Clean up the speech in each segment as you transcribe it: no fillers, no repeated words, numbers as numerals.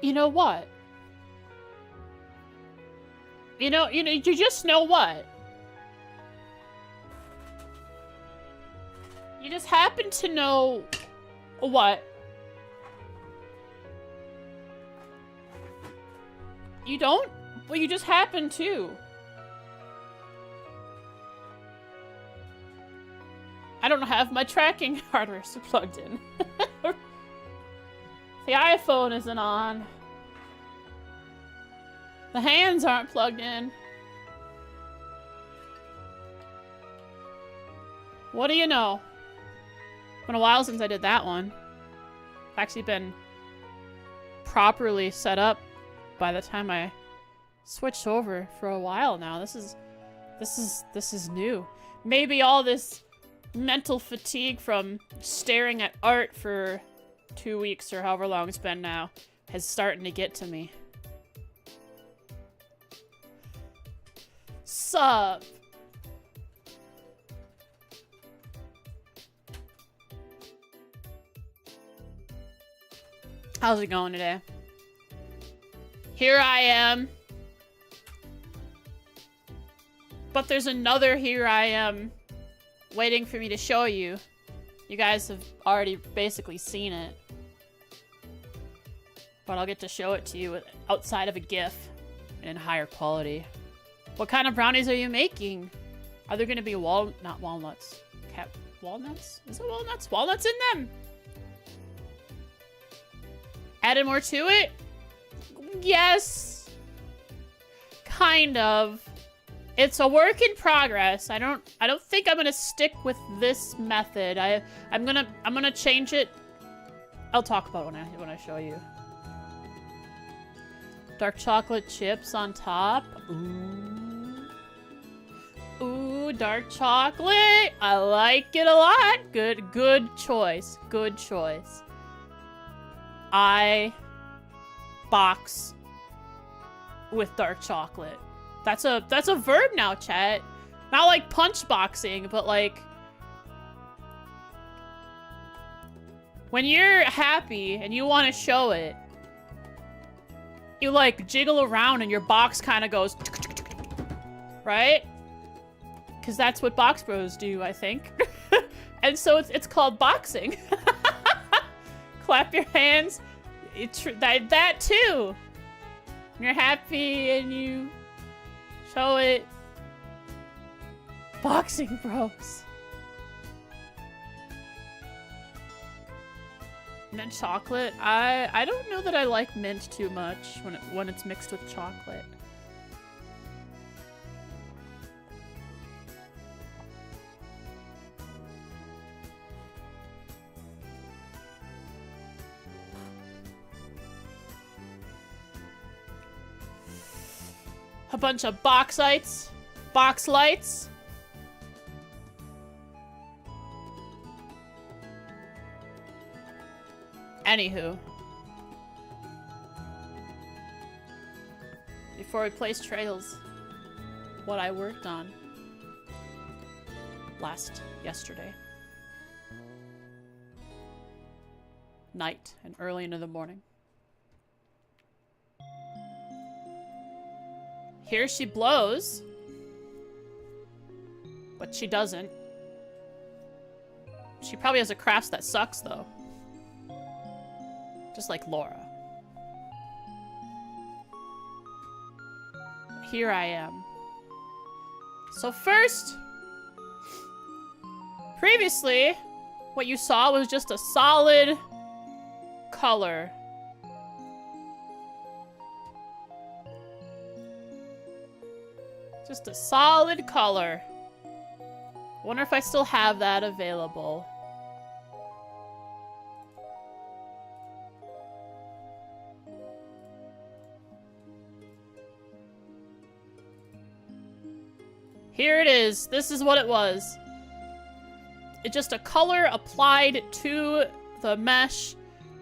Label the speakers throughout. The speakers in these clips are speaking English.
Speaker 1: You know what? You just know what? You just happen to know what? You don't? Well, you just happen to. I don't have my tracking hardware plugged in. The iPhone isn't on. The hands aren't plugged in. What do you know? It's been a while since I did that one. It's actually been properly set up by the time I switched over for a while now. This is new. Maybe all this mental fatigue from staring at art for 2 weeks or however long it's been now is starting to get to me. Sup? How's it going today? Here I am. But there's another here I am waiting for me to show you. You guys have already basically seen it. But I'll get to show it to you outside of a GIF and in higher quality. What kind of brownies are you making? Are there gonna be not walnuts? Walnuts? Is it walnuts? Walnuts in them! Added more to it? Yes. Kind of. It's a work in progress. I don't think I'm gonna stick with this method. I'm gonna change it. I'll talk about it when I show you. Dark chocolate chips on top. Ooh. Ooh, dark chocolate. I like it a lot. Good choice. Good choice. I box with dark chocolate. That's a verb now, chat. Not like punch boxing, but like when you're happy and you want to show it, you like jiggle around and your box kind of goes, right? Because that's what Box Bros do, I think. And so it's called boxing. Clap your hands. That too. When you're happy and you show it. Boxing Bros. Mint chocolate. I don't know that I like mint too much when it's mixed with chocolate. A bunch of box lights. Anywho. Before we place trails, what I worked on yesterday. Night and early into the morning. Here she blows. But she doesn't. She probably has a crafts that sucks, though. Just like Laura. Here I am. So first, previously, what you saw was just a solid color. Just a solid color. Wonder if I still have that available. Here it is. This is what it was. It's just a color applied to the mesh.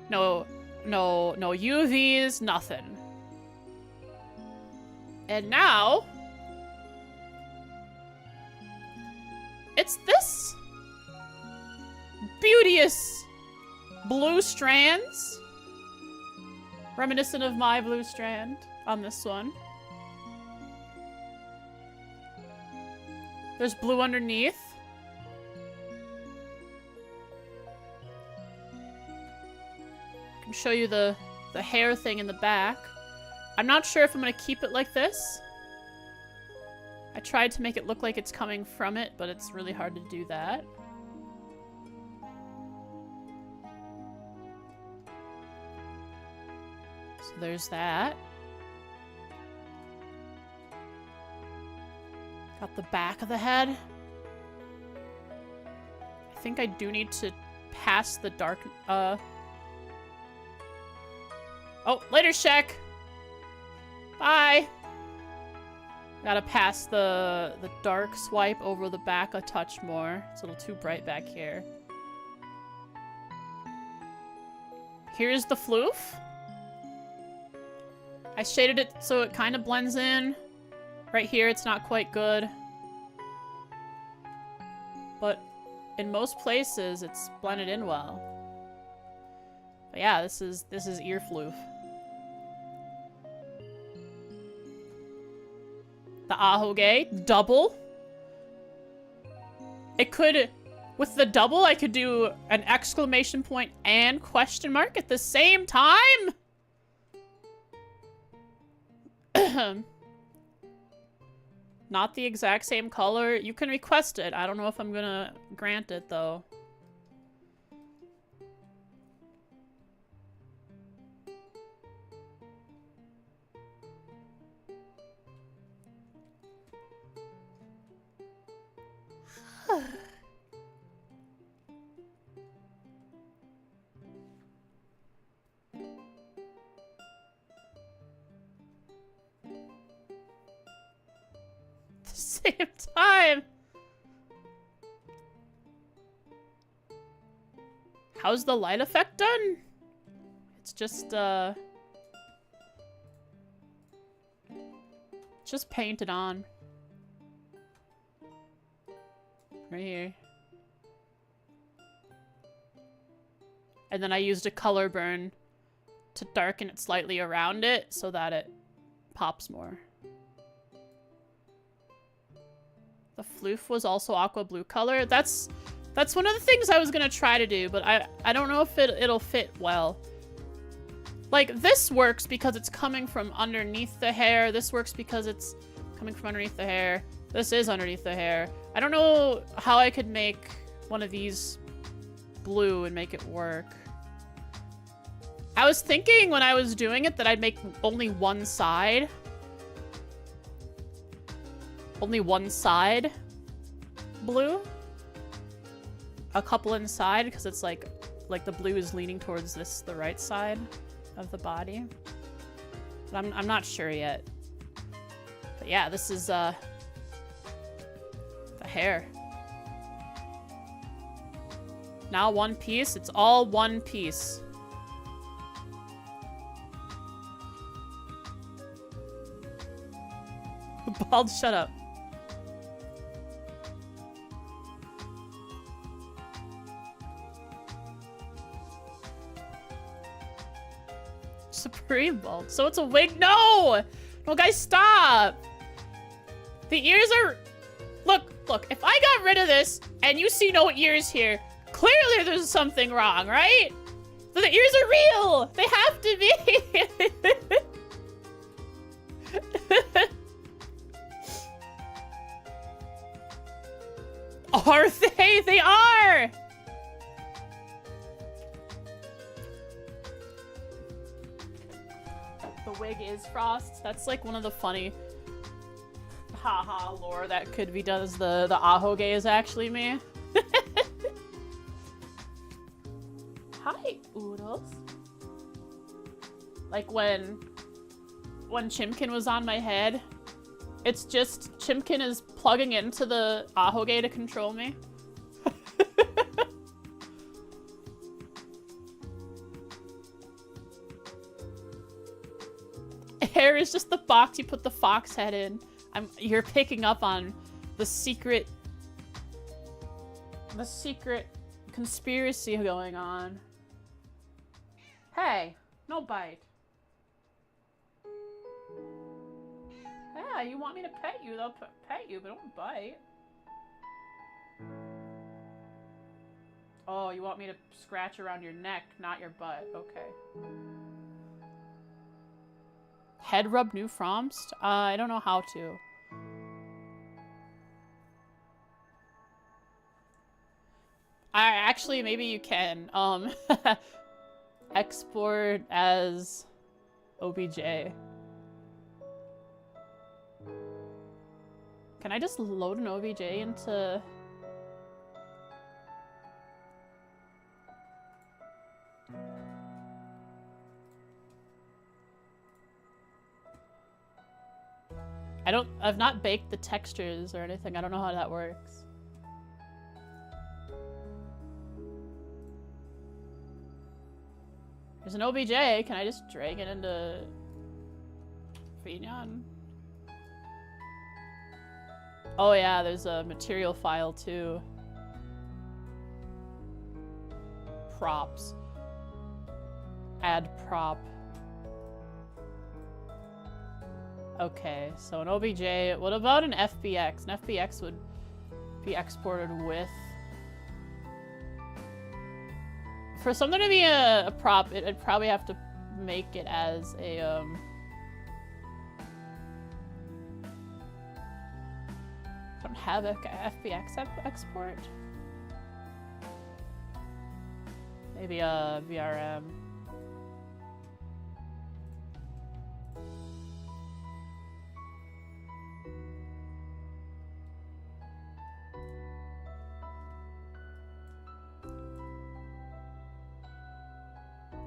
Speaker 1: No UVs, nothing. And now it's this beauteous blue strands, reminiscent of my blue strand on this one. There's blue underneath. I can show you the hair thing in the back. I'm not sure if I'm gonna keep it like this. I tried to make it look like it's coming from it, but it's really hard to do that. So there's that. Got the back of the head. I think I do need to pass the dark, Oh, later, Shek! Bye! Gotta pass the dark swipe over the back a touch more. It's a little too bright back here. Here's the floof. I shaded it so it kind of blends in. Right here, it's not quite good. But in most places, it's blended in well. But yeah, this is ear floof. The ahoge, double. It could, with the double, I could do an exclamation point and question mark at the same time. Not the exact same color. You can request it. I don't know if I'm gonna grant it, though. Same time. How's the light effect done? It's just painted on. Right here. And then I used a color burn to darken it slightly around it so that it pops more. The floof was also aqua blue color. That's one of the things I was gonna try to do, but I don't know if it'll fit well. Like, this works because it's coming from underneath the hair. This works because it's coming from underneath the hair. This is underneath the hair. I don't know how I could make one of these blue and make it work. I was thinking when I was doing it that I'd make only one side. Only one side blue. A couple inside, because it's like the blue is leaning towards the right side of the body. But I'm not sure yet. But yeah, this is the hair. Now one piece. It's all one piece. Bald, shut up. Supreme Bald. So it's a wig? No! No, guys, stop! The ears are... Look, if I got rid of this and you see no ears here, clearly there's something wrong, right? So the ears are real! They have to be! Are they? They are! The wig is Frost. That's like one of the Haha, lore that could be done as the ahoge is actually me. Hi, Oodles. Like when Chimkin was on my head, it's just Chimkin is plugging into the ahoge to control me. Hair is just the box you put the fox head in. You're picking up on the secret conspiracy going on. Hey, no bite. Yeah, you want me to pet you? They'll pet you, but don't bite. Oh, you want me to scratch around your neck, not your butt. Okay. Head rub new Fromst? I don't know how to. Actually, maybe you can. Export as OBJ. Can I just load an OBJ into... I've not baked the textures or anything. I don't know how that works. There's an OBJ. Can I just drag it into Fignon? Oh yeah, there's a material file too. Props. Add prop. Okay, so an OBJ. What about an FBX? An FBX would be exported with. For something to be a prop, I'd probably have to make it as a I don't have a FBX export. Maybe a VRM.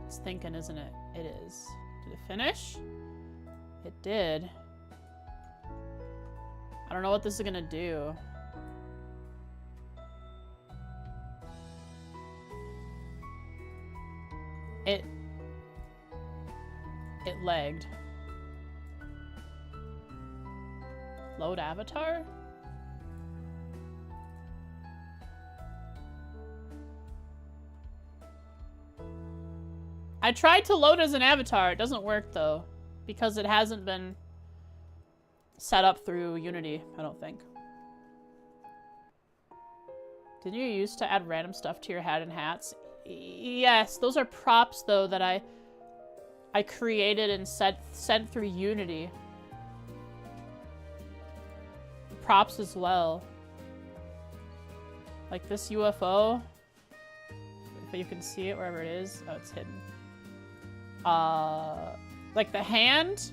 Speaker 1: It's thinking, isn't it? It is. Did it finish? It did. I don't know what this is gonna do. It lagged. Load avatar? I tried to load as an avatar. It doesn't work though, because it hasn't been set up through Unity, I don't think. Didn't you used to add random stuff to your hat and hats? Yes, those are props though that I created and sent through Unity. Props as well. Like this UFO. If you can see it wherever it is. Oh, it's hidden. Like the hand,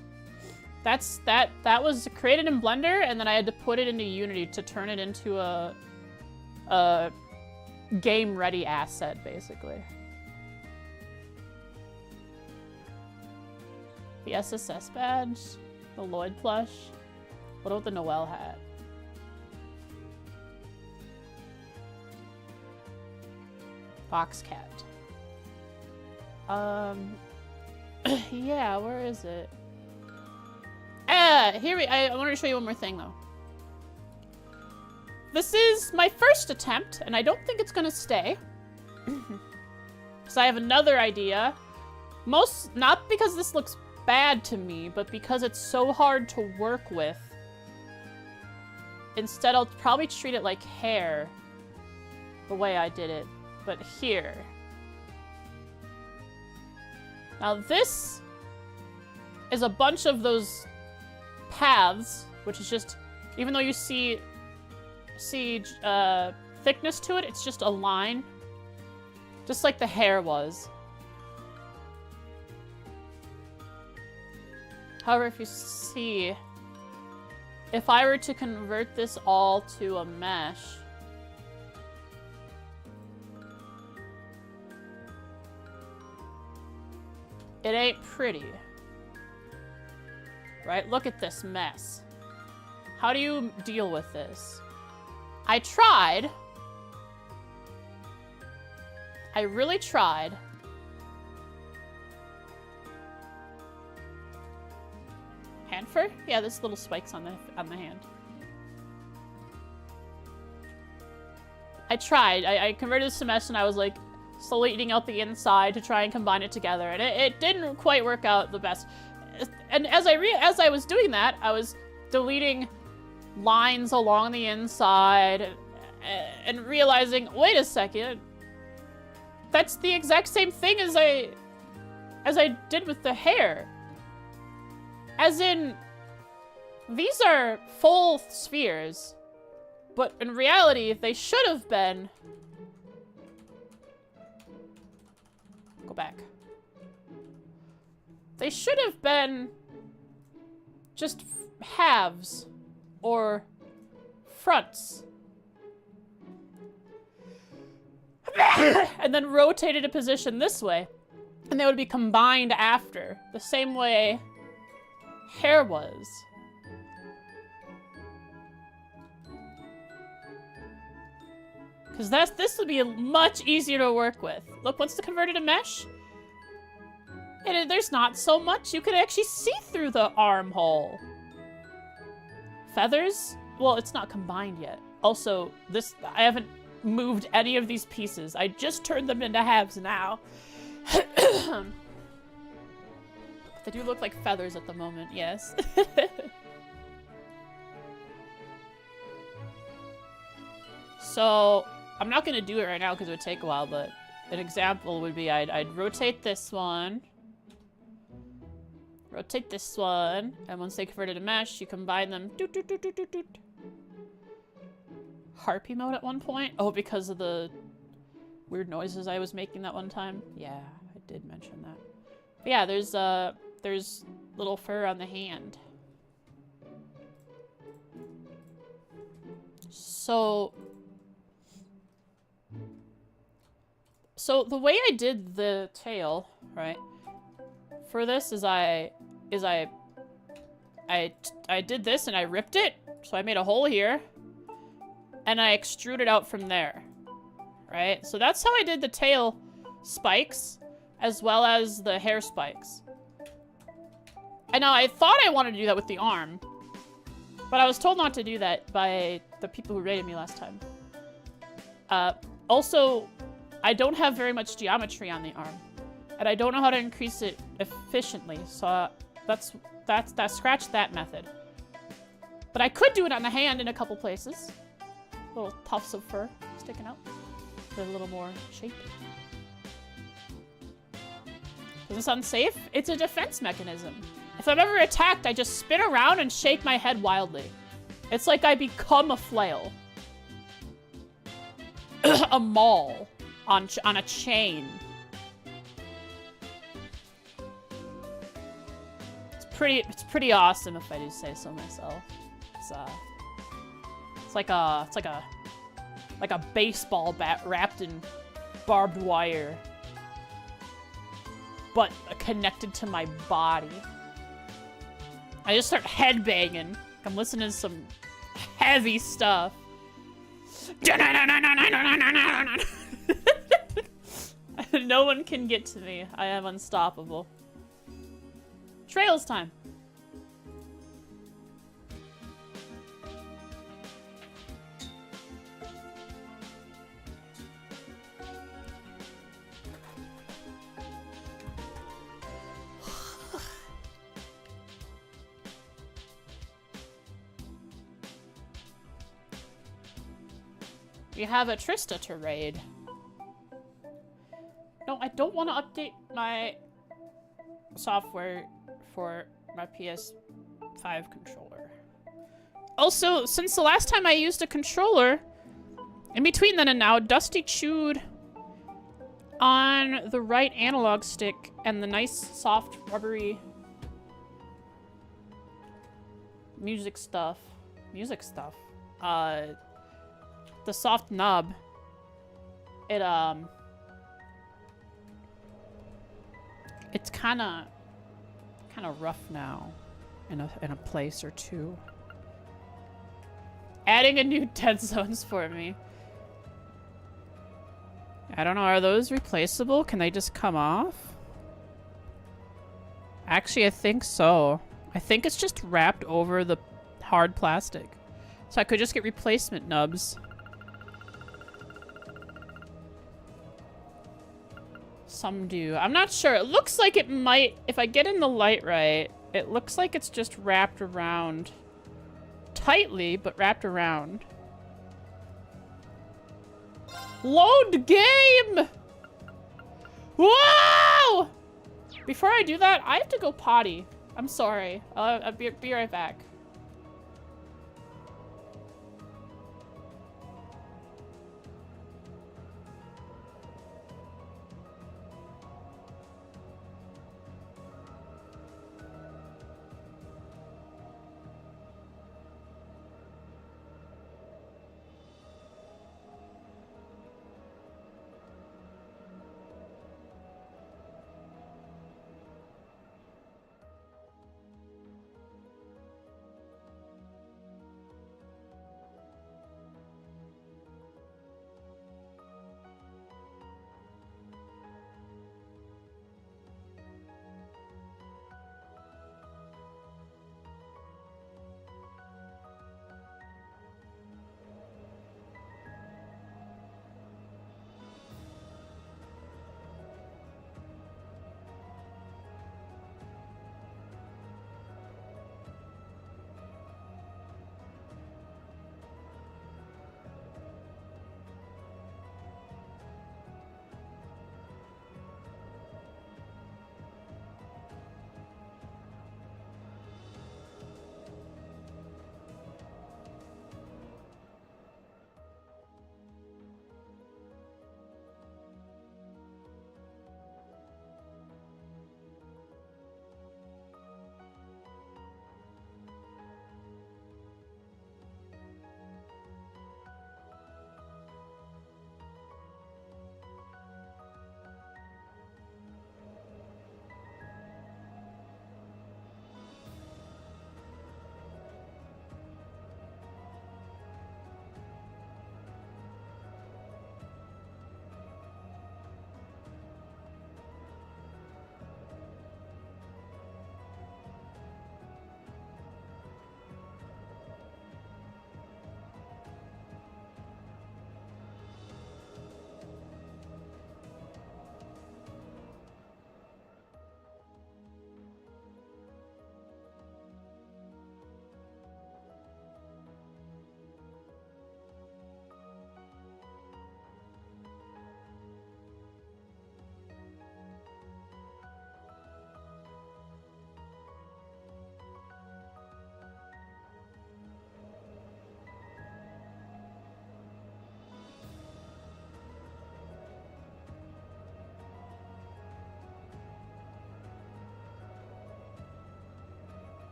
Speaker 1: that was created in Blender, and then I had to put it into Unity to turn it into a game ready asset, basically. The SSS badge, the Lloyd plush. What about the Noel hat? Fox cat. Yeah, where is it? I wanted to show you one more thing though. This is my first attempt, and I don't think it's gonna stay. Because I have another idea. Not because this looks bad to me, but because it's so hard to work with. Instead, I'll probably treat it like hair. The way I did it. But here. Now this is a bunch of those paths, which is just, even though you see thickness to it, it's just a line. Just like the hair was. However, if you see, if I were to convert this all to a mesh, it ain't pretty. Right? Look at this mess. How do you deal with this? I tried. I really tried. Hand fur? Yeah, there's little spikes on the hand. I tried. I converted this to mesh and I was like slowly eating out the inside to try and combine it together, and it didn't quite work out the best. And as I was doing that, I was deleting lines along the inside and realizing, wait a second, that's the exact same thing as I did with the hair. As in, these are full spheres, but in reality, they should have been... Go back. They should have been just halves or fronts. And then rotated a position this way. And they would be combined after, the same way hair was. Because this would be much easier to work with. Look, once it's converted to mesh, there's not so much. You can actually see through the armhole. Feathers? Well, it's not combined yet. Also, I haven't moved any of these pieces. I just turned them into halves now. They do look like feathers at the moment, yes. So, I'm not gonna do it right now because it would take a while, but an example would be I'd rotate this one. Rotate this one, and once they convert it to mesh, you combine them. Doot, doot, doot, doot, doot, doot. Harpy mode at one point? Oh, because of the weird noises I was making that one time? Yeah, I did mention that. But yeah, there's little fur on the hand. So the way I did the tail, right? For this is I did this and I ripped it. So I made a hole here. And I extruded out from there. Right? So that's how I did the tail spikes as well as the hair spikes. And now I thought I wanted to do that with the arm. But I was told not to do that by the people who rated me last time. Also, I don't have very much geometry on the arm. And I don't know how to increase it efficiently, so that's scratch that method. But I could do it on the hand in a couple places. Little puffs of fur sticking out for a little more shape. Is this unsafe? It's a defense mechanism. If I'm ever attacked, I just spin around and shake my head wildly. It's like I become a flail. A maul on a chain. It's pretty awesome if I do say so myself. It's like a baseball bat wrapped in barbed wire, but connected to my body. I just start headbanging. I'm listening to some heavy stuff. No one can get to me. I am unstoppable. Trails time. We have a Trista to raid. No, I don't want to update my software for my PS5 controller. Also, since the last time I used a controller, in between then and now, Dusty chewed on the right analog stick and the nice, soft, rubbery music stuff. music stuff. The soft nub. It's kind of rough now in a place or two. Adding a new dead zones for me. I don't know, are those replaceable? Can they just come off? Actually, I think so. I think it's just wrapped over the hard plastic. So I could just get replacement nubs. Some do. I'm not sure. It looks like it might, if I get in the light right, it looks like it's just wrapped around tightly, but wrapped around. Load game! Whoa! Before I do that, I have to go potty. I'm sorry. I'll be right back.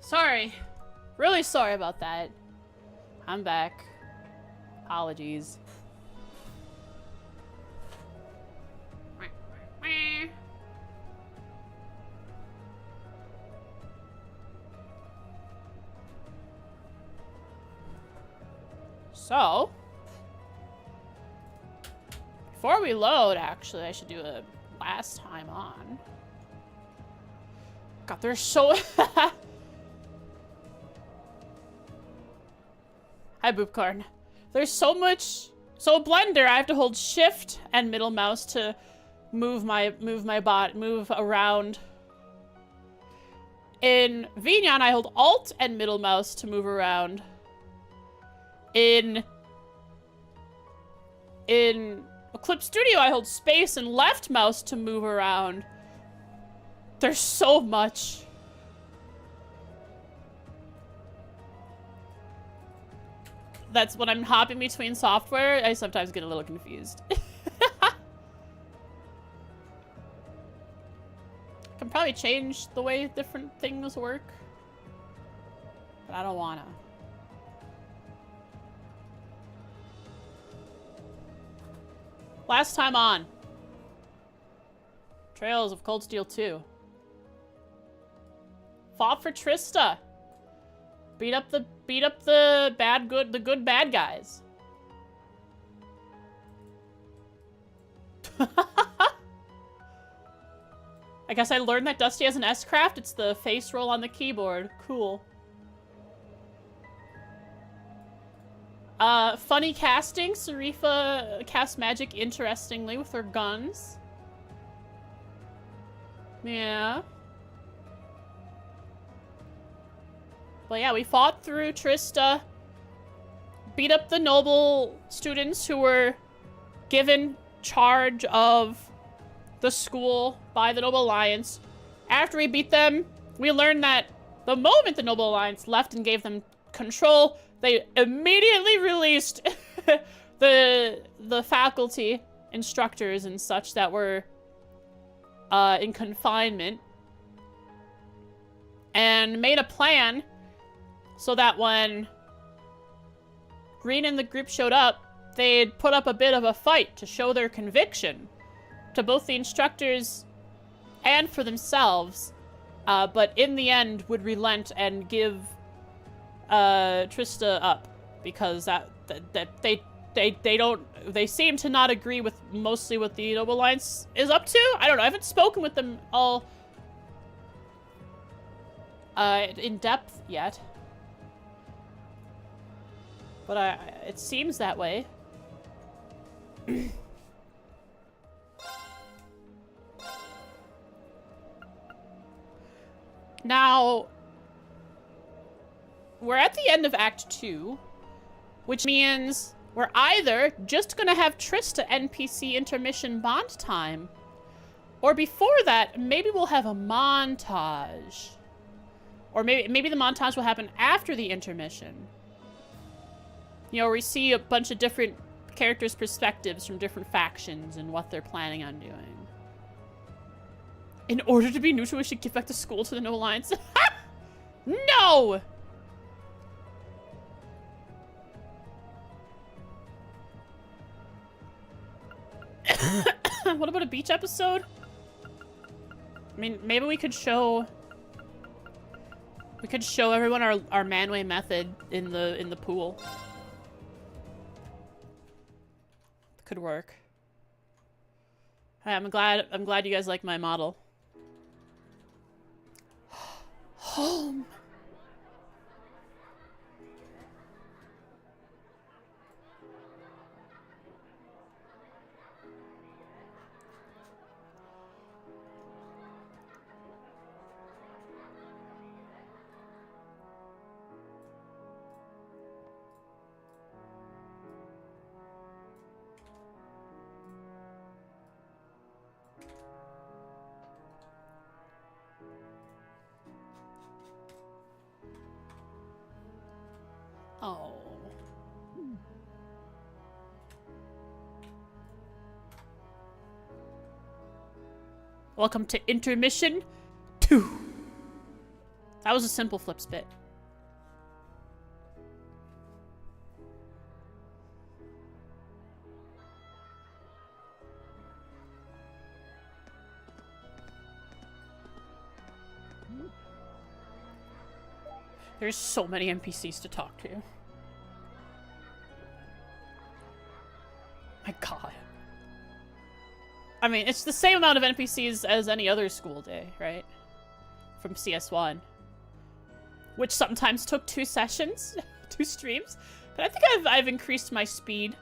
Speaker 1: Sorry. Really sorry about that. I'm back. Apologies. So, before we load, actually, I should do a last time on. God, there's so... Hi, Boopcorn. There's so much... So, Blender, I have to hold Shift and middle mouse to move around. In Vignon, I hold Alt and middle mouse to move around. In Eclipse Studio, I hold space and left mouse to move around. There's so much. That's when I'm hopping between software, I sometimes get a little confused. I can probably change the way different things work, but I don't wanna. Last time on. Trails of Cold Steel 2. Fought for Trista. Beat up the good bad guys. I guess I learned that Dusty has an S-craft. It's the face roll on the keyboard. Cool. Funny casting. Sarifa casts magic interestingly with her guns. Yeah. But yeah, we fought through Trista. Beat up the noble students who were given charge of the school by the Noble Alliance. After we beat them, we learned that the moment the Noble Alliance left and gave them control, they immediately released the faculty, instructors, and such that were in confinement, and made a plan so that when Green and the group showed up, they'd put up a bit of a fight to show their conviction to both the instructors and for themselves, but in the end would relent and give Trista up, because they seem to not agree with mostly what the Noble Alliance is up to. I don't know. I haven't spoken with them all in depth yet, but it seems that way. Now, we're at the end of Act 2, which means we're either just gonna have Trista NPC intermission bond time, or before that, maybe we'll have a montage. Or maybe the montage will happen after the intermission. You know, where we see a bunch of different characters' perspectives from different factions and what they're planning on doing. In order to be neutral, we should give back the school to the Noble Alliance. No! What about a beach episode? I mean, maybe we could show everyone our manway method in the pool. Could work. I'm glad you guys like my model. Home. Oh. Welcome to intermission 2. That was a simple flip spit. There's so many NPCs to talk to. My god. I mean, it's the same amount of NPCs as any other school day, right? From CS1. Which sometimes took 2 sessions, 2 streams. But I think I've increased my speed.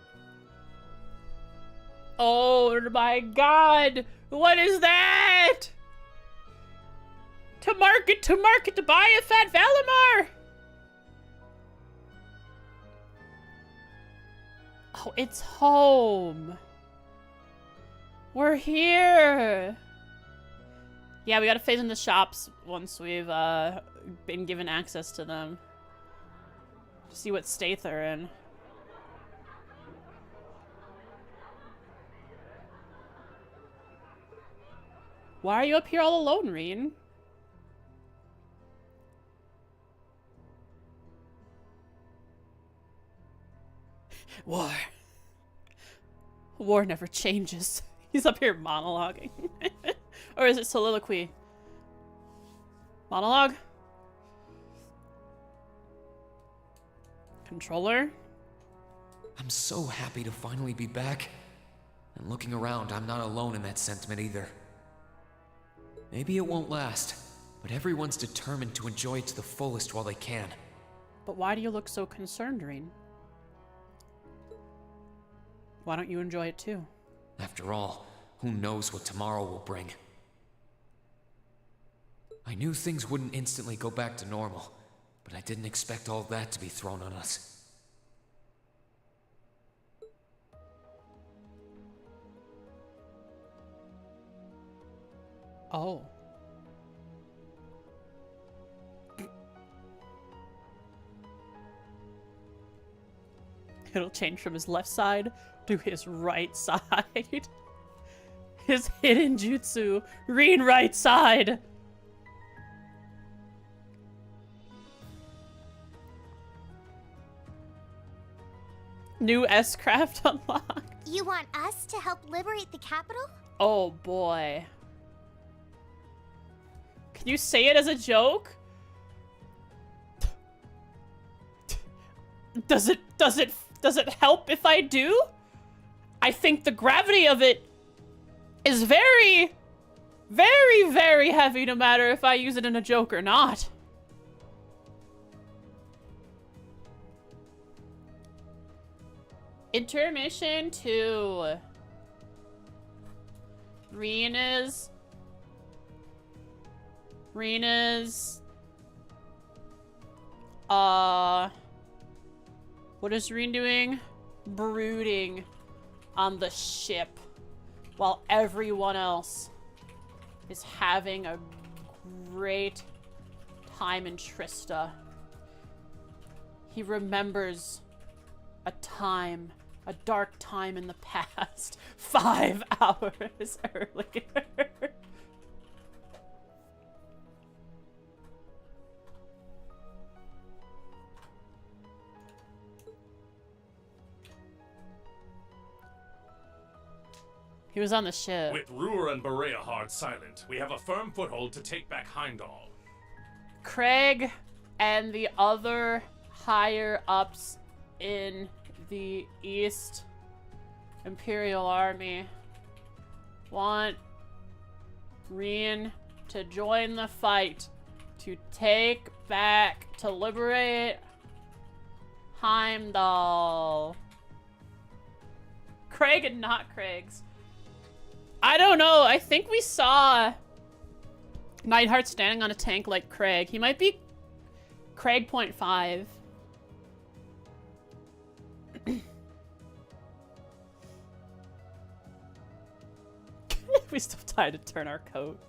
Speaker 1: Oh my god! What is that? To market, to buy a fat Valimar! Oh, it's home. We're here. Yeah, we gotta phase in the shops once we've been given access to them. To see what state they're in. Why are you up here all alone, Reen? War. War never changes. He's up here monologuing. Or is it soliloquy? Monologue? Controller?
Speaker 2: I'm so happy to finally be back. And looking around, I'm not alone in that sentiment either. Maybe it won't last, but everyone's determined to enjoy it to the fullest while they can.
Speaker 1: But why do you look so concerned, Reen? Why don't you enjoy it too?
Speaker 2: After all, who knows what tomorrow will bring. I knew things wouldn't instantly go back to normal, but I didn't expect all that to be thrown on us.
Speaker 1: Oh. It'll change from his left side to his right side. His hidden jutsu. Reen right side. New S-Craft unlocked.
Speaker 3: You want us to help liberate the capital?
Speaker 1: Oh boy. Can you say it as a joke? Does it help if I do? I think the gravity of it is very, very, very heavy no matter if I use it in a joke or not. Intermission 2. Rena's. What is Reen doing? Brooding on the ship while everyone else is having a great time in Trista. He remembers a time, a dark time in the past, 5 hours earlier. He was on the ship.
Speaker 4: With Ruhr and Berea hard silent, we have a firm foothold to take back Heimdall.
Speaker 1: Craig and the other higher ups in the East Imperial Army want Reen to join the fight to take back, to liberate Heimdall. Craig and not Craig's. I don't know. I think we saw Neidhart standing on a tank like Craig. He might be Craig 0.5. We still have time to turn our coat.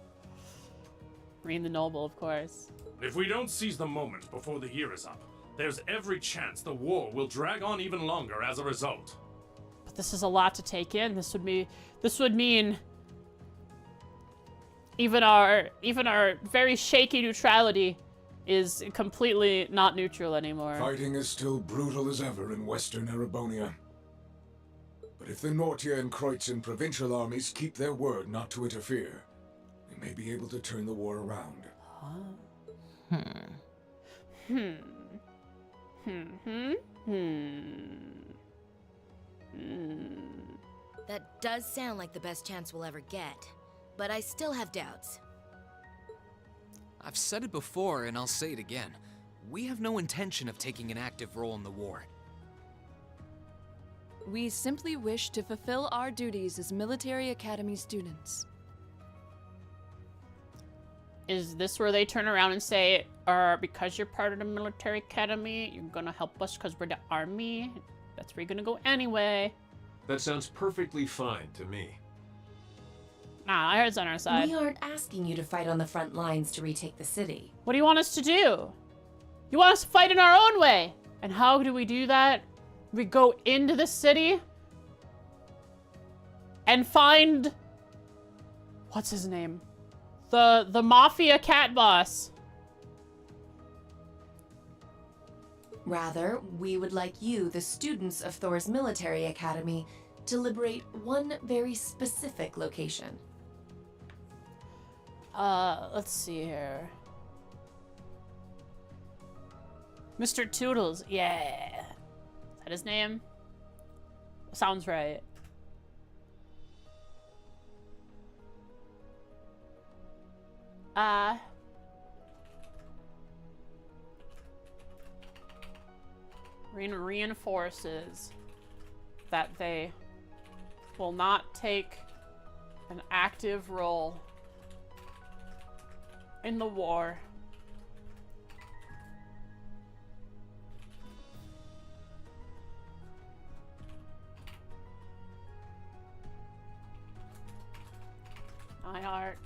Speaker 1: Reen the Noble, of course.
Speaker 4: If we don't seize the moment before the year is up, there's every chance the war will drag on even longer as a result.
Speaker 1: But this is a lot to take in. This would mean even our very shaky neutrality is completely not neutral anymore.
Speaker 5: Fighting is still brutal as ever in Western Erebonia. But if the Nortia and Kreutzen provincial armies keep their word not to interfere, they may be able to turn the war around.
Speaker 6: That does sound like the best chance we'll ever get, but I still have doubts.
Speaker 2: I've said it before, and I'll say it again. We have no intention of taking an active role in the war.
Speaker 7: We simply wish to fulfill our duties as military academy students.
Speaker 1: Is this where they turn around and say, because you're part of the military academy, you're gonna help us because we're the army? That's where you're gonna go anyway.
Speaker 8: That sounds perfectly fine to me.
Speaker 1: Nah, I heard it's on our side.
Speaker 9: We aren't asking you to fight on the front lines to retake the city.
Speaker 1: What do you want us to do? You want us to fight in our own way? And how do we do that? We go into the city and find... what's his name? The mafia cat boss.
Speaker 9: Rather, we would like you, the students of Thor's military academy, to liberate one very specific location.
Speaker 1: Let's see here. Mr. Toodles, yeah. Is that his name? Sounds right. Reinforces that they will not take an active role in the war. My heart.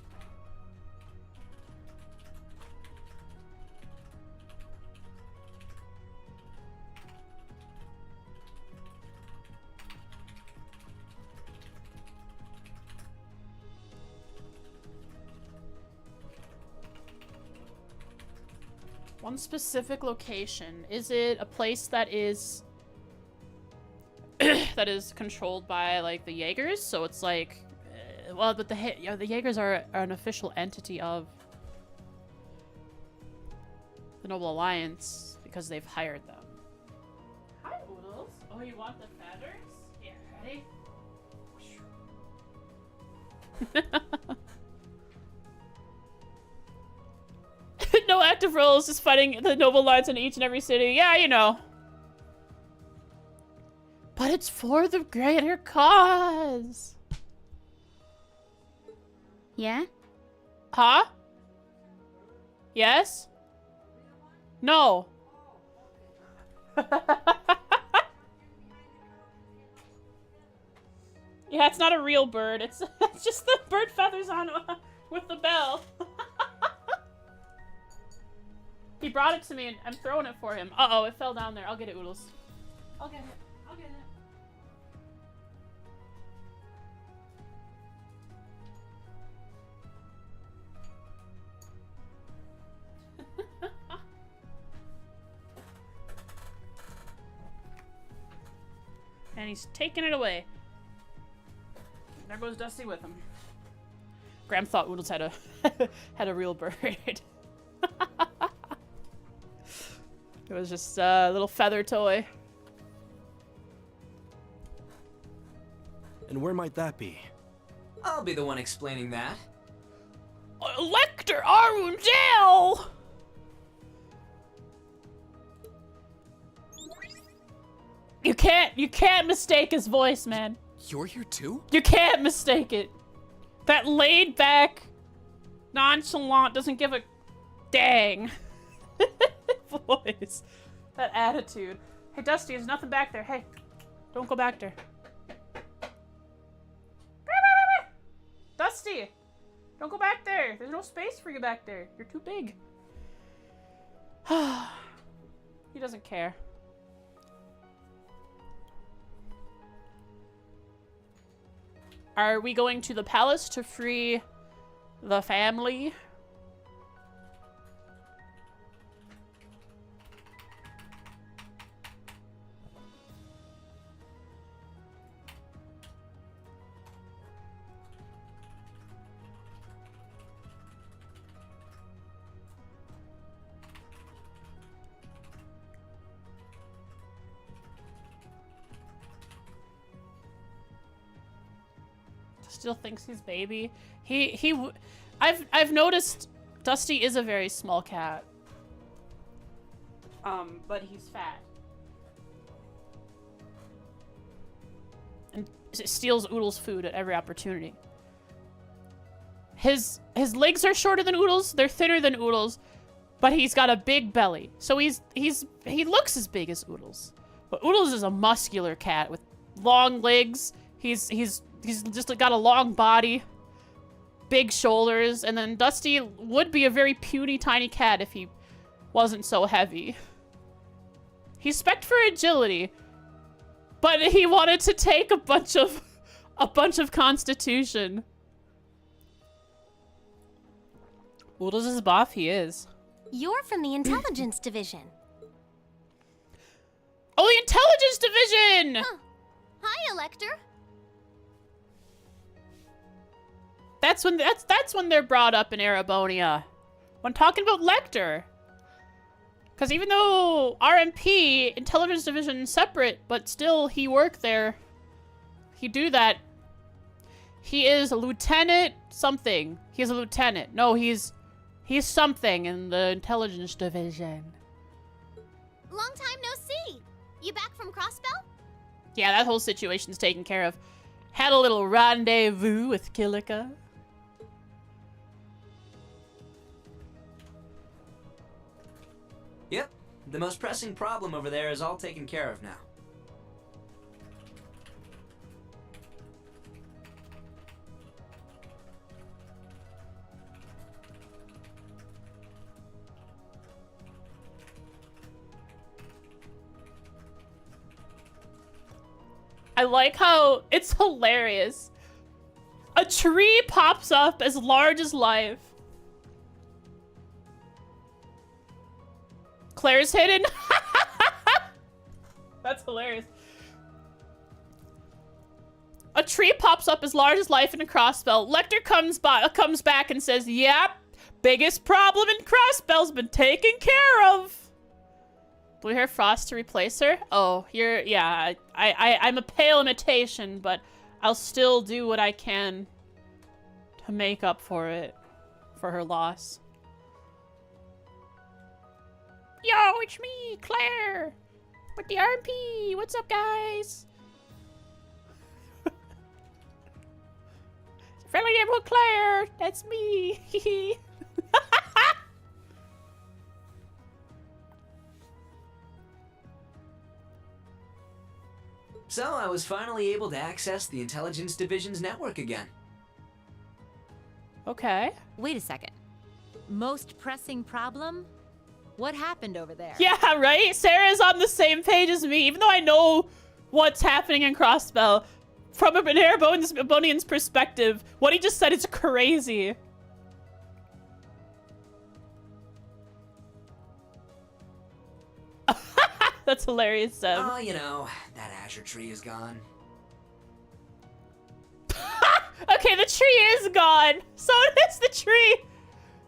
Speaker 1: One specific location. Is it a place that is that is controlled by like the Jaegers? So it's like, well, but the Jaegers are an official entity of the Noble Alliance because they've hired them. Hi, Oodles. Oh, you want the feathers? Here, ready? No active roles, just fighting the Noble Alliance in each and every city. Yeah, you know. But it's for the greater cause.
Speaker 3: Yeah?
Speaker 1: Huh? Yes? No. Yeah, it's not a real bird. It's just the bird feathers on with the bell. He brought it to me and I'm throwing it for him. Uh-oh, it fell down there. I'll get it, Oodles. I'll get it. I'll get it. And he's taking it away. There goes Dusty with him. Graham thought Oodles had a had a real bird. It was just a little feather toy.
Speaker 10: And where might that be?
Speaker 2: I'll be the one explaining that.
Speaker 1: Lecter Arundel! You can't mistake his voice, man.
Speaker 2: You're here too?
Speaker 1: You can't mistake it. That laid back, nonchalant, doesn't give a dang voice. That attitude. Hey, Dusty, there's nothing back there. Hey, don't go back there. Dusty, don't go back there. There's no space for you back there. You're too big. He doesn't care. Are we going to the palace to free the family? still thinks he's baby. I've noticed Dusty is a very small cat. But he's fat. And steals Oodle's food at every opportunity. His legs are shorter than Oodle's, they're thinner than Oodle's, but he's got a big belly. So he looks as big as Oodle's. But Oodle's is a muscular cat with long legs. He's just got a long body, big shoulders, and then Dusty would be a very puny tiny cat if he wasn't so heavy. He's spec'd for agility, but he wanted to take a bunch of constitution. Oodles is buff, he is.
Speaker 3: You're from the intelligence division.
Speaker 1: Oh, the intelligence division!
Speaker 3: Huh. Hi, Elector.
Speaker 1: That's when they're brought up in Erebonia. When talking about Lecter. Because even though RMP, intelligence division separate, but still he worked there. He do that. He is a lieutenant something. He's a lieutenant. No, he's something in the intelligence division.
Speaker 3: Long time no see. You back from Crossbell?
Speaker 1: Yeah, that whole situation's taken care of. Had a little rendezvous with Kilika.
Speaker 10: Yep, the most pressing problem over there is all taken care of now.
Speaker 1: I like how it's hilarious. A tree pops up as large as life. Claire's hidden. That's hilarious. A tree pops up as large as life in a Crossbell. Lecter comes back and says, "Yep, biggest problem in Crossbell's been taken care of." Blue hair Frost to replace her? Oh, yeah, I'm a pale imitation, but I'll still do what I can to make up for it, for her loss. Yo, it's me, Claire, with the RMP. What's up, guys? Friendly neighborhood Claire, that's me.
Speaker 10: So I was finally able to access the Intelligence Division's network again.
Speaker 1: Okay.
Speaker 11: Wait a second. Most pressing problem? What happened over there?
Speaker 1: Yeah, right? Sarah's on the same page as me, even though I know what's happening in Crossbell. From an Erebonian's perspective, what he just said is crazy. That's hilarious, Seb.
Speaker 10: Oh, you know, that Azure tree is gone.
Speaker 1: Okay, the tree is gone. So is the tree.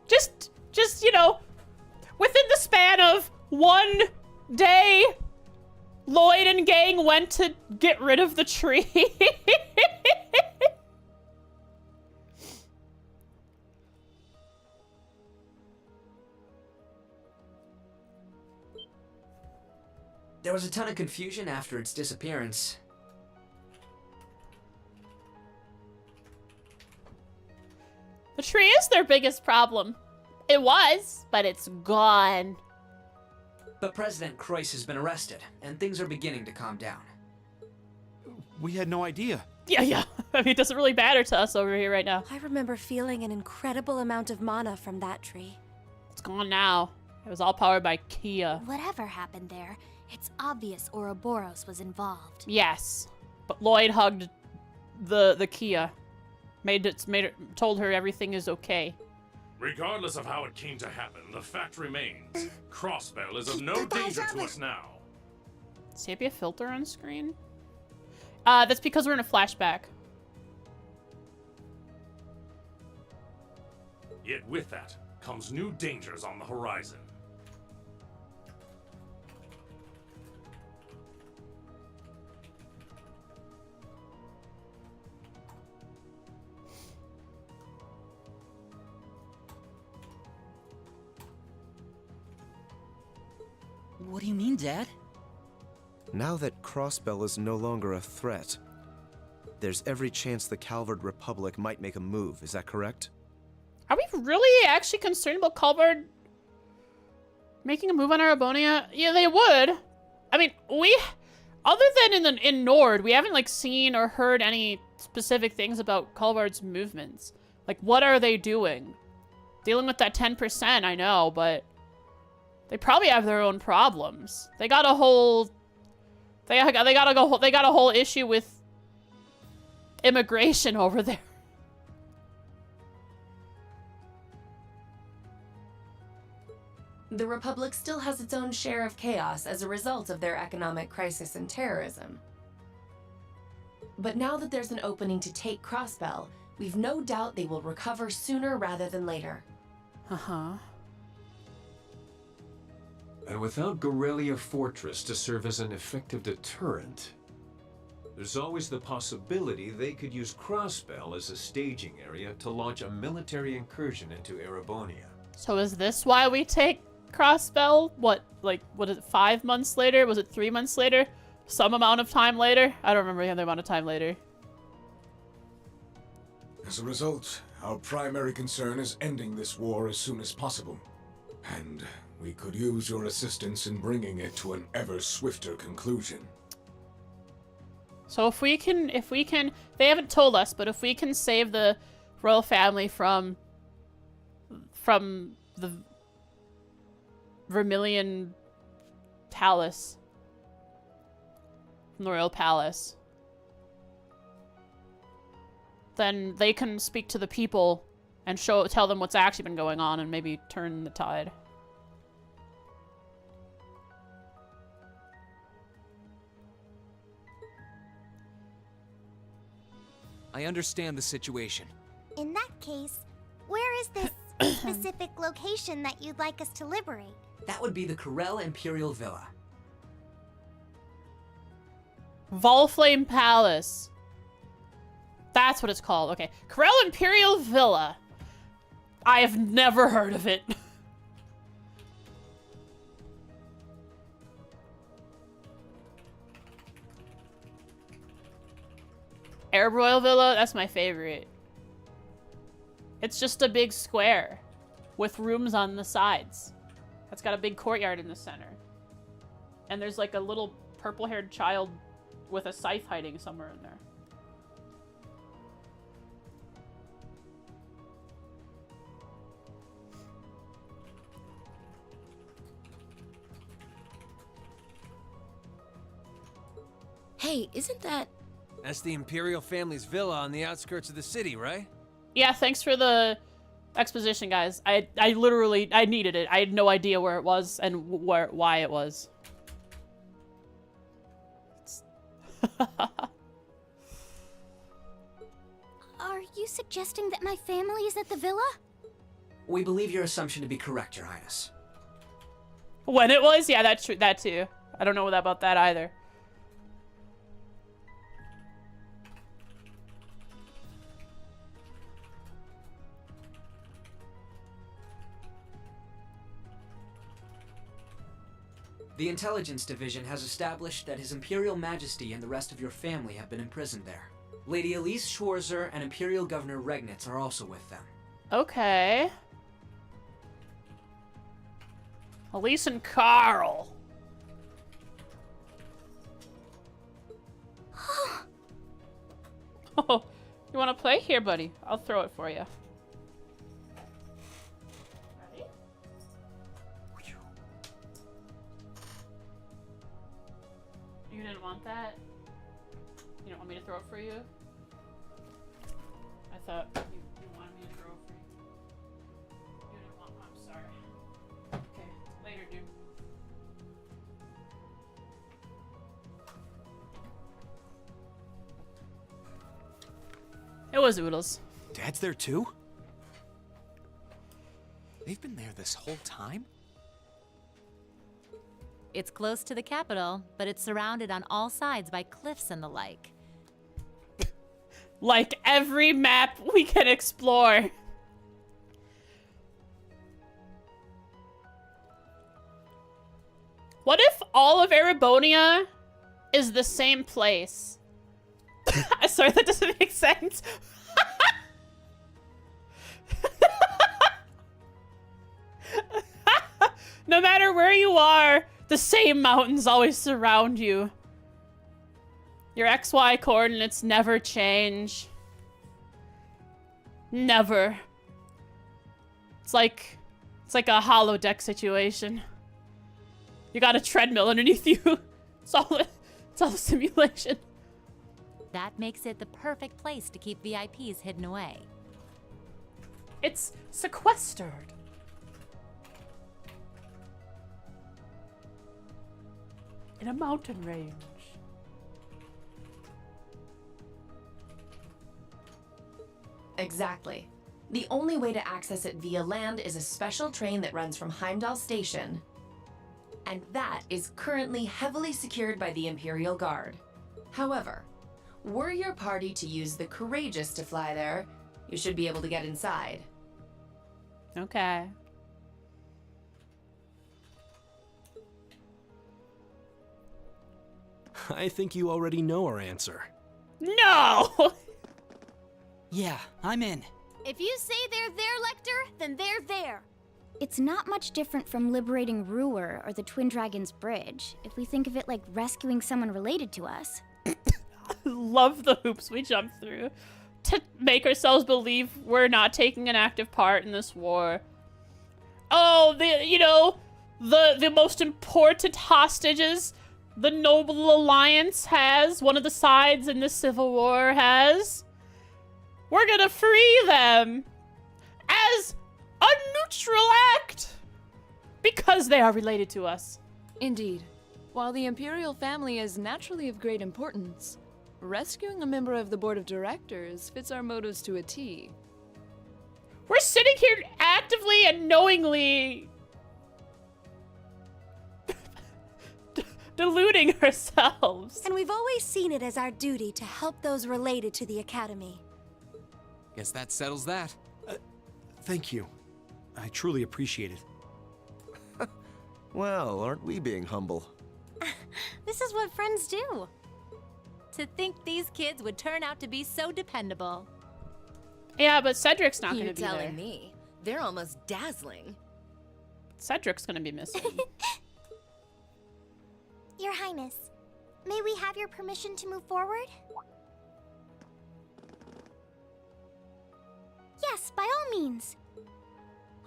Speaker 1: Just, you know, within the span of one day, Lloyd and gang went to get rid of the tree.
Speaker 10: There was a ton of confusion after its disappearance.
Speaker 1: The tree is their biggest problem. It was, but it's gone.
Speaker 10: But President Croyce has been arrested, and things are beginning to calm down.
Speaker 12: We had no idea.
Speaker 1: Yeah. I mean, it doesn't really matter to us over here right now.
Speaker 13: I remember feeling an incredible amount of mana from that tree.
Speaker 1: It's gone now. It was all powered by Kia.
Speaker 3: Whatever happened there, it's obvious Ouroboros was involved.
Speaker 1: Yes, but Lloyd hugged the Kia, told her everything is okay.
Speaker 4: Regardless of how it came to happen, the fact remains: Crossbell is of no danger to us now.
Speaker 1: Sepia filter on screen? That's because we're in a flashback.
Speaker 4: Yet with that comes new dangers on the horizon.
Speaker 14: What do you mean, Dad?
Speaker 15: Now that Crossbell is no longer a threat, there's every chance the Calvard Republic might make a move, is that correct?
Speaker 1: Are we really actually concerned about Calvard making a move on Arabonia? Yeah, they would. I mean, other than in Nord, we haven't like seen or heard any specific things about Calvard's movements. Like, what are they doing? Dealing with that 10%, I know, but they probably have their own problems. They got a whole, they got a whole issue with immigration over there.
Speaker 9: The Republic still has its own share of chaos as a result of their economic crisis and terrorism. But now that there's an opening to take Crossbell, we've no doubt they will recover sooner rather than later.
Speaker 1: Uh-huh.
Speaker 8: And without Gorelia Fortress to serve as an effective deterrent, there's always the possibility they could use Crossbell as a staging area to launch a military incursion into Erabonia.
Speaker 1: So is this why we take Crossbell? What is it, 5 months later? Was it 3 months later? Some amount of time later? I don't remember the amount of time later.
Speaker 5: As a result, our primary concern is ending this war as soon as possible. And we could use your assistance in bringing it to an ever swifter conclusion.
Speaker 1: So if we can, they haven't told us, but if we can save the royal family from the Vermilion Palace, from the royal palace, then they can speak to the people and tell them what's actually been going on and maybe turn the tide.
Speaker 2: I understand the situation.
Speaker 3: In that case, where is this specific location that you'd like us to liberate?
Speaker 10: That would be the Corel Imperial Villa.
Speaker 1: Volflame Palace. That's what it's called. Okay. Corel Imperial Villa. I have never heard of it. Arab Royal Villa, that's my favorite. It's just a big square with rooms on the sides. It's got a big courtyard in the center. And there's like a little purple-haired child with a scythe hiding somewhere in there.
Speaker 6: Hey, isn't that...
Speaker 16: That's the Imperial family's villa on the outskirts of the city, right?
Speaker 1: Yeah, thanks for the exposition, guys. I literally, I needed it. I had no idea where it was and why it was.
Speaker 3: Are you suggesting that my family is at the villa?
Speaker 10: We believe your assumption to be correct, Your Highness.
Speaker 1: When it was? Yeah, that's true. That too. I don't know about that either.
Speaker 10: The Intelligence Division has established that His Imperial Majesty and the rest of your family have been imprisoned there. Lady Elise Schwarzer and Imperial Governor Regnitz are also with them.
Speaker 1: Okay. Elise and Carl. Oh, you want to play? Here, buddy. I'll throw it for you. Ready? You didn't want that? You don't want me to throw it for you? I thought you wanted me to throw it for you. You didn't want. I'm sorry. Okay, later, dude. It was Oodles.
Speaker 12: Dad's there too? They've been there this whole time?
Speaker 11: It's close to the capital, but it's surrounded on all sides by cliffs and the like.
Speaker 1: Like every map we can explore. What all of Erebonia is the same place. Sorry, that doesn't make sense. No matter where you are, the same mountains always surround you. Your XY coordinates never change. Never. It's like a holodeck situation. You got a treadmill underneath you. It's all a simulation.
Speaker 11: That makes it the perfect place to keep VIPs hidden away.
Speaker 1: It's sequestered. In a mountain range.
Speaker 9: Exactly. The only way to access it via land is a special train that runs from Heimdall Station. And that is currently heavily secured by the Imperial Guard. However, were your party to use the Courageous to fly there, you should be able to get inside.
Speaker 1: Okay.
Speaker 14: I think you already know our answer.
Speaker 1: No!
Speaker 12: Yeah, I'm in.
Speaker 3: If you say they're there, Lecter, then they're there. It's not much different from liberating Ruhr or the Twin Dragons Bridge, if we think of it like rescuing someone related to us.
Speaker 1: Love the hoops we jumped through to make ourselves believe we're not taking an active part in this war. Oh, the most important hostages the Noble Alliance has, one of the sides in the Civil War has. We're gonna free them as a neutral act because they are related to us.
Speaker 7: Indeed. While the Imperial family is naturally of great importance, rescuing a member of the board of directors fits our motives to a T.
Speaker 1: We're sitting here actively and knowingly deluding ourselves.
Speaker 13: And we've always seen it as our duty to help those related to the Academy.
Speaker 12: Guess that settles that.
Speaker 14: Thank you. I truly appreciate it.
Speaker 15: Well, aren't we being humble?
Speaker 11: This is what friends do. To think these kids would turn out to be so dependable.
Speaker 1: Yeah, but Cedric's not going to be there.
Speaker 6: You're telling me. They're almost dazzling.
Speaker 1: Cedric's going to be missing.
Speaker 3: Your Highness, may we have your permission to move forward? Yes, by all means.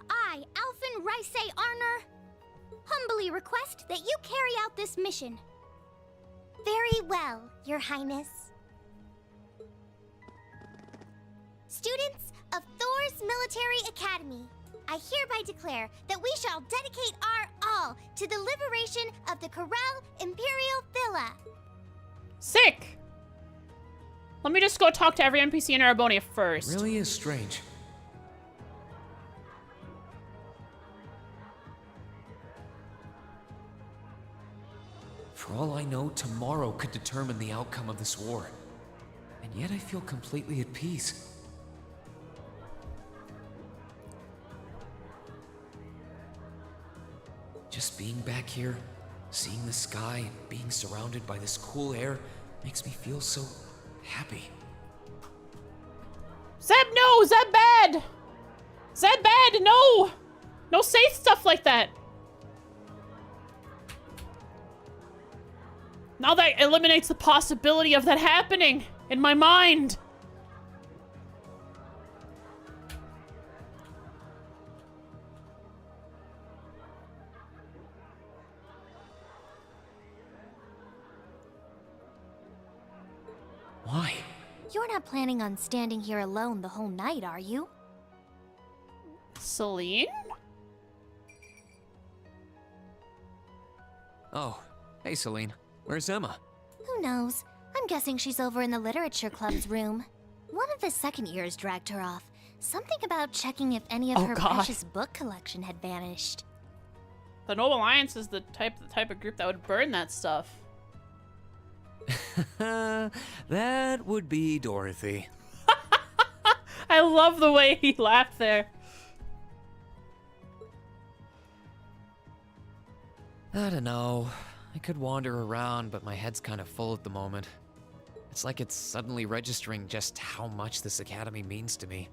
Speaker 3: I, Alphen Rice Arner, humbly request that you carry out this mission. Very well, Your Highness. Students of Thor's Military Academy, I hereby declare that we shall dedicate our all to the liberation of the Corel Imperial Villa.
Speaker 1: Sick! Let me just go talk to every NPC in Erebonia first.
Speaker 2: It really is strange. For all I know, tomorrow could determine the outcome of this war. And yet I feel completely at peace. Just being back here, seeing the sky, and being surrounded by this cool air makes me feel so happy.
Speaker 1: Zeb, no! Zeb, bad! Zeb, bad! No! No, say stuff like that! Now that eliminates the possibility of that happening in my mind.
Speaker 2: Why?
Speaker 3: You're not planning on standing here alone the whole night, are you?
Speaker 1: Celine?
Speaker 2: Oh, hey Celine. Where's Emma?
Speaker 3: Who knows? I'm guessing she's over in the Literature Club's room. One of the second years dragged her off. Something about checking if any of her precious book collection had vanished.
Speaker 1: The Noble Alliance is the type of group that would burn that stuff.
Speaker 12: That would be Dorothy.
Speaker 1: I love the way he laughed there.
Speaker 2: I don't know. I could wander around, but my head's kind of full at the moment. It's like it's suddenly registering just how much this academy means to me.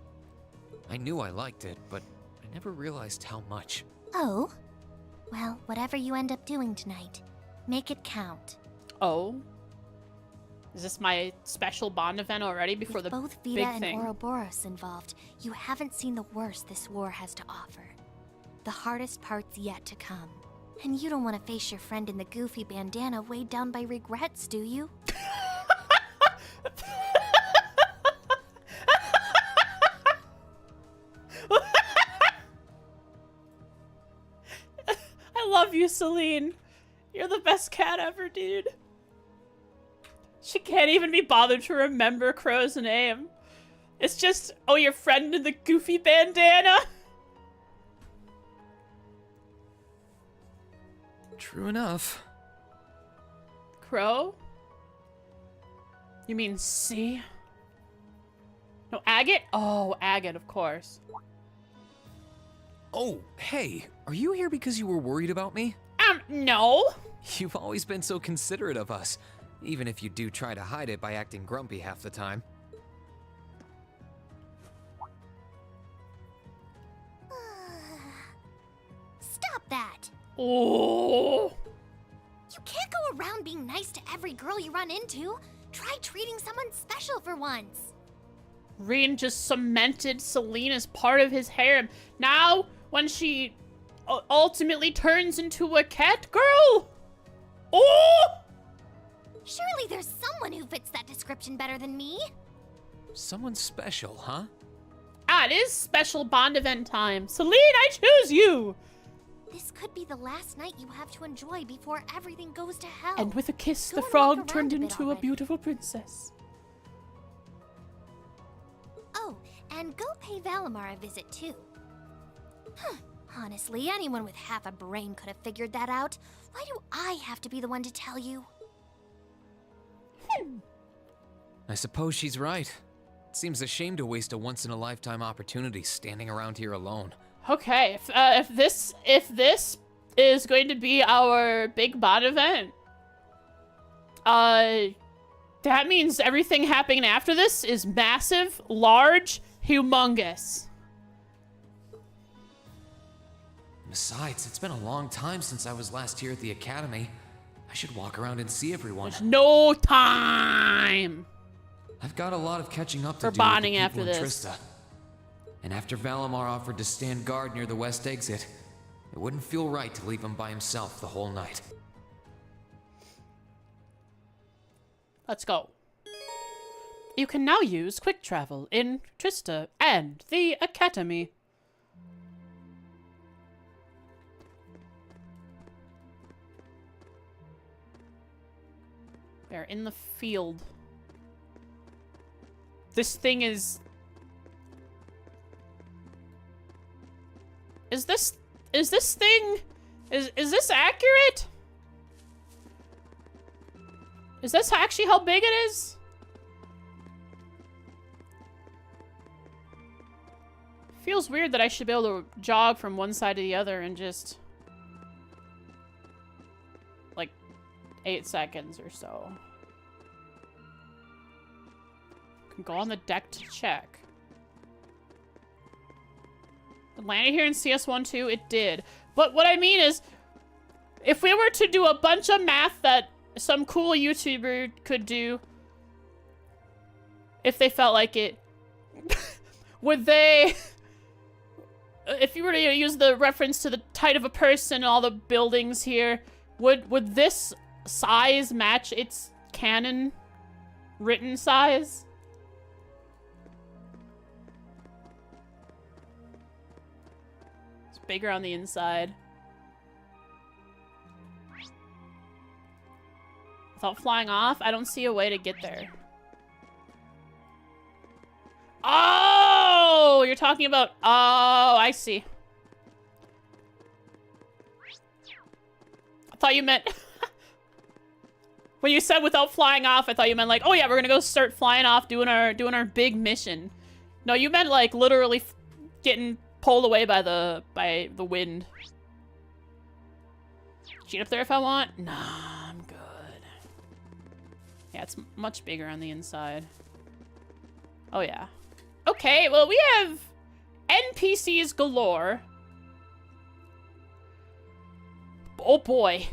Speaker 2: I knew I liked it, but I never realized how much.
Speaker 3: Oh? Well, whatever you end up doing tonight, make it count.
Speaker 1: Oh? Is this my special Bond event already before
Speaker 3: With
Speaker 1: the
Speaker 3: both Vita
Speaker 1: big
Speaker 3: and
Speaker 1: thing?
Speaker 3: Ouroboros involved, you haven't seen the worst this war has to offer. The hardest part's yet to come. And you don't want to face your friend in the goofy bandana weighed down by regrets, do you?
Speaker 1: I love you, Celine. You're the best cat ever, dude. She can't even be bothered to remember Crow's name. It's just, oh, your friend in the goofy bandana?
Speaker 2: True enough.
Speaker 1: Crow? You mean C? No, Agate? Oh, Agate, of course.
Speaker 2: Oh, hey, are you here because you were worried about me?
Speaker 1: No.
Speaker 2: You've always been so considerate of us, even if you do try to hide it by acting grumpy half the time.
Speaker 3: Stop that!
Speaker 1: Oh.
Speaker 3: You can't go around being nice to every girl you run into. Try treating someone special for once.
Speaker 1: Rean just cemented Celine as part of his harem. Now, when she ultimately turns into a cat girl? Oh!
Speaker 3: Surely there's someone who fits that description better than me.
Speaker 2: Someone special, huh?
Speaker 1: Ah, it is special Bond event time. Celine, I choose you!
Speaker 3: This could be the last night you have to enjoy before everything goes to hell.
Speaker 1: And with a kiss,
Speaker 3: Go
Speaker 1: the
Speaker 3: and
Speaker 1: frog
Speaker 3: walk
Speaker 1: turned
Speaker 3: around a bit
Speaker 1: into a
Speaker 3: already.
Speaker 1: beautiful princess.
Speaker 3: Oh, and go pay Valimar a visit too. Honestly, anyone with half a brain could have figured that out. Why do I have to be the one to tell you?
Speaker 2: I suppose she's right. It seems a shame to waste a once-in-a-lifetime opportunity standing around here alone.
Speaker 1: Okay, if this is going to be our big Bond event, that means everything happening after this is massive, large, humongous.
Speaker 2: Besides, it's been a long time since I was last here at the academy. I should walk around and see everyone.
Speaker 1: There's no time
Speaker 2: I've got a lot of catching up to
Speaker 1: for
Speaker 2: do
Speaker 1: bonding
Speaker 2: with the
Speaker 1: after
Speaker 2: people in
Speaker 1: this.
Speaker 2: Trista. And after Valimar offered to stand guard near the west exit, it wouldn't feel right to leave him by himself the whole night.
Speaker 1: Let's go. You can now use quick travel in Trista and the Academy. They're in the field. This thing is... Is this thing... Is this accurate? Is this actually how big it is? Feels weird that I should be able to jog from one side to the other in just... like 8 seconds or so. Can go on the deck to check. It landed here in CS1-2, it did. But what I mean is, if we were to do a bunch of math that some cool YouTuber could do, if they felt like it, would they... If you were to use the reference to the height of a person and all the buildings here, would this size match its canon written size? It's bigger on the inside. Without flying off, I don't see a way to get there. Oh, you're talking about... Oh, I see. I thought you meant... When you said without flying off, I thought you meant like, oh yeah, we're gonna go start flying off, doing our big mission. No, you meant like literally getting pulled away by the wind. Cheat up there if I want? Nah, I'm good. Yeah, it's much bigger on the inside. Oh, yeah. Okay, well, we have NPCs galore. Oh, boy.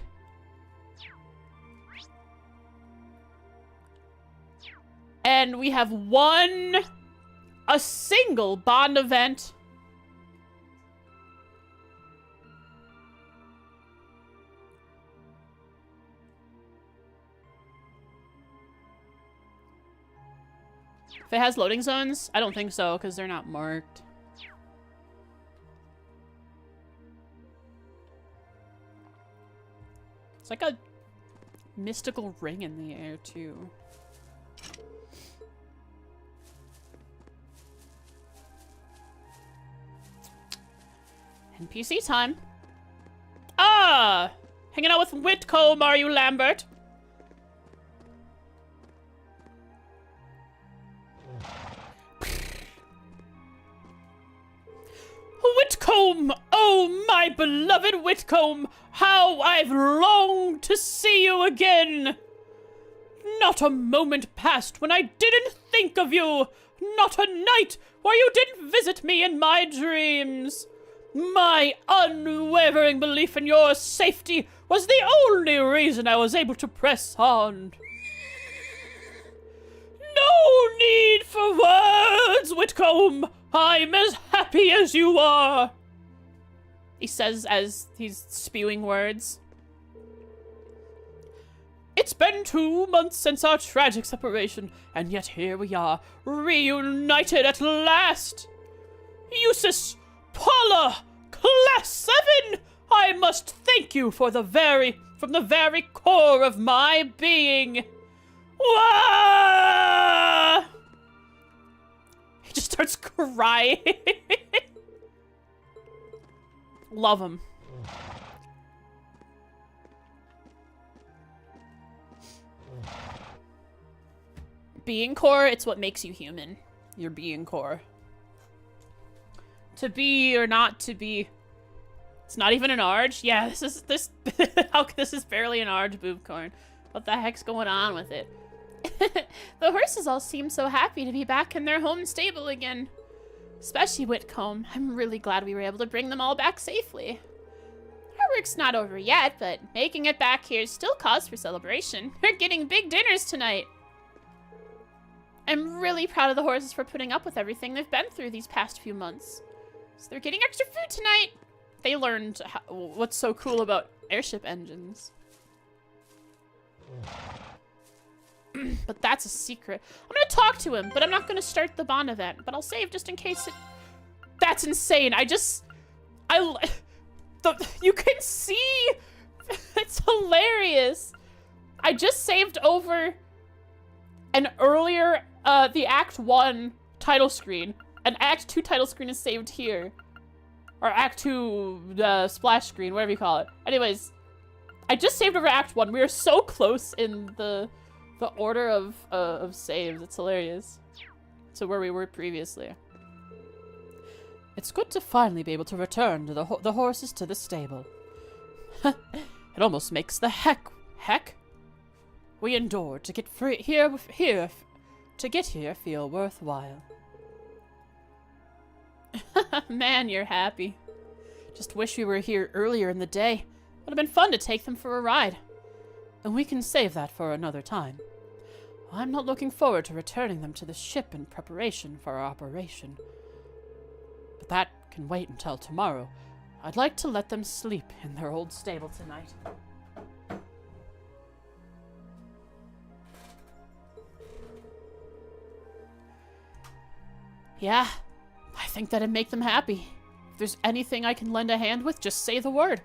Speaker 1: And we have a single bond event. If it has loading zones, I don't think so, because they're not marked. It's like a mystical ring in the air, too. NPC time. Ah! Hanging out with Whitcomb, are you, Lambert? Whitcomb! Oh, my beloved Whitcomb! How I've longed to see you again! Not a moment passed when I didn't think of you! Not a night where you didn't visit me in my dreams! My unwavering belief in your safety was the only reason I was able to press on. No need for words, Whitcomb! I'm as happy as you are! He says as he's spewing words. It's been 2 months since our tragic separation, and yet here we are, reunited at last! Eustace, Paula, Class 7! I must thank you from the very core of my being! Wah! He just starts crying. Love him. Being core, it's what makes you human. Your being core. To be or not to be. It's not even an Arge? Yeah, this is barely an Arge boob corn. What the heck's going on with it? The horses all seem so happy to be back in their home stable again. Especially Whitcomb. I'm really glad we were able to bring them all back safely. Our work's not over yet, but making it back here is still cause for celebration. We're getting big dinners tonight. I'm really proud of the horses for putting up with everything they've been through these past few months. So they're getting extra food tonight. They learned what's so cool about airship engines. But that's a secret. I'm gonna talk to him, but I'm not gonna start the bond event. But I'll save just in case it... That's insane. You can see... It's hilarious. I just saved over an earlier, the Act 1 title screen. An Act 2 title screen is saved here. Or Act 2 splash screen, whatever you call it. Anyways, I just saved over Act 1. We are so close in the order of saves. It's hilarious. To where we were previously. It's good to finally be able to return to the horses to the stable. It almost makes the heck we endured to get here feel worthwhile. Man, you're happy. Just wish we were here earlier in the day. Would have been fun to take them for a ride. And we can save that for another time. I'm not looking forward to returning them to the ship in preparation for our operation. But that can wait until tomorrow. I'd like to let them sleep in their old stable tonight. Yeah, I think that'd make them happy. If there's anything I can lend a hand with, just say the word.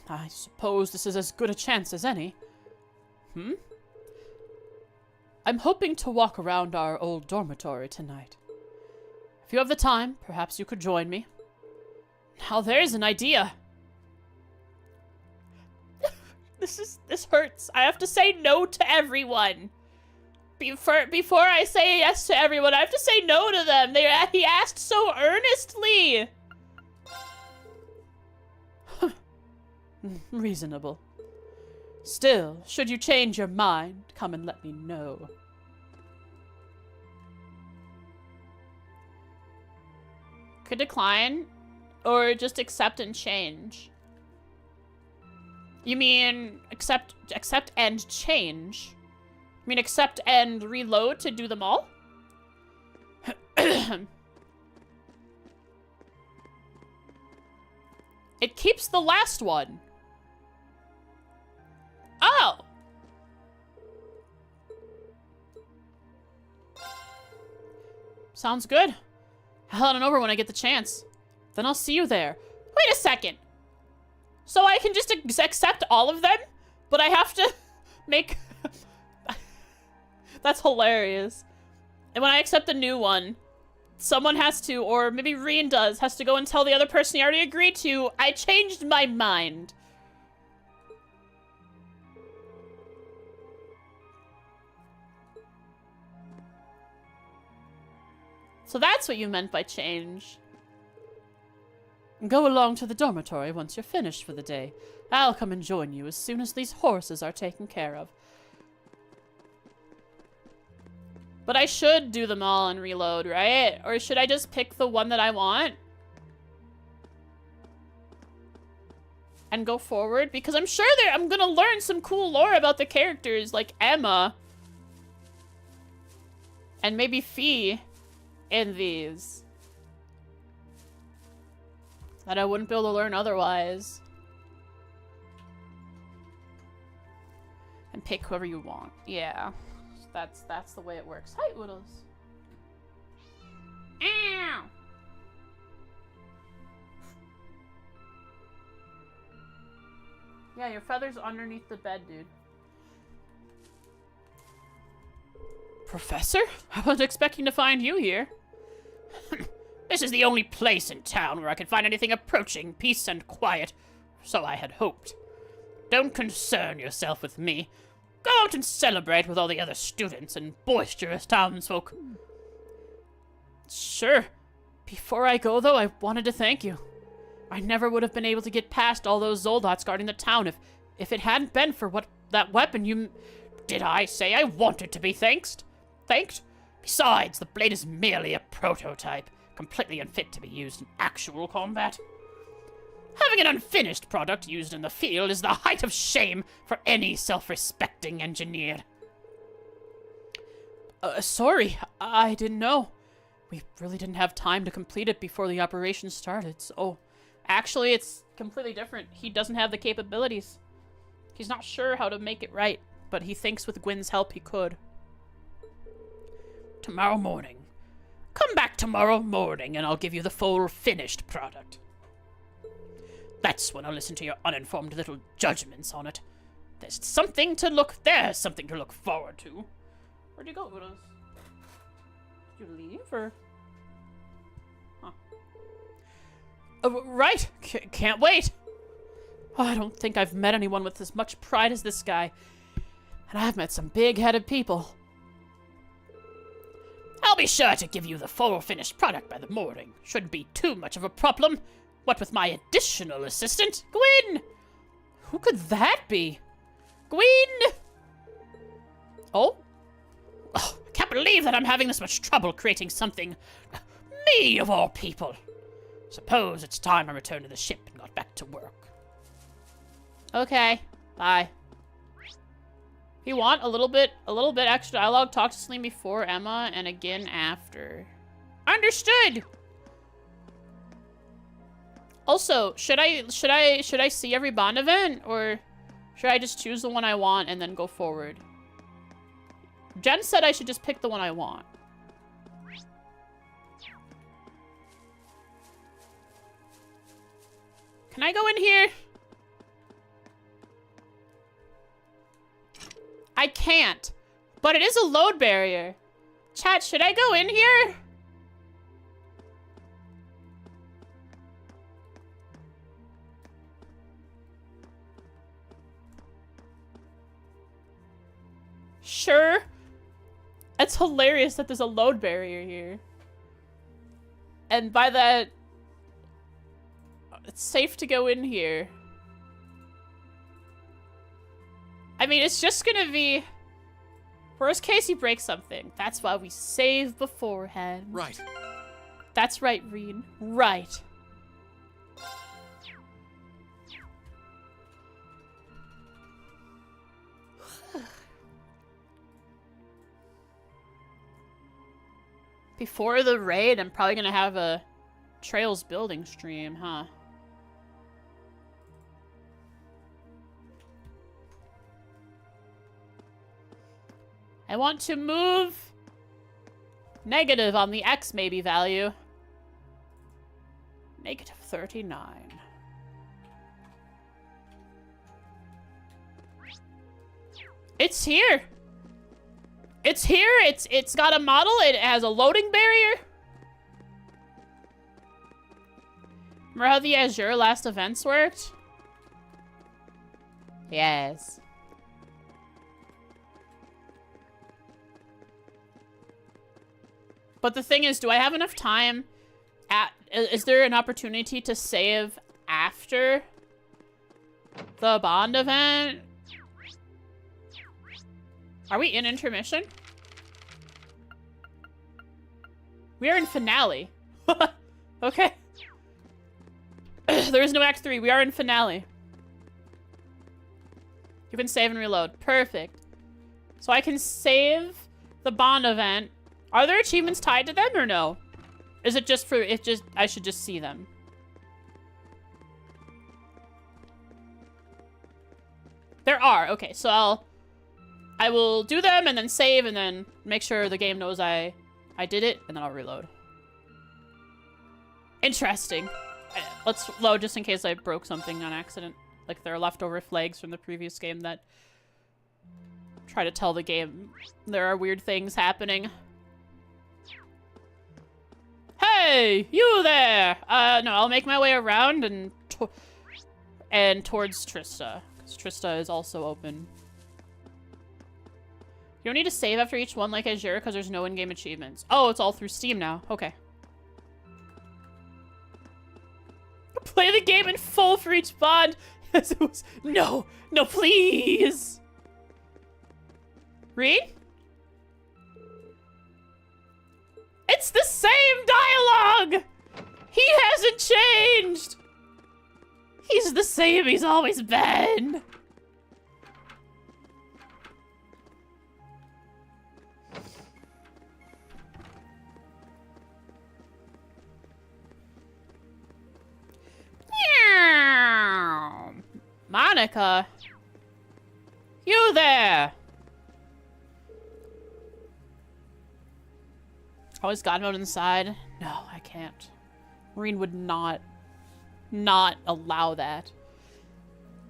Speaker 1: I suppose this is as good a chance as any. I'm hoping to walk around our old dormitory tonight. If you have the time, perhaps you could join me. Now there's an idea. This hurts. I have to say no to everyone. Before I say yes to everyone, I have to say no to them. He asked so earnestly. Reasonable. Still, should you change your mind, come and let me know. Could decline, or just accept and change? You mean accept and change? You mean accept and reload to do them all? It keeps the last one. Oh! Sounds good. I'll head on over when I get the chance. Then I'll see you there. Wait a second. So I can just accept all of them? But I have to make... That's hilarious. And when I accept the new one, someone has to, or maybe Reen does, has to go and tell the other person he already agreed to, I changed my mind. So that's what you meant by change. Go along to the dormitory once you're finished for the day. I'll come and join you as soon as these horses are taken care of. But I should do them all and reload, right? Or should I just pick the one that I want? And go forward? Because I'm sure I'm gonna learn some cool lore about the characters, like Emma. And maybe Fee in these. That I wouldn't be able to learn otherwise. And pick whoever you want. Yeah. That's the way it works. Hi, Oodles. Ow! Yeah, your feather's underneath the bed, dude. Professor? I wasn't expecting to find you here. This is the only place in town where I can find anything approaching peace and quiet. So I had hoped. Don't concern yourself with me. Go out and celebrate with all the other students and boisterous townsfolk. Sure. Before I go, though, I wanted to thank you. I never would have been able to get past all those Zoldots guarding the town if it hadn't been for that weapon you... Did I say I wanted to be thanked? Besides, the blade is merely a prototype, completely unfit to be used in actual combat. Having an unfinished product used in the field is the height of shame for any self-respecting engineer. Sorry, I didn't know. We really didn't have time to complete it before the operation started, so... Actually, it's completely different. He doesn't have the capabilities. He's not sure how to make it right, but he thinks with Gwyn's help he could. Tomorrow morning. Come back tomorrow morning and I'll give you the full finished product. That's when I'll listen to your uninformed little judgments on it. There's something to look forward to. Where'd you go, Oodles? Did you leave, or? Huh. Right! Can't wait! Oh, I don't think I've met anyone with as much pride as this guy. And I've met some big-headed people. I'll be sure to give you the full finished product by the morning. Shouldn't be too much of a problem. What with my additional assistant, Gwyn? Who could that be? Gwyn? Oh? I can't believe that I'm having this much trouble creating something. Me, of all people. Suppose it's time I returned to the ship and got back to work. Okay. Bye. If you want a little bit extra dialogue, talk to Celine before Emma and again after. Understood! Also, should I see every Bond event, or should I just choose the one I want and then go forward? Jen said I should just pick the one I want. Can I go in here? I can't, but it is a load barrier. Chat, should I go in here? Sure. It's hilarious that there's a load barrier here. And by that, it's safe to go in here. I mean, it's just gonna be... Worst case, he breaks something. That's why we save beforehand.
Speaker 12: Right.
Speaker 1: That's right, Reed. Right. Before the raid, I'm probably gonna have a Trails building stream, huh? I want to move negative on the X maybe value. Negative 39. It's here. It's here. It's got a model. It has a loading barrier. Remember how the Azure last events worked? Yes. But the thing is, do I have enough time is there an opportunity to save after the Bond event? Are we in intermission? We are in finale. Okay. There is no Act 3. We are in finale. You can save and reload. Perfect. So I can save the Bond event. Are there achievements tied to them or no? Is it just for, I should just see them? There are. Okay, so I will do them and then save and then make sure the game knows I did it and then I'll reload. Interesting. Let's load just in case I broke something on accident. Like there are leftover flags from the previous game that try to tell the game there are weird things happening. Hey, you there! No, I'll make my way around and towards Trista. Because Trista is also open. You don't need to save after each one like Azure because there's no in-game achievements. Oh, it's all through Steam now. Okay. Play the game in full for each Bond. No, no, please. Read? It's the same dialogue! He hasn't changed! He's the same he's always been. Monica? You there! Always God mode inside? No, I can't. Maureen would not allow that.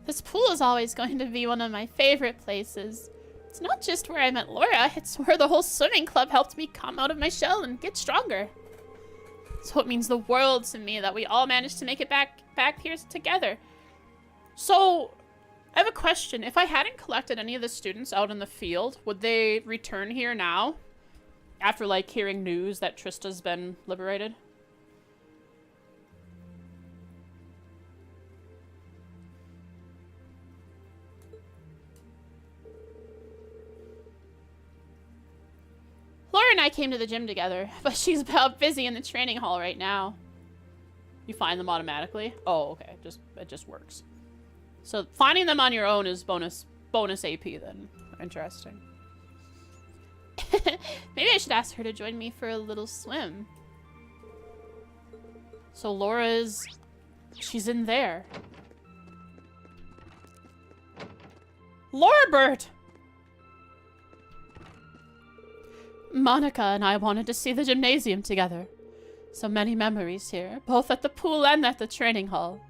Speaker 1: This pool is always going to be one of my favorite places. It's not just where I met Laura, it's where the whole swimming club helped me come out of my shell and get stronger. So it means the world to me that we all managed to make it back here together. So, I have a question. If I hadn't collected any of the students out in the field, would they return here now? After, like, hearing news that Trista's been liberated? Laura and I came to the gym together, but she's about busy in the training hall right now. You find them automatically? Oh, okay. It just works. So finding them on your own is bonus AP then. Interesting. Maybe I should ask her to join me for a little swim. So she's in there. Laura Bert! Monica and I wanted to see the gymnasium together. So many memories here, both at the pool and at the training hall.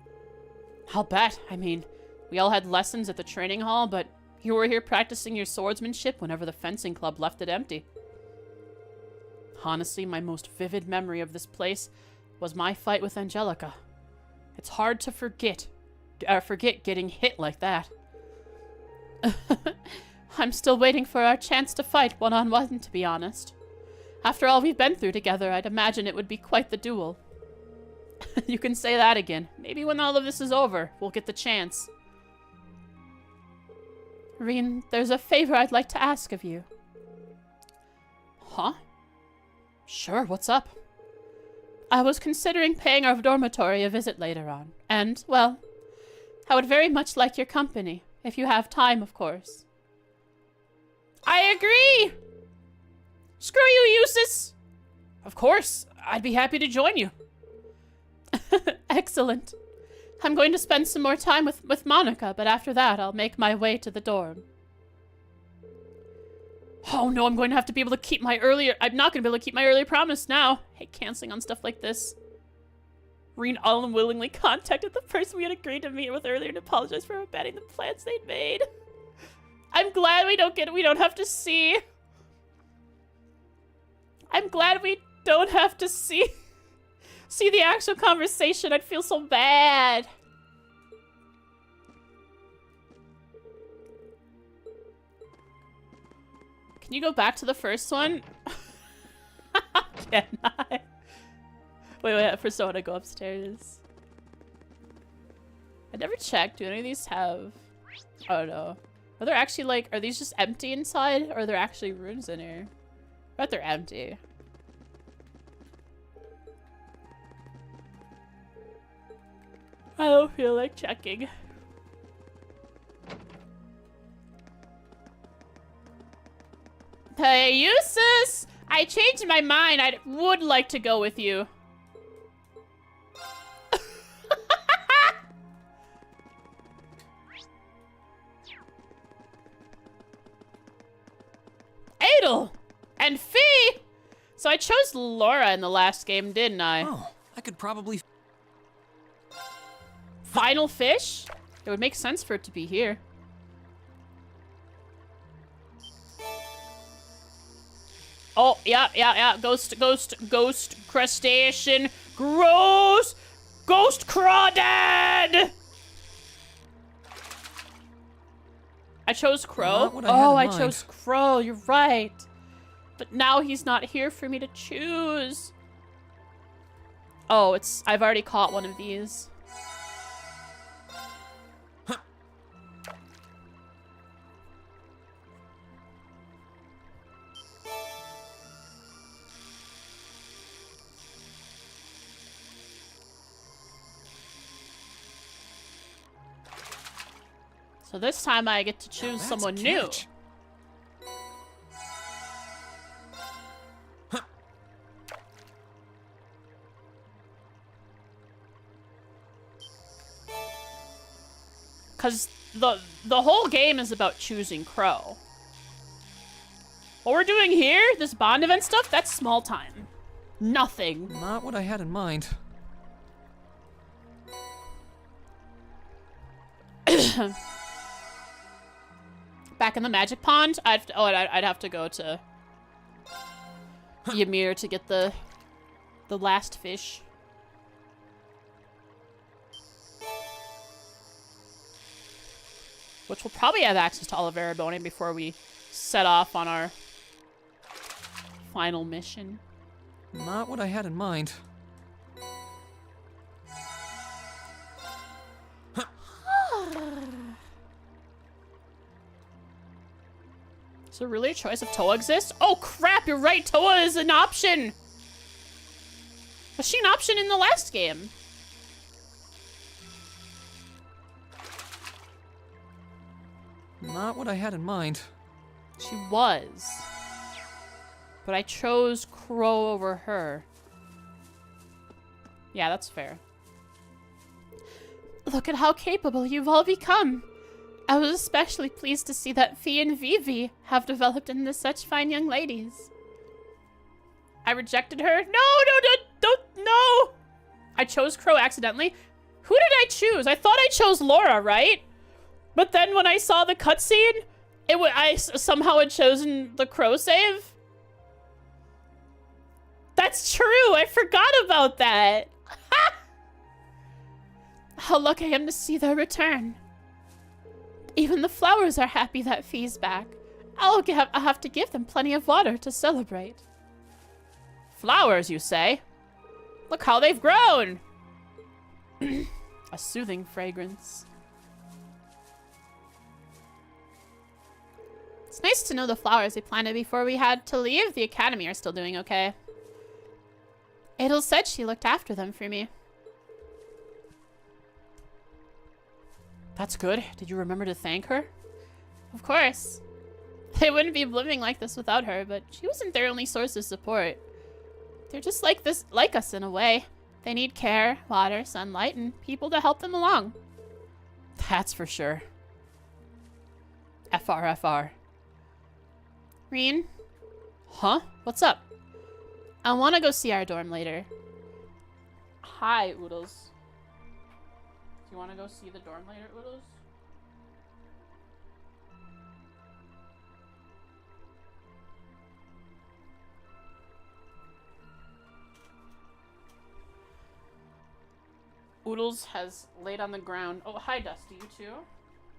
Speaker 1: I'll bet. I mean, we all had lessons at the training hall, but you were here practicing your swordsmanship whenever the fencing club left it empty. Honestly, my most vivid memory of this place was my fight with Angelica. It's hard to forget getting hit like that. I'm still waiting for our chance to fight one-on-one, to be honest. After all we've been through together, I'd imagine it would be quite the duel. You can say that again. Maybe when all of this is over, we'll get the chance. Reen, there's a favor I'd like to ask of you. Huh? Sure, what's up? I was considering paying our dormitory a visit later on, and, well, I would very much like your company, if you have time, of course. I agree! Screw you, Eustace! Of course, I'd be happy to join you. Excellent. I'm going to spend some more time with Monica, but after that, I'll make my way to the dorm. Oh no, I'm going to have to be able to keep my earlier... I'm not going to be able to keep my earlier promise now. I hate canceling on stuff like this. Reen unwillingly contacted the person we had agreed to meet with earlier and apologized for abandoning the plans they'd made. I'm glad we don't have to see... I'm glad we don't have to see the actual conversation. I'd feel so bad. Can you go back to the first one? Can I? Wait, first I want to go upstairs. I never checked. Do any of these have... Oh no. Are there actually like... Are these just empty inside? Or are there actually rooms in here? I bet they're empty. I don't feel like checking. Hey, Eustace! I changed my mind. I would like to go with you. Adel! And Fee! So I chose Laura in the last game, didn't I?
Speaker 12: Oh, I could probably...
Speaker 1: Final fish? It would make sense for it to be here. Oh, yeah. Ghost crustacean. Gross! Ghost crawdad! I chose Crow. I chose Crow. You're right. But now he's not here for me to choose. Oh, I've already caught one of these. So this time I get to choose someone new. Because the whole game is about choosing Crow. What we're doing here, this bond event stuff, that's small time. Nothing.
Speaker 12: Not what I had in mind.
Speaker 1: Back in the magic pond, I'd have to go to Ymir to get the last fish. Which we'll probably have access to all of Erebone before we set off on our final mission.
Speaker 12: Not what I had in mind.
Speaker 1: Is there really a choice if Toa exists? Oh crap, you're right, Toa is an option! Was she an option in the last game?
Speaker 12: Not what I had in mind.
Speaker 1: She was. But I chose Crow over her. Yeah, that's fair. Look at how capable you've all become. I was especially pleased to see that Fee and Vivi have developed into such fine young ladies. I rejected her? No! I chose Crow accidentally. Who did I choose? I thought I chose Laura, right? But then when I saw the cutscene, I somehow had chosen the Crow save. That's true. I forgot about that. How lucky I am to see their return. Even the flowers are happy that Fee's back. I'll have to give them plenty of water to celebrate. Flowers, you say? Look how they've grown. A soothing fragrance. It's nice to know the flowers we planted before we had to leave the academy are still doing okay. Adel said she looked after them for me. That's good. Did you remember to thank her? Of course. They wouldn't be living like this without her, but she wasn't their only source of support. They're just like us in a way. They need care, water, sunlight, and people to help them along. That's for sure. FR. Reen? Huh? What's up? I want to go see our dorm later. Hi, Oodles. Do you want to go see the dorm later, Oodles? Oodles has laid on the ground. Oh, hi, Dusty. You too?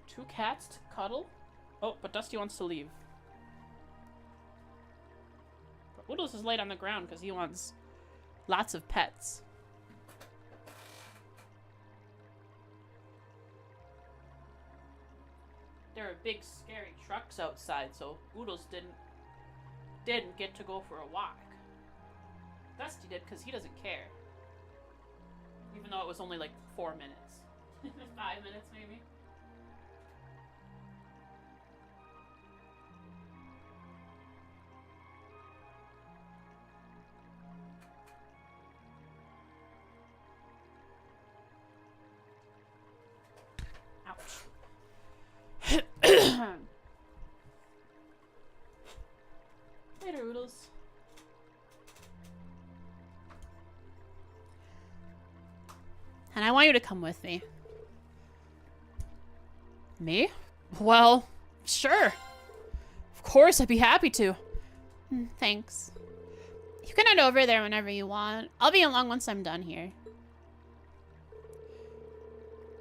Speaker 1: 2 cats to cuddle? Oh, but Dusty wants to leave. But Oodles is laid on the ground because he wants lots of pets. There are big, scary trucks outside, so Oodles didn't get to go for a walk. Dusty did because he doesn't care. Even though it was only like 4 minutes. 5 minutes, maybe. Ouch. Later, Oodles. And I want you to come with me. Me? Well, sure. Of course, I'd be happy to. Thanks. You can head over there whenever you want. I'll be along once I'm done here.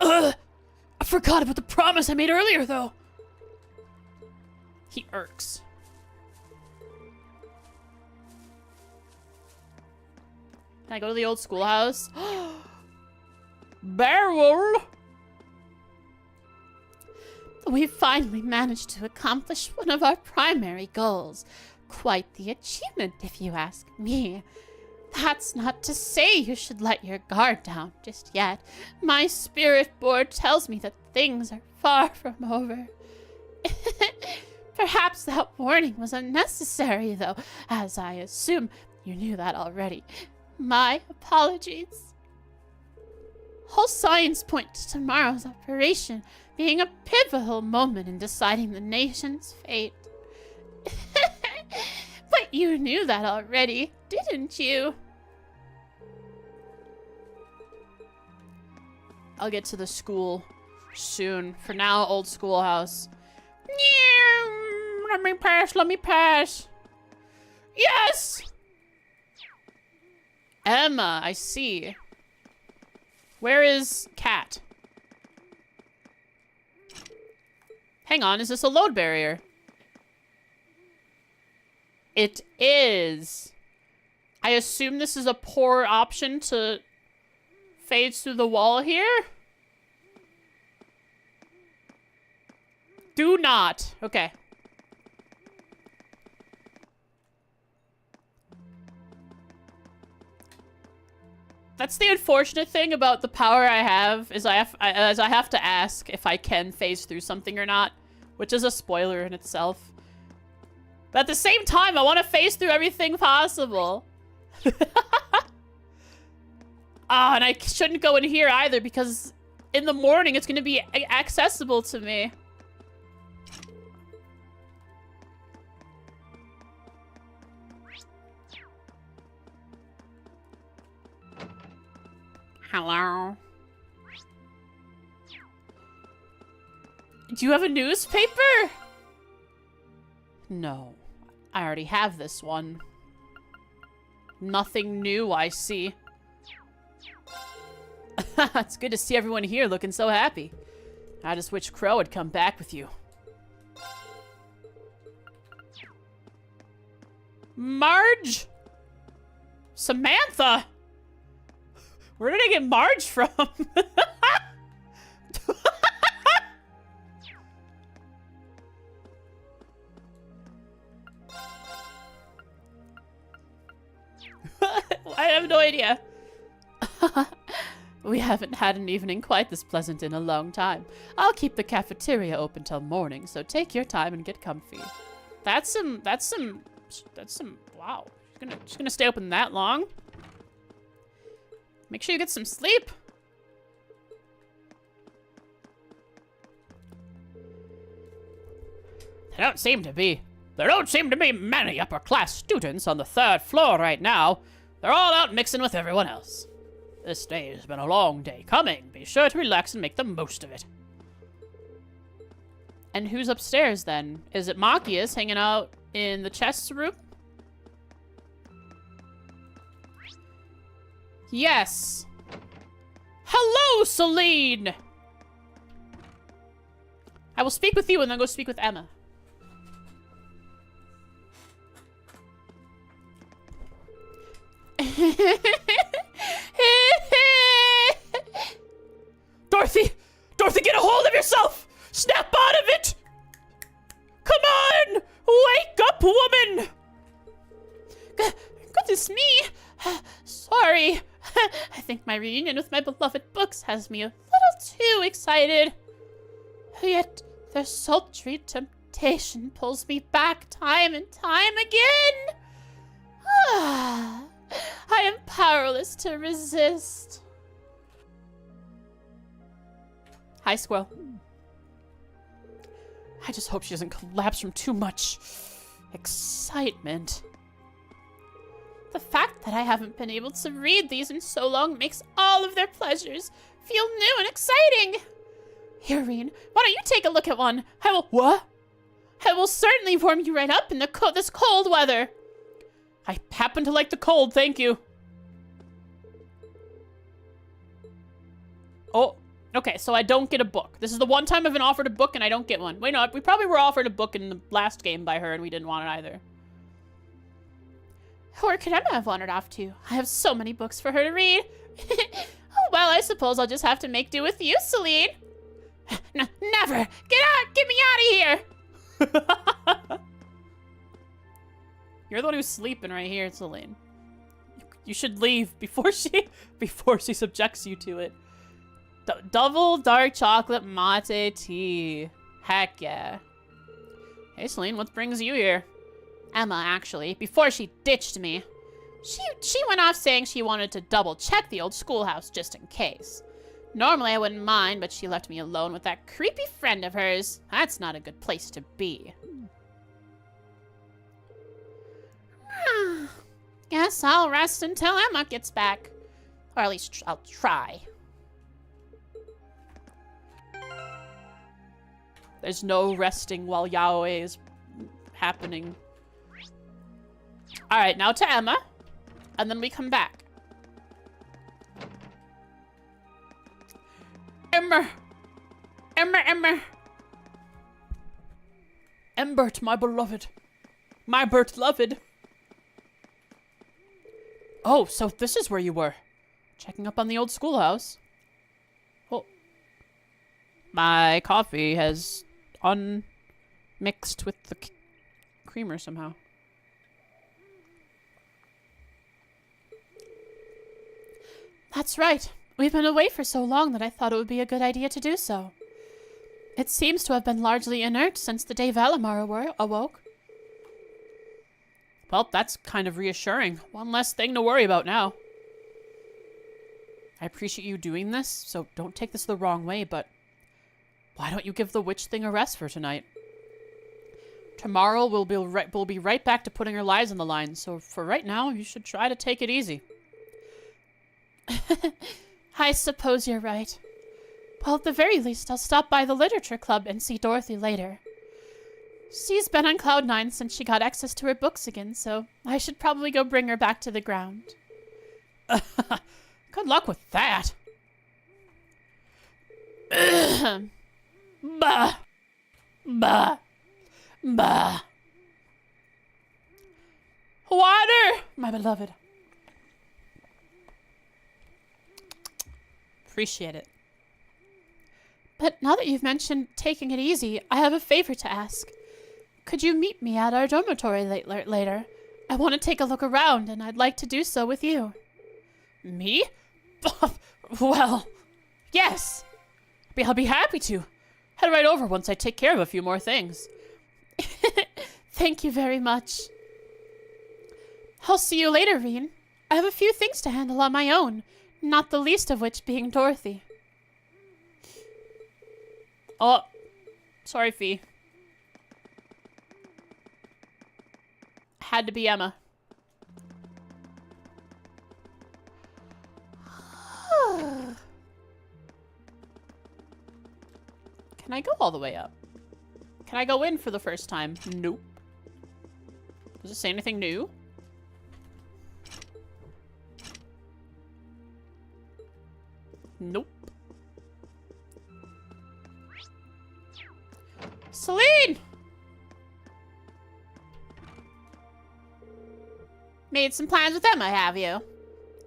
Speaker 1: Ugh! I forgot about the promise I made earlier, though. He irks. Can I go to the old schoolhouse? Barrel! We finally managed to accomplish one of our primary goals. Quite the achievement, if you ask me. That's not to say you should let your guard down just yet. My spirit board tells me that things are far from over. Perhaps that warning was unnecessary, though, as I assume you knew that already. My apologies. All signs point to tomorrow's operation being a pivotal moment in deciding the nation's fate. But you knew that already, didn't you? I'll get to the school soon. For now, old schoolhouse. Let me pass. Yes! Emma, I see. Where is Cat? Hang on, is this a load barrier? It is. I assume this is a poor option to phase through the wall here? Do not. Okay. That's the unfortunate thing about the power I have, is I have to ask if I can phase through something or not, which is a spoiler in itself. But at the same time, I want to phase through everything possible. And I shouldn't go in here either, because in the morning it's going to be accessible to me. Hello? Do you have a newspaper? No. I already have this one. Nothing new, I see. It's good to see everyone here looking so happy. I just wish Crow had come back with you. Marge? Samantha? Where did I get Marge from? I have no idea. We haven't had an evening quite this pleasant in a long time. I'll keep the cafeteria open till morning, so take your time and get comfy. That's some, wow. She's gonna stay open that long? Make sure you get some sleep. There don't seem to be many upper-class students on the 3rd floor right now. They're all out mixing with everyone else. This day has been a long day coming. Be sure to relax and make the most of it. And who's upstairs then? Is it Machias hanging out in the chess room? Yes. Hello, Celine! I will speak with you and then go speak with Emma. Dorothy! Dorothy, get a hold of yourself! Snap out of it! Come on! Wake up, woman! Goodness me! Sorry. I think my reunion with my beloved books has me a little too excited. Yet their sultry temptation pulls me back time and time again. I am powerless to resist. Hi, Squirrel. I just hope she doesn't collapse from too much excitement. The fact that I haven't been able to read these in so long makes all of their pleasures feel new and exciting. Here, Reen, why don't you take a look at one? What? I will certainly warm you right up in this cold weather. I happen to like the cold, thank you. Oh, okay, so I don't get a book. This is the one time I've been offered a book and I don't get one. Wait, no, we probably were offered a book in the last game by her and we didn't want it either. Where could Emma have wandered off to? I have so many books for her to read. Oh, well, I suppose I'll just have to make do with you, Celine. Never! Get out! Get me out of here! You're the one who's sleeping right here, Celine. You should leave before she subjects you to it. Double dark chocolate mate tea. Heck yeah. Hey, Celine, what brings you here? Emma, actually, before she ditched me. She went off saying she wanted to double check the old schoolhouse just in case. Normally I wouldn't mind, but she left me alone with that creepy friend of hers. That's not a good place to be. Guess I'll rest until Emma gets back. Or at least I'll try. There's no resting while Yahweh is happening. Alright, now to Emma. And then we come back. Ember! Ember, Ember! Embert, my beloved. My beloved. Oh, so this is where you were. Checking up on the old schoolhouse. Oh. My coffee has unmixed with the creamer somehow. That's right. We've been away for so long that I thought it would be a good idea to do so. It seems to have been largely inert since the day Valimar awoke. Well, that's kind of reassuring. One less thing to worry about now. I appreciate you doing this, so don't take this the wrong way, but why don't you give the witch thing a rest for tonight? Tomorrow we'll be right back to putting our lives on the line, so for right now, you should try to take it easy. I suppose you're right. Well, at the very least, I'll stop by the literature club and see Dorothy later. She's been on cloud 9 since she got access to her books again, so I should probably go bring her back to the ground. Good luck with that. Bah. Bah. Bah. Water, my beloved. Appreciate it. But now that you've mentioned taking it easy, I have a favor to ask. Could you meet me at our dormitory later? I want to take a look around, and I'd like to do so with you. Me? Well, yes. I'll be happy to. Head right over once I take care of a few more things. Thank you very much. I'll see you later, Reen. I have a few things to handle on my own, not the least of which being Dorothy. Oh, sorry, Fee. Had to be Emma. Can I go all the way up? Can I go in for the first time? Nope. Does it say anything new? Nope. Celine! Made some plans with Emma, have you?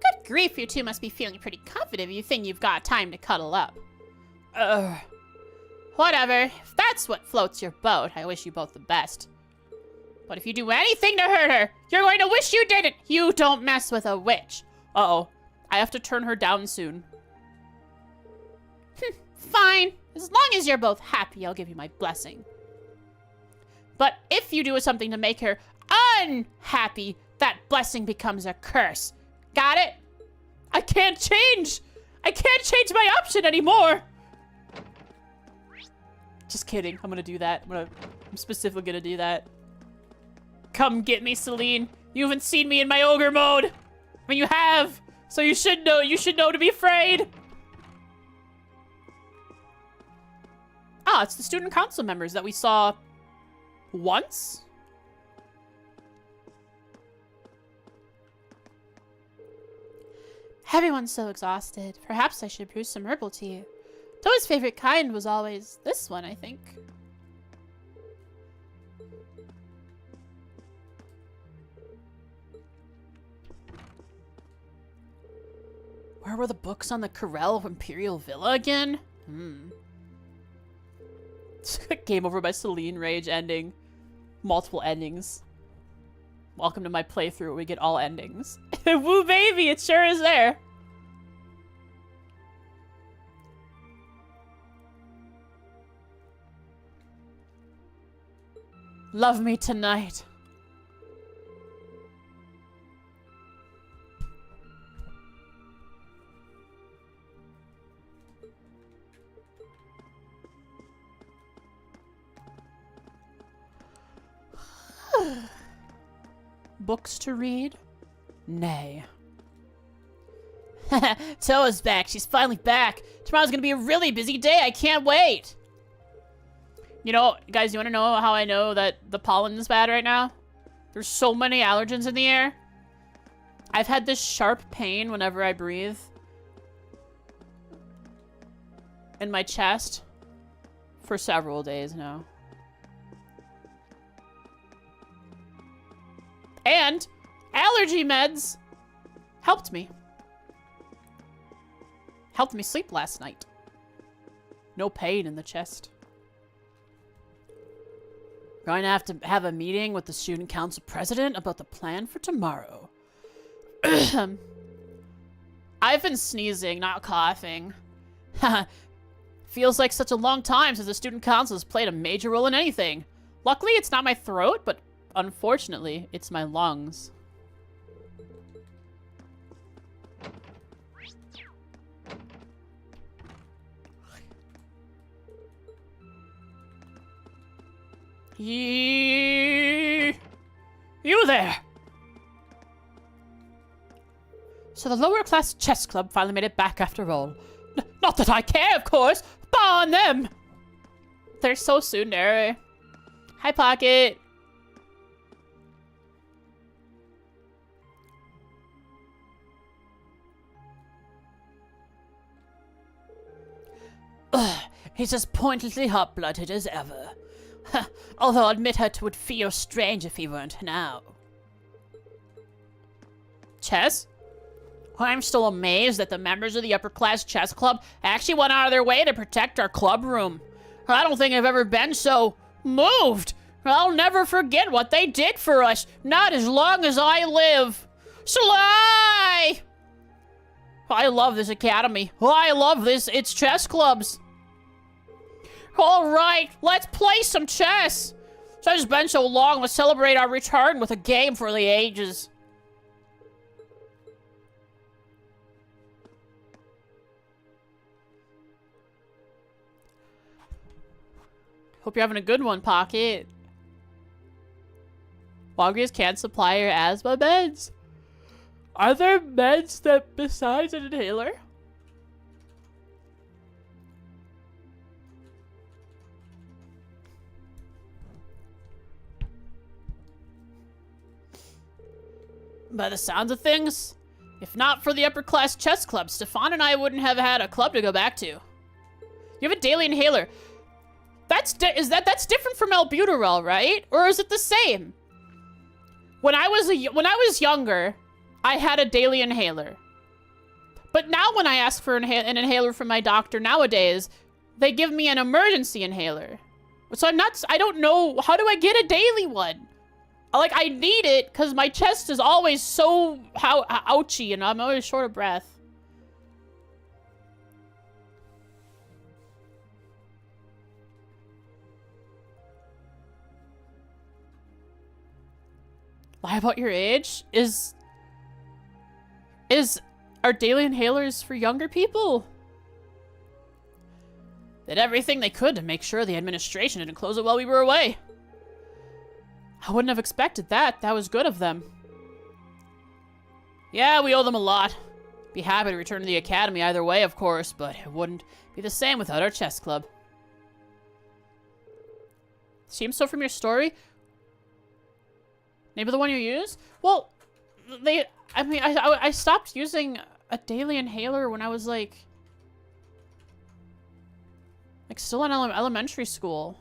Speaker 1: Good grief, you two must be feeling pretty confident if you think you've got time to cuddle up. Whatever. If that's what floats your boat, I wish you both the best. But if you do anything to hurt her, you're going to wish you didn't. You don't mess with a witch. Uh-oh. I have to turn her down soon. Fine. As long as you're both happy, I'll give you my blessing. But if you do something to make her unhappy, that blessing becomes a curse. Got it? I can't change. I can't change my option anymore. Just kidding. I'm gonna do that. I'm specifically gonna do that. Come get me, Celine. You haven't seen me in my ogre mode. I mean, you have. So you should know. You should know to be afraid. Ah, it's the student council members that we saw once. Everyone's so exhausted. Perhaps I should brew some herbal tea. Toa's favorite kind was always this one, I think. Where were the books on the Corel Imperial Villa again? Game over by Celine Rage ending. Multiple endings. Welcome to my playthrough where we get all endings. Woo baby, it sure is there. Love me tonight. Books to read? Nay. Toa's back. She's finally back. Tomorrow's gonna be a really busy day. I can't wait. You know, guys, you want to know how I know that the pollen is bad right now? There's so many allergens in the air. I've had this sharp pain whenever I breathe in my chest for several days now. And allergy meds helped me. Helped me sleep last night. No pain in the chest. Going to have a meeting with the student council president about the plan for tomorrow. I've been sneezing, not coughing. Feels like such a long time since the student council has played a major role in anything. Luckily, it's not my throat, but unfortunately, it's my lungs. You there! So the lower class chess club finally made it back after all. Not that I care, of course! Bar on them! They're so tsundere. Hi, Pocket! Ugh, he's as pointlessly hot-blooded as ever. Although I'll admit it would feel strange if he weren't now. Chess? I'm still amazed that the members of the upper class chess club actually went out of their way to protect our club room. I don't think I've ever been so moved. I'll never forget what they did for us, not as long as I live. Sly! I love this academy. I love its chess clubs. Alright, let's play some chess. It's been so long, let's celebrate our return with a game for the ages. Hope you're having a good one, Pocket. Walgreens can't supply your asthma meds. Are there meds that besides an inhaler? By the sounds of things, if not for the upper class chess club, Stefan and I wouldn't have had a club to go back to. You have a daily inhaler. That's different from albuterol, right? Or is it the same? When I was younger, I had a daily inhaler. But now when I ask for an inhaler from my doctor nowadays, they give me an emergency inhaler. So I don't know, how do I get a daily one? Like, I need it because my chest is always so ouchy and I'm always short of breath. Lie about your age? Are daily inhalers for younger people? Did everything they could to make sure the administration didn't close it while we were away. I wouldn't have expected that. That was good of them. Yeah, we owe them a lot. Be happy to return to the academy either way, of course, but it wouldn't be the same without our chess club. Seems so from your story. Maybe the one you use? Well, I stopped using a daily inhaler when I was like still in elementary school.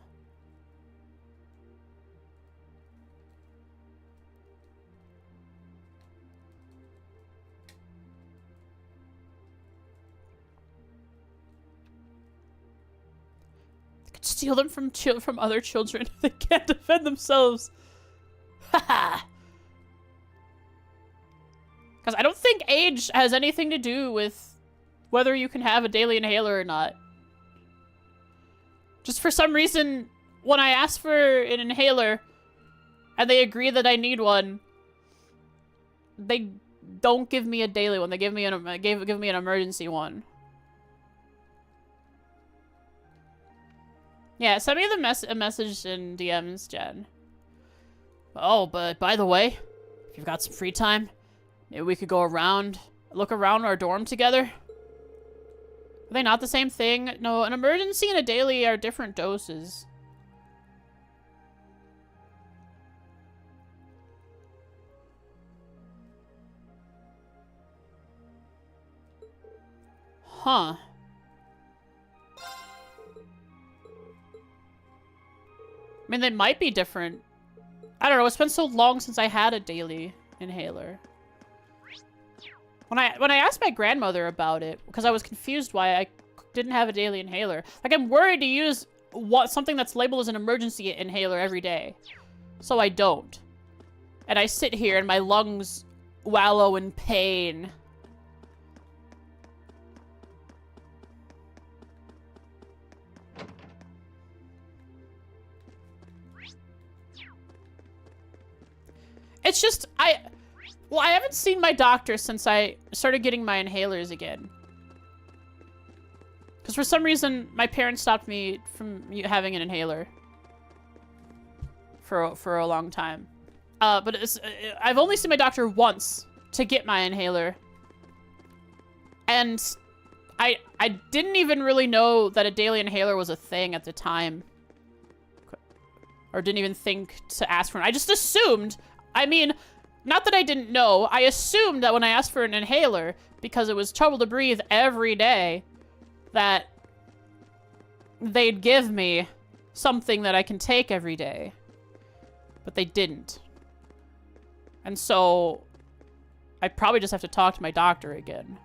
Speaker 1: They could steal them from other children. They can't defend themselves. Haha. Because I don't think age has anything to do with whether you can have a daily inhaler or not. Just for some reason, when I ask for an inhaler and they agree that I need one, they don't give me a daily one. They give me an emergency one. Yeah, send me a message in DMs, Jen. Oh, but by the way, if you've got some free time, maybe we could go around, look around our dorm together. Are they not the same thing? No, an emergency and a daily are different doses. Huh. I mean, they might be different. I don't know, it's been so long since I had a daily inhaler. When I asked my grandmother about it, because I was confused why I didn't have a daily inhaler. Like, I'm worried to use something that's labeled as an emergency inhaler every day. So I don't. And I sit here and my lungs wallow in pain. It's just, I haven't seen my doctor since I started getting my inhalers again. Because for some reason, my parents stopped me from having an inhaler. For a long time. But I've only seen my doctor once to get my inhaler. And I didn't even really know that a daily inhaler was a thing at the time. Or didn't even think to ask for it. I just assumed... I mean, not that I didn't know. I assumed that when I asked for an inhaler, because it was trouble to breathe every day, that they'd give me something that I can take every day. But they didn't. And so, I probably just have to talk to my doctor again.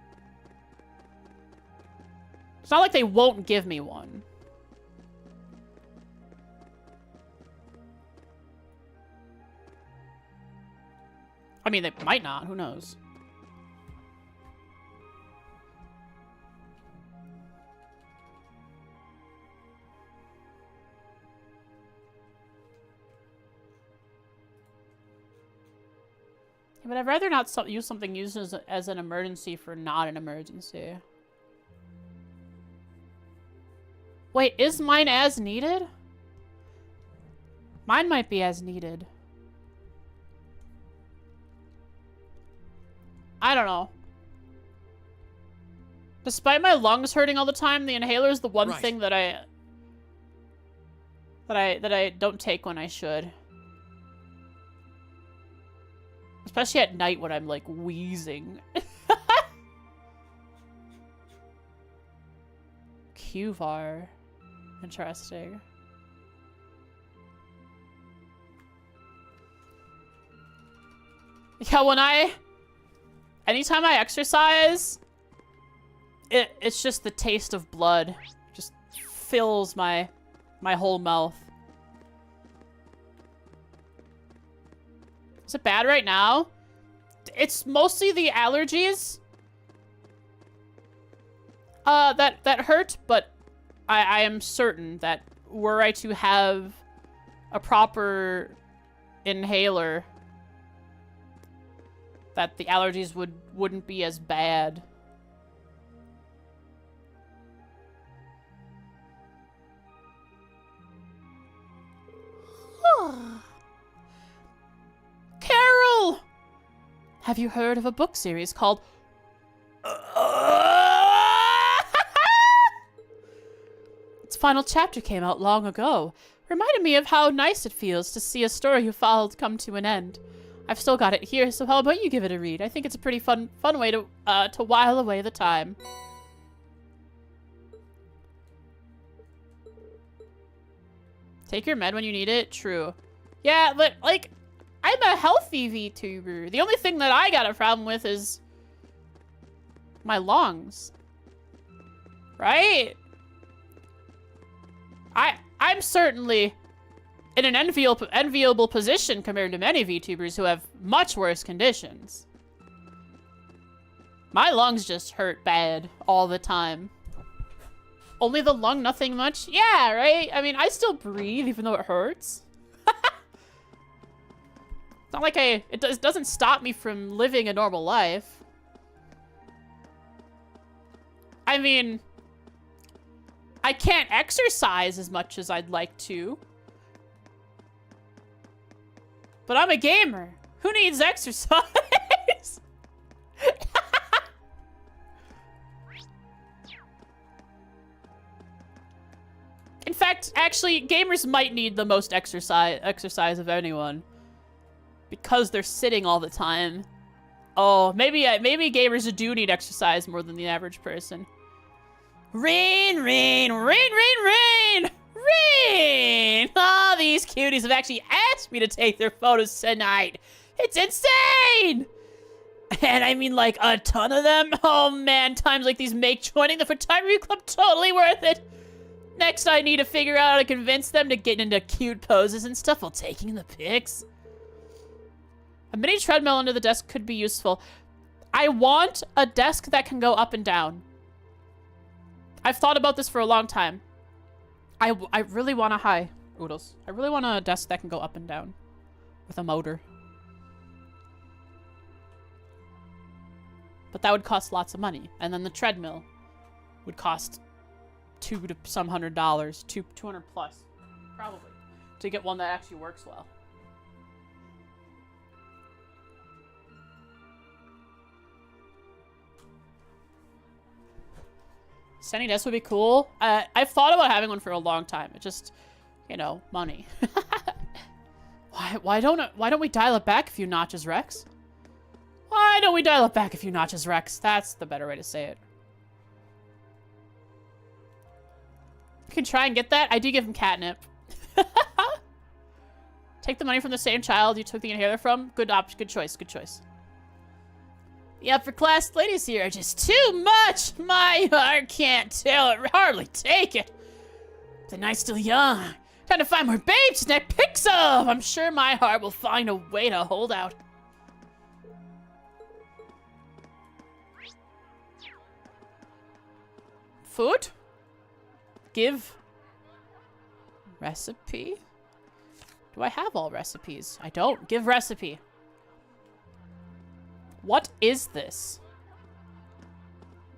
Speaker 1: It's not like they won't give me one. I mean, they might not. Who knows? But I'd rather not use something used as an emergency for not an emergency. Wait, is mine as needed? Mine might be as needed. I don't know. Despite my lungs hurting all the time, the inhaler is the one thing that I don't take when I should. Especially at night when I'm like wheezing. Q-var. Interesting. Yeah, anytime I exercise, it's just the taste of blood. It just fills my whole mouth. Is it bad right now? It's mostly the allergies that hurt, but I am certain that were I to have a proper inhaler, that the allergies wouldn't be as bad. Carol! Have you heard of a book series called... Its final chapter came out long ago. Reminded me of how nice it feels to see a story you followed come to an end. I've still got it here, so how about you give it a read? I think it's a pretty fun way to while away the time. Take your med when you need it? True. Yeah, but, like, I'm a healthy VTuber. The only thing that I got a problem with is my lungs. Right? I'm certainly in an enviable position compared to many VTubers who have much worse conditions. My lungs just hurt bad all the time. Only the lung, nothing much? Yeah, right? I mean, I still breathe even though it hurts. It's not like it doesn't stop me from living a normal life. I mean, I can't exercise as much as I'd like to. But I'm a gamer. Who needs exercise? In fact, actually, gamers might need the most exercise of anyone. Because they're sitting all the time. Oh, maybe gamers do need exercise more than the average person. Rain, rain, rain, rain, rain! Rain! Oh, these cuties have actually asked me to take their photos tonight. It's insane! And I mean, like, a ton of them. Oh, man, times like these make joining the photography club totally worth it. Next, I need to figure out how to convince them to get into cute poses and stuff while taking the pics. A mini treadmill under the desk could be useful. I want a desk that can go up and down. I've thought about this for a long time. I really want a... Hi, Oodles. I really want a desk that can go up and down. With a motor. But that would cost lots of money. And then the treadmill would cost $200 to some $100. $200 plus. Probably. To get one that actually works well. Standing desk would be cool. I've thought about having one for a long time. It just, you know, money. Why don't we dial it back a few notches, Rex? Why don't we dial it back a few notches, Rex? That's the better way to say it. You can try and get that. I do give him catnip. Take the money from the same child you took the inhaler from. Good choice. Good choice. The upper class ladies here are just too much. My heart can't hardly take it. The night's still young. Trying to find more babes to snap pics of. I'm sure my heart will find a way to hold out. Food? Give. Recipe? Do I have all recipes? I don't. Give recipe. What is this?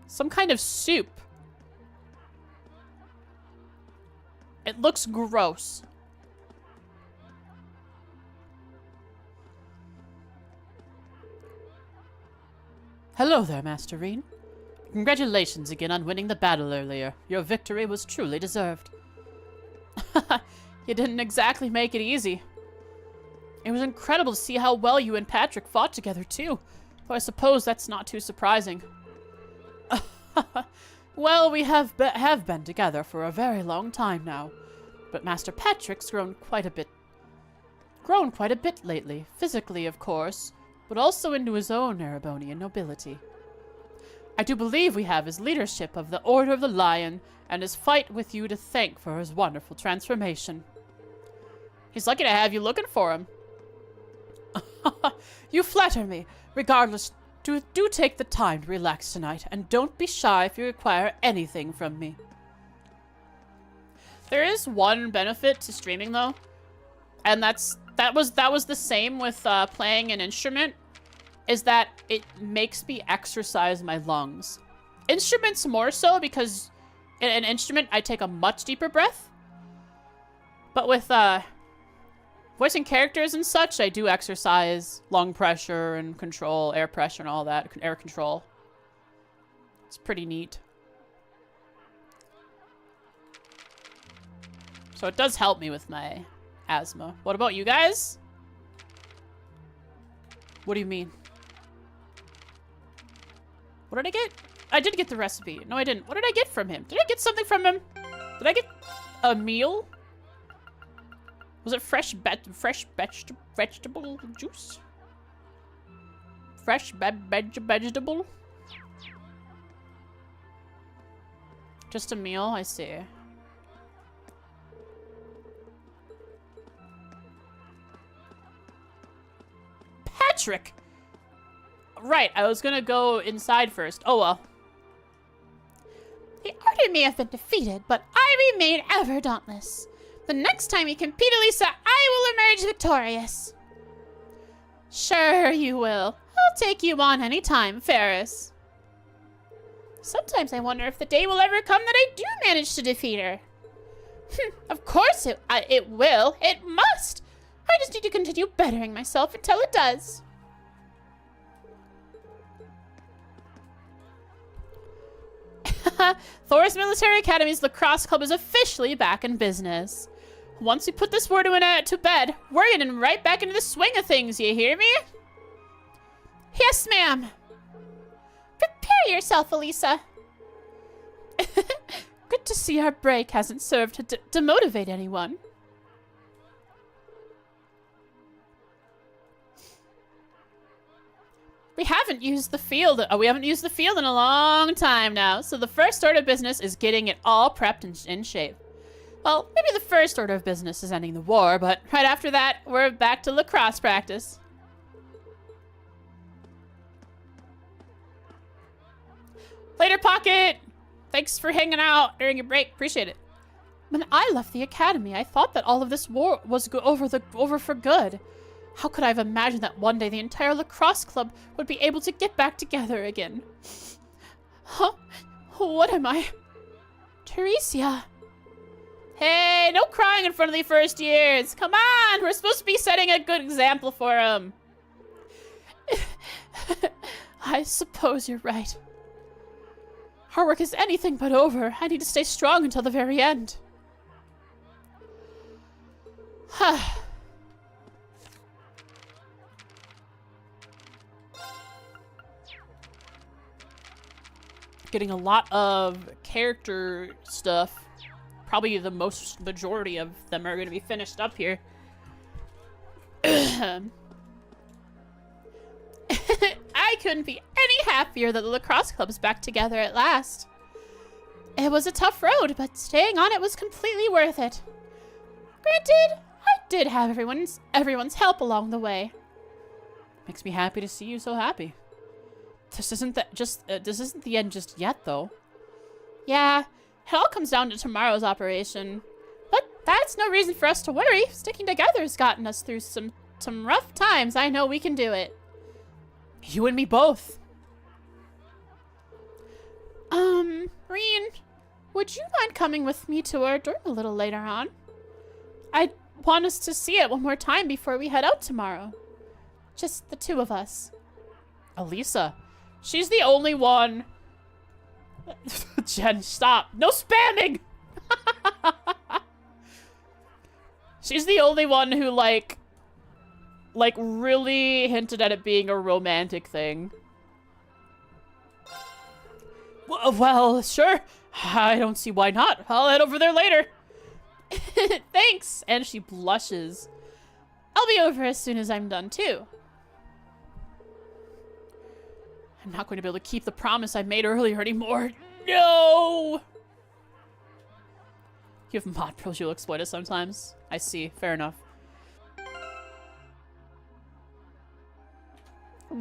Speaker 1: Some kind of soup. It looks gross. Hello there, Master Reen. Congratulations again on winning the battle earlier. Your victory was truly deserved. You didn't exactly make it easy. It was incredible to see how well you and Patrick fought together, too. Though I suppose that's not too surprising. Well, we have been together for a very long time now. But Master Patrick's grown quite a bit lately. Physically, of course, but also into his own Erebonian nobility. I do believe we have his leadership of the Order of the Lion and his fight with you to thank for his wonderful transformation. He's lucky to have you looking for him. You flatter me. Regardless, do take the time to relax tonight, and don't be shy if you require anything from me. There is one benefit to streaming, though, and that was the same with playing an instrument, is that it makes me exercise my lungs. Instruments more so, because in an instrument I take a much deeper breath, but with voicing characters and such, I do exercise lung pressure and control, air pressure and all that, air control. It's pretty neat. So it does help me with my asthma. What about you guys? What do you mean? What did I get? I did get the recipe. No, I didn't. What did I get from him? Did I get something from him? Did I get a meal? Was it fresh vegetable juice? Fresh vegetable? Just a meal? I see. Patrick! Right, I was gonna go inside first. Oh well.
Speaker 3: The Order may have been defeated, but I remain ever dauntless. The next time you compete, Elisa, I will emerge victorious.
Speaker 1: Sure you will. I'll take you on any time, Ferris.
Speaker 3: Sometimes I wonder if the day will ever come that I do manage to defeat her. Of course it will. It must. I just need to continue bettering myself until it does.
Speaker 1: Thor's Military Academy's lacrosse club is officially back in business. Once we put this war to bed, we're getting right back into the swing of things, you hear me?
Speaker 3: Yes, ma'am. Prepare yourself, Elisa.
Speaker 1: Good to see our break hasn't served to demotivate anyone. We haven't used the field in a long time now, so the first order of business is getting it all prepped and in shape. Well, maybe the first order of business is ending the war, but right after that, we're back to lacrosse practice. Later, Pocket! Thanks for hanging out during your break. Appreciate it. When I left the academy, I thought that all of this war was over for good. How could I have imagined that one day the entire lacrosse club would be able to get back together again? Huh? What am I? Teresia. Hey, no crying in front of the first years. Come on, we're supposed to be setting a good example for them. I suppose you're right. Our work is anything but over. I need to stay strong until the very end. Getting a lot of character stuff. Probably the majority of them are going to be finished up here. I couldn't be any happier that the lacrosse club's back together at last. It was a tough road, but staying on it was completely worth it. Granted, I did have everyone's help along the way. Makes me happy to see you so happy. This isn't the end just yet, though. Yeah, it all comes down to tomorrow's operation. But that's no reason for us to worry. Sticking together has gotten us through some rough times. I know we can do it. You and me both. Reen, would you mind coming with me to our dorm a little later on? I want us to see it one more time before we head out tomorrow. Just the two of us. Elisa, she's the only one. Jen, stop. No spamming! She's the only one who, like, really hinted at it being a romantic thing. Well, sure. I don't see why not. I'll head over there later. Thanks. And she blushes. I'll be over as soon as I'm done, too. I'm not going to be able to keep the promise I made earlier anymore. No! You have mod pros you'll exploit us sometimes. I see. Fair enough.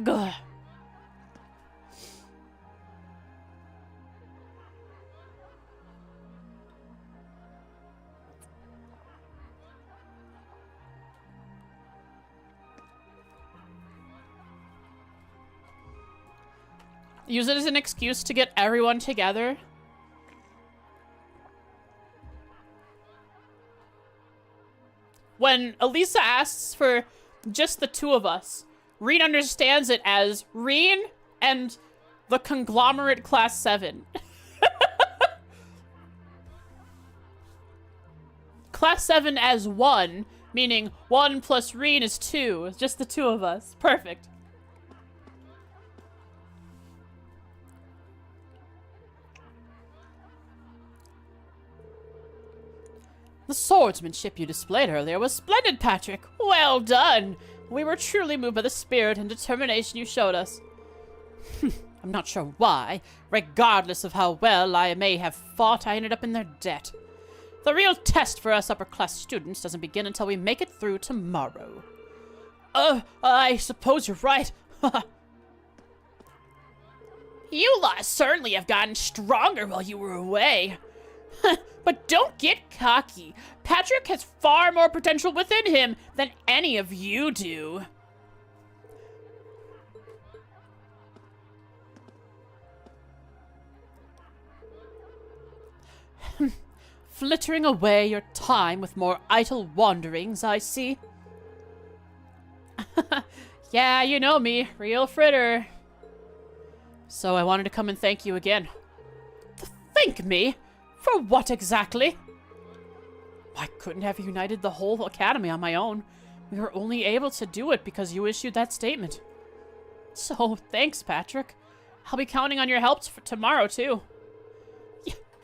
Speaker 1: Gah. Use it as an excuse to get everyone together. When Elisa asks for just the two of us, Reen understands it as Reen and the conglomerate class 7. Class 7 as 1, meaning 1 plus Reen is 2. It's just the two of us. Perfect. The swordsmanship you displayed earlier was splendid, Patrick. Well done! We were truly moved by the spirit and determination you showed us. I'm not sure why. Regardless of how well I may have fought, I ended up in their debt. The real test for us upper-class students doesn't begin until we make it through tomorrow. I suppose you're right. You lot certainly have gotten stronger while you were away. But don't get cocky. Patrick has far more potential within him than any of you do. Flittering away your time with more idle wanderings, I see. Yeah, you know me, real fritter. So I wanted to come and thank you again. Thank me? For what exactly? I couldn't have united the whole academy on my own. We were only able to do it because you issued that statement. So, thanks, Patrick. I'll be counting on your help for tomorrow, too.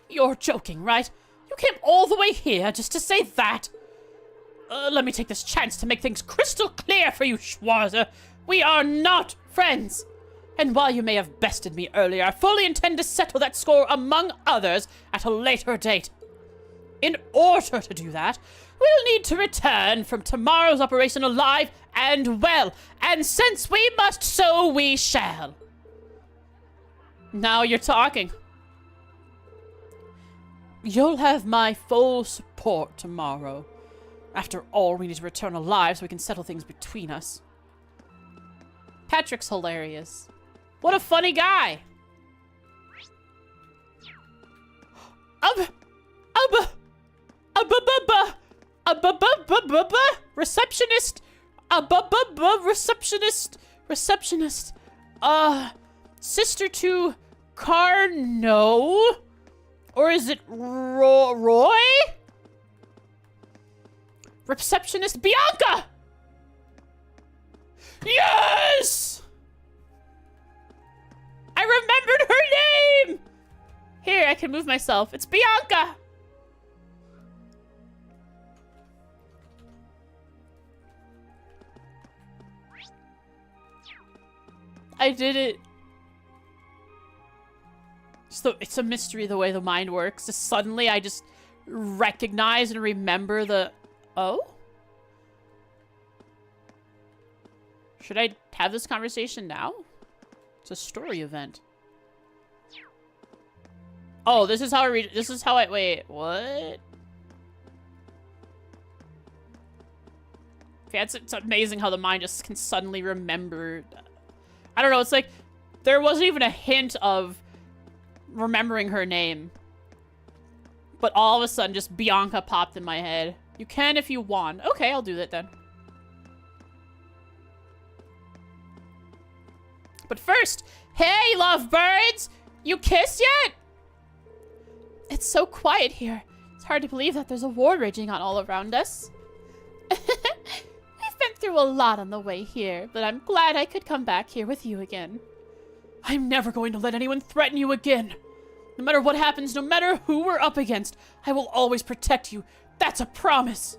Speaker 1: You're joking, right? You came all the way here just to say that? Let me take this chance to make things crystal clear for you, Schwarzer. We are not friends. And while you may have bested me earlier, I fully intend to settle that score among others at a later date. In order to do that, we'll need to return from tomorrow's operation alive and well, and since we must, so we shall. Now you're talking. You'll have my full support tomorrow. After all, we need to return alive so we can settle things between us. Patrick's hilarious. What a funny guy! Receptionist! Receptionist! Sister to Carno? Or is it Roy? Receptionist Bianca! Yes! I remembered her name! Here, I can move myself. It's Bianca! I did it. It's a mystery the way the mind works. Just suddenly I just recognize and remember the... Oh? Should I have this conversation now? It's a story event. Oh, this is how I read it. This is how I... Wait, what? Yeah, it's amazing how the mind just can suddenly remember... I don't know, it's like there wasn't even a hint of remembering her name. But all of a sudden, just Bianca popped in my head. You can if you want. Okay, I'll do that then. But first, hey, lovebirds! You kissed yet? It's so quiet here. It's hard to believe that there's a war raging on all around us. We've been through a lot on the way here, but I'm glad I could come back here with you again. I'm never going to let anyone threaten you again. No matter what happens, no matter who we're up against, I will always protect you. That's a promise.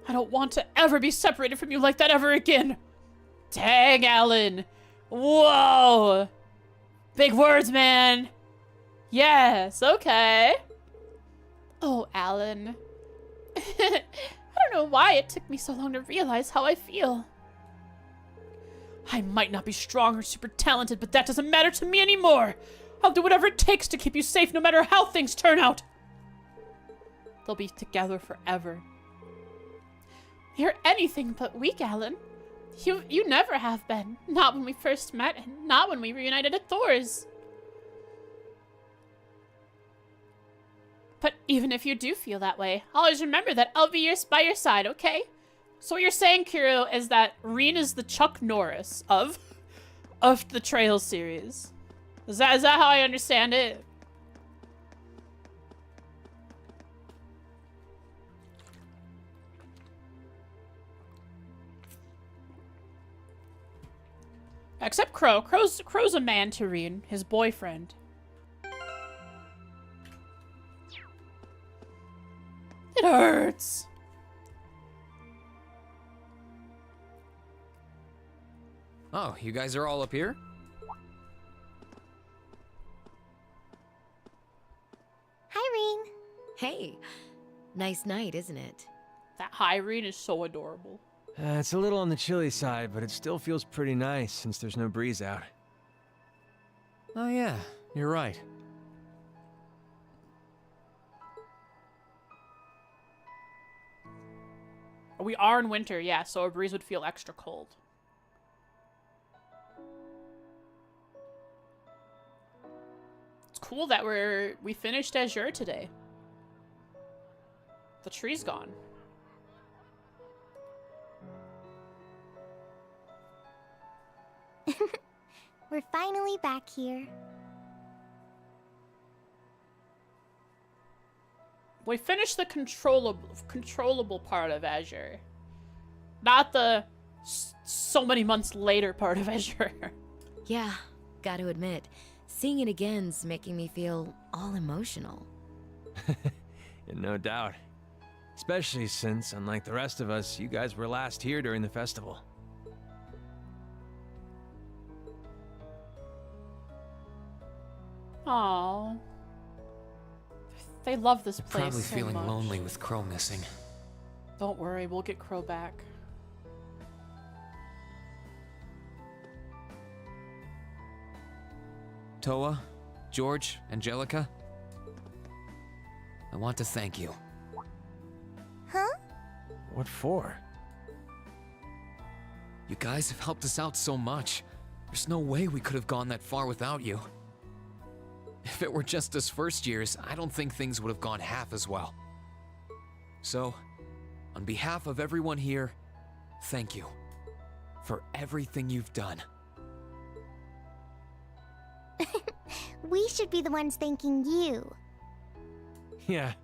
Speaker 1: I don't want to ever be separated from you like that ever again. Dang, Alan. Whoa. Big words, man. Yes, okay. Oh, Alan. I don't know why it took me so long to realize how I feel. I might not be strong or super talented, but that doesn't matter to me anymore. I'll do whatever it takes to keep you safe no matter how things turn out. They'll be together forever. You're anything but weak, Alan. You never have been. Not when we first met, and not when we reunited at Thor's. But even if you do feel that way, always remember that I'll be by your side, okay? So what you're saying, Kiro, is that Reen is the Chuck Norris of the Trails series. Is that how I understand it? Except Crow. Crow's a man to Reen, his boyfriend. It hurts.
Speaker 12: Oh, you guys are all up here?
Speaker 3: Hi, Reen.
Speaker 6: Hey. Nice night, isn't it?
Speaker 1: That hi, Reen is so adorable.
Speaker 16: It's a little on the chilly side, but it still feels pretty nice since there's no breeze out.
Speaker 12: Oh yeah, you're right.
Speaker 1: We are in winter, yeah, so a breeze would feel extra cold. It's cool that we finished Azure today. The tree's gone.
Speaker 3: We're finally back here.
Speaker 1: We finished the controllable part of Azure. Not the so many months later part of Azure.
Speaker 6: Yeah, gotta admit, seeing it again's making me feel all emotional.
Speaker 16: No doubt. Especially since, unlike the rest of us, you guys were last here during the festival.
Speaker 1: Aww. They love this place
Speaker 2: Probably
Speaker 1: so
Speaker 2: feeling
Speaker 1: much.
Speaker 2: lonely with Crow missing.
Speaker 1: Don't worry, we'll get Crow back.
Speaker 2: Toa, George, Angelica, I want to thank you.
Speaker 3: Huh?
Speaker 16: What for?
Speaker 2: You guys have helped us out so much. There's no way we could have gone that far without you. If it were just us first years, I don't think things would have gone half as well. So, on behalf of everyone here, thank you for everything you've done.
Speaker 3: We should be the ones thanking you.
Speaker 16: Yeah,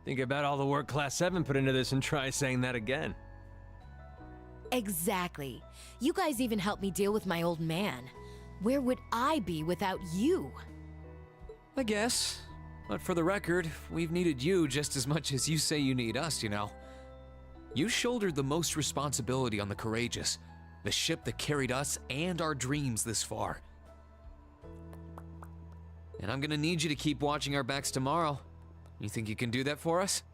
Speaker 16: think about all the work Class 7 put into this and try saying that again.
Speaker 6: Exactly. You guys even helped me deal with my old man. Where would I be without you?
Speaker 2: I guess. But for the record, we've needed you just as much as you say you need us, you know. You shouldered the most responsibility on the Courageous, the ship that carried us and our dreams this far. And I'm gonna need you to keep watching our backs tomorrow. You think you can do that for us?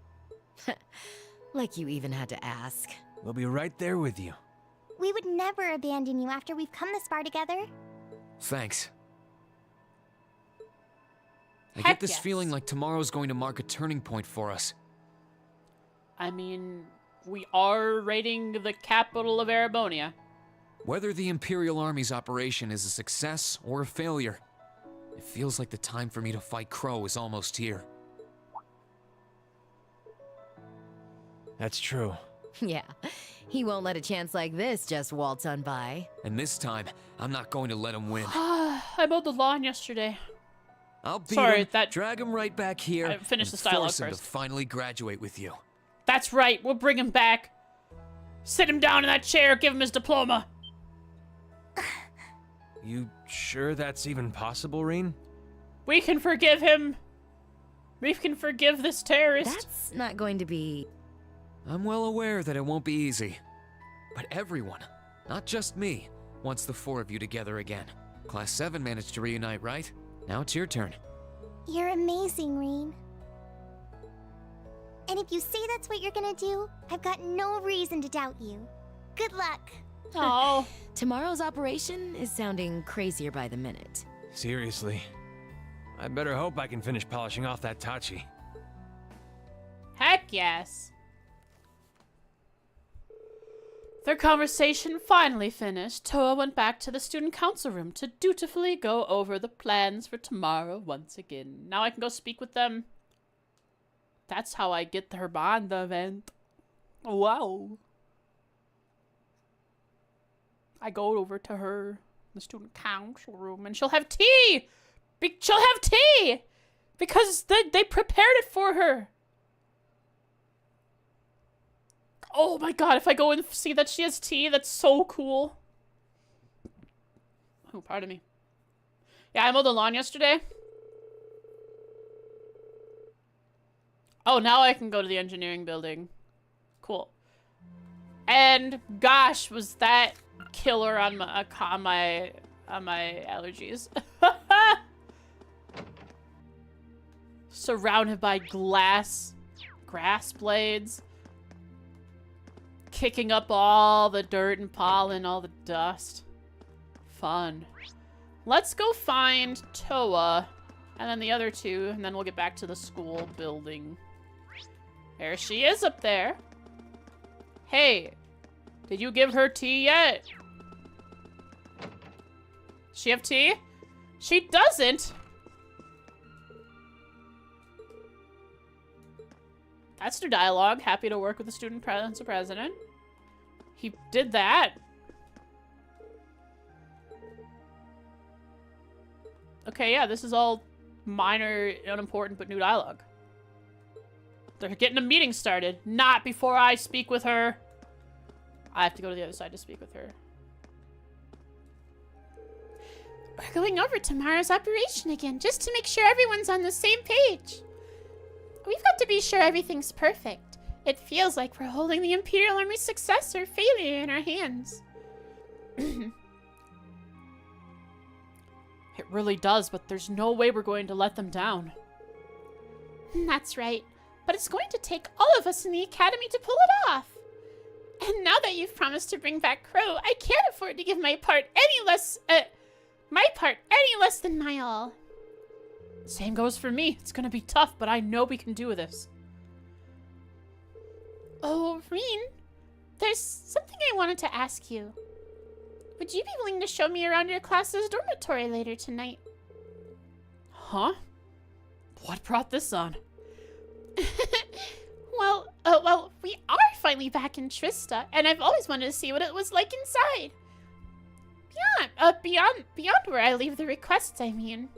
Speaker 6: Like you even had to ask.
Speaker 16: We'll be right there with you.
Speaker 3: We would never abandon you after we've come this far together.
Speaker 2: Thanks. I
Speaker 1: Heck
Speaker 2: get this
Speaker 1: yes.
Speaker 2: feeling like tomorrow's going to mark a turning point for us.
Speaker 1: I mean, we are raiding the capital of Erebonia.
Speaker 2: Whether the Imperial Army's operation is a success or a failure, it feels like the time for me to fight Crow is almost here.
Speaker 16: That's true.
Speaker 6: Yeah, he won't let a chance like this just waltz on by.
Speaker 2: And this time, I'm not going to let him win.
Speaker 1: I mowed the lawn yesterday.
Speaker 2: I'll beat
Speaker 1: Sorry,
Speaker 2: him,
Speaker 1: that...
Speaker 2: drag him right back here,
Speaker 1: I finished
Speaker 2: and
Speaker 1: the dialogue
Speaker 2: force him to
Speaker 1: first.
Speaker 2: finally graduate with you.
Speaker 1: That's right, we'll bring him back. Sit him down in that chair, give him his diploma.
Speaker 16: You sure that's even possible, Reen?
Speaker 1: We can forgive him. We can forgive this terrorist.
Speaker 6: That's not going to be...
Speaker 2: I'm well aware that it won't be easy. But everyone, not just me, wants the four of you together again. Class 7 managed to reunite, right? Now it's your turn.
Speaker 3: You're amazing, Reen. And if you say that's what you're gonna do, I've got no reason to doubt you. Good luck.
Speaker 1: Oh.
Speaker 6: Tomorrow's operation is sounding crazier by the minute.
Speaker 16: Seriously. I better hope I can finish polishing off that Tachi.
Speaker 1: Heck yes. Their conversation finally finished, Toa went back to the student council room to dutifully go over the plans for tomorrow once again. Now I can go speak with them. That's how I get her bond event. Wow. I go over to her, the student council room, and she'll have tea! She'll have tea! Because they prepared it for her. Oh my god, if I go and see that she has tea, that's so cool. Oh, pardon me. Yeah, I mowed the lawn yesterday. Oh, now I can go to the engineering building. Cool. And gosh, was that killer on my allergies. Surrounded by grass blades. Kicking up all the dirt and pollen, all the dust. Fun. Let's go find Toa and then the other two, and then we'll get back to the school building. There she is up there. Hey, did you give her tea yet? Does she have tea? She doesn't. That's their dialogue. Happy to work with the student president. He did that. Okay, yeah, this is all minor, unimportant, but new dialogue. They're getting a meeting started. Not before I speak with her. I have to go to the other side to speak with her. We're going over tomorrow's operation again, just to make sure everyone's on the same page. We've got to be sure everything's perfect. It feels like we're holding the Imperial Army's success or failure in our hands. It really does, but there's no way we're going to let them down. That's right. But it's going to take all of us in the Academy to pull it off. And now that you've promised to bring back Crow, I can't afford to give my part any less than my all. Same goes for me. It's gonna be tough, but I know we can do this. Oh, Reen, there's something I wanted to ask you. Would you be willing to show me around your class's dormitory later tonight? Huh? What brought this on? Well, we are finally back in Trista, and I've always wanted to see what it was like inside. Beyond where I leave the requests, I mean.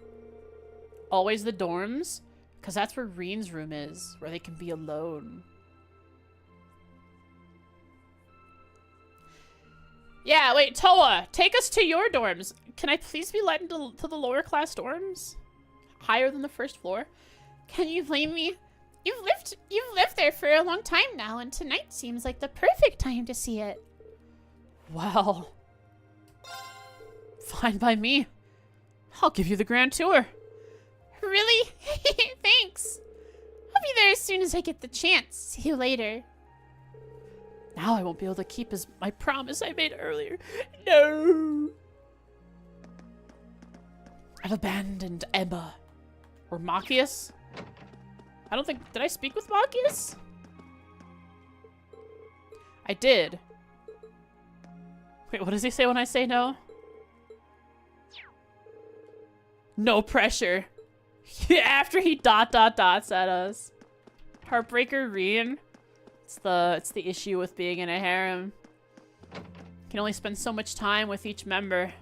Speaker 1: Always the dorms? Because that's where Reen's room is, where they can be alone. Yeah, wait, Toa, take us to your dorms. Can I please be let into the lower class dorms? Higher than the first floor? Can you blame me? You've lived there for a long time now, and tonight seems like the perfect time to see it. Well, fine by me. I'll give you the grand tour. Really? Thanks. I'll be there as soon as I get the chance. See you later. Now I won't be able to keep my promise I made earlier. No. I've abandoned Emma. Or Machias? I don't think... Did I speak with Machias? I did. Wait, what does he say when I say no? No pressure. After he dots at us. Heartbreaker Rien. It's the issue with being in a harem. You can only spend so much time with each member.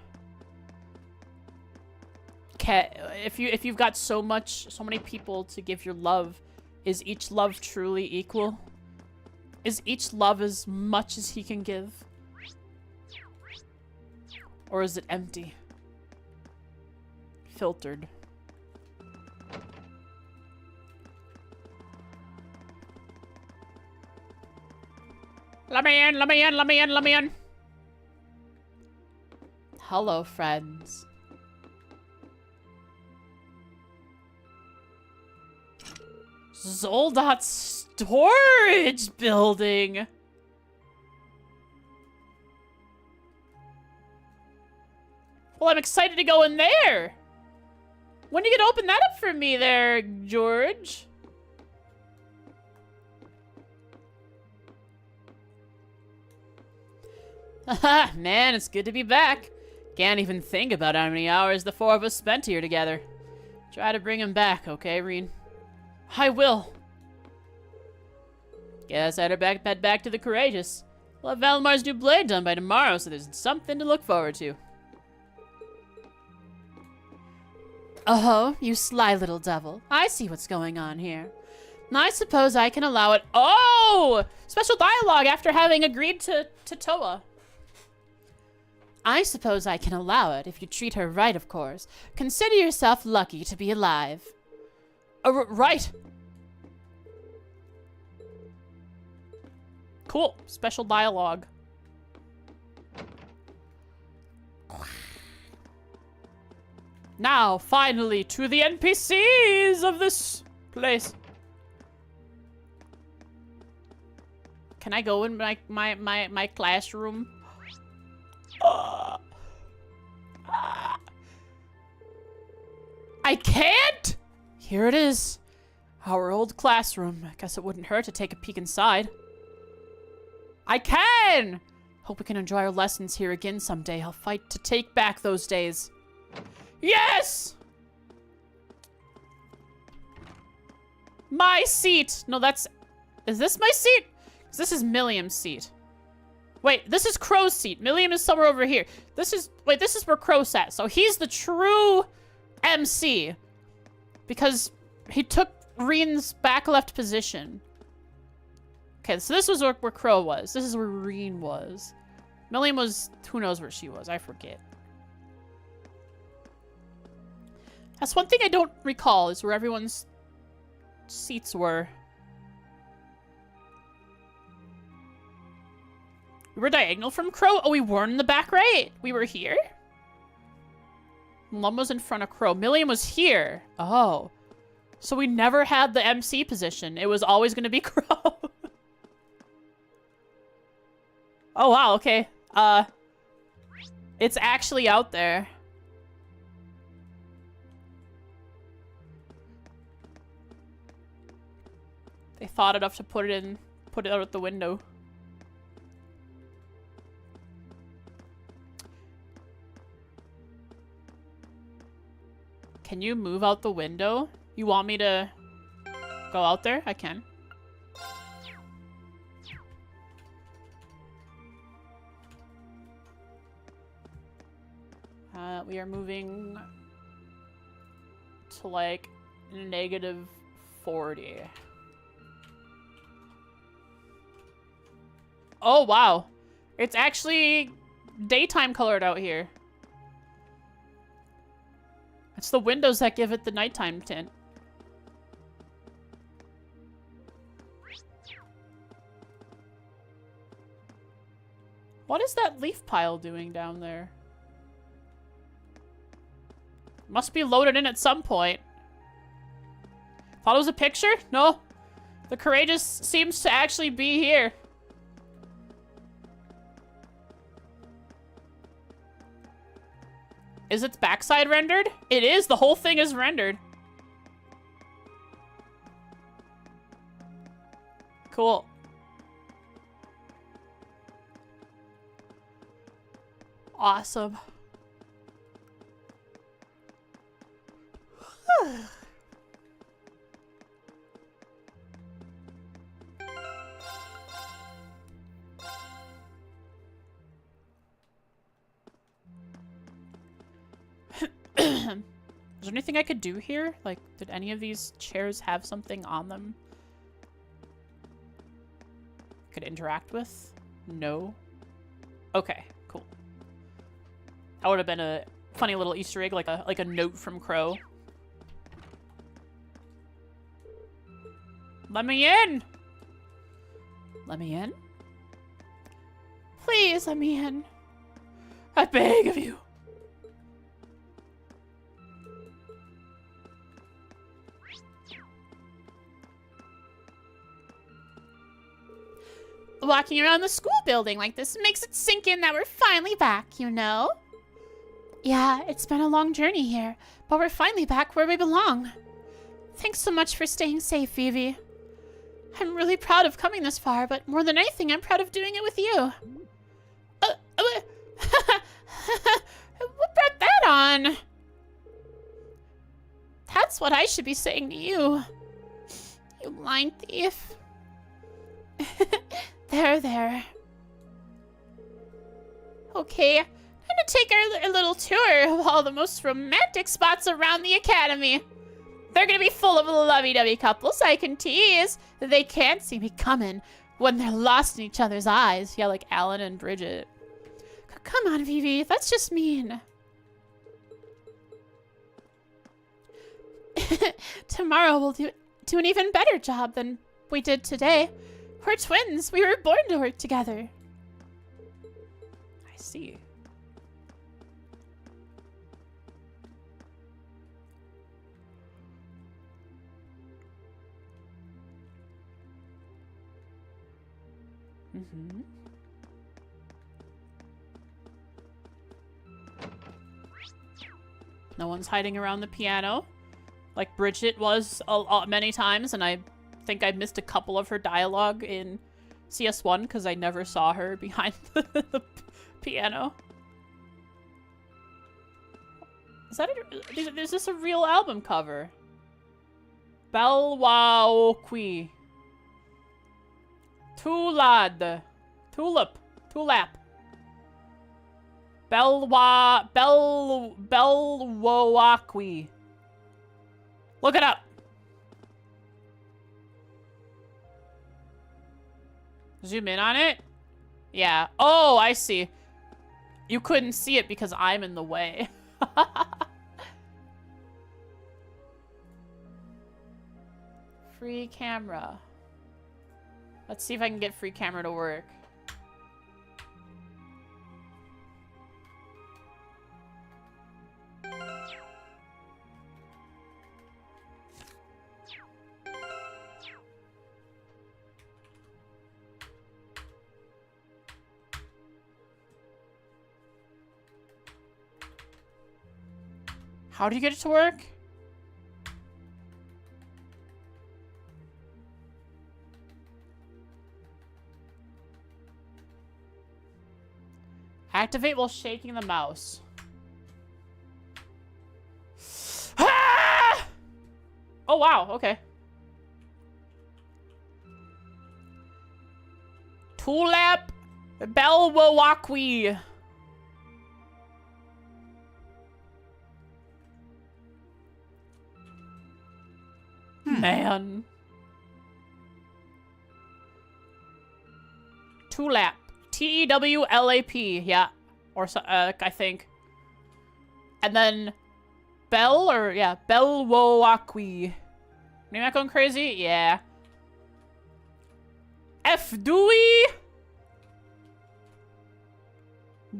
Speaker 1: If you've got so many people to give your love, is each love truly equal? Is each love as much as he can give? Or is it empty? Filtered. Let me in, let me in, let me in, let me in. Hello, friends. Zoldot's storage building. Well, I'm excited to go in there. When are you gonna open that up for me there, George? Haha, man, it's good to be back. Can't even think about how many hours the four of us spent here together. Try to bring him back, okay, Rien? I will. Guess I'd head back to the Courageous. We'll have Valmar's new blade done by tomorrow, so there's something to look forward to. Oh, you sly little devil. I see what's going on here. I suppose I can allow it. Oh! Special dialogue after having agreed to Toa. I suppose I can allow it, if you treat her right, of course. Consider yourself lucky to be alive. Right. Cool. Special dialogue. Now, finally, to the NPCs of this place. Can I go in my classroom? I can't? Here it is. Our old classroom. I guess it wouldn't hurt to take a peek inside. I can! Hope we can enjoy our lessons here again someday. I'll fight to take back those days. Yes! My seat! No, that's... Is this my seat? 'Cause this is Milliam's seat. Wait, this is Crow's seat. Milliam is somewhere over here. This is... Wait, this is where Crow sat. So he's the true MC. Because he took Rien's back left position. Okay, so this was where Crow was. This is where Rien was. Milliam was... Who knows where she was? I forget. That's one thing I don't recall, is where everyone's seats were. We were diagonal from Crow? Oh, we weren't in the back right? We were here? Lum was in front of Crow. Milliam was here. Oh. So we never had the MC position. It was always going to be Crow. Oh, wow. Okay. It's actually out there. They thought enough to put it out at the window. Can you move out the window? You want me to go out there? I can. We are moving to like -40. Oh, wow. It's actually daytime colored out here. It's the windows that give it the nighttime tint. What is that leaf pile doing down there? Must be loaded in at some point. Thought it was a picture? No. The Courageous seems to actually be here. Is its backside rendered? It is. The whole thing is rendered. Cool. awesome. Is there anything I could do here? Like, did any of these chairs have something on them I could interact with? No. Okay, cool. That would have been a funny little Easter egg, like a note from Crow. Let me in! Let me in? Please let me in. I beg of you. Walking around the school building like this makes it sink in that we're finally back, you know? Yeah, it's been a long journey here, but we're finally back where we belong. Thanks so much for staying safe, Vivi. I'm really proud of coming this far, but more than anything, I'm proud of doing it with you. What brought that on? That's what I should be saying to you. You line thief. There. Okay, time to take our little tour of all the most romantic spots around the academy. They're gonna be full of lovey-dovey couples I can tease. They can't see me coming when they're lost in each other's eyes. Yeah, like Alan and Bridget. Come on, Vivi, that's just mean. Tomorrow we'll do an even better job than we did today. We're twins. We were born to work together. I see. Mm-hmm. No one's hiding around the piano, like Bridget was many times, and I think I missed a couple of her dialogue in CS1 because I never saw her behind the piano. Is that is this a real album cover? Belwaokwi. Tulad. Tulip. Tulap. Belwaokwi. Look it up. Zoom in on it? Yeah. Oh, I see. You couldn't see it because I'm in the way. Free camera. Let's see if I can get free camera to work. How do you get it to work? Activate while shaking the mouse. Ah! Oh, wow. Okay. Tulap Belwawakwi. Man. Tulap. T-E-W-L-A-P. Yeah. Or so, I think. And then Bell, or yeah, Belwawakwi. Am I not going crazy? Yeah. F. Dewey.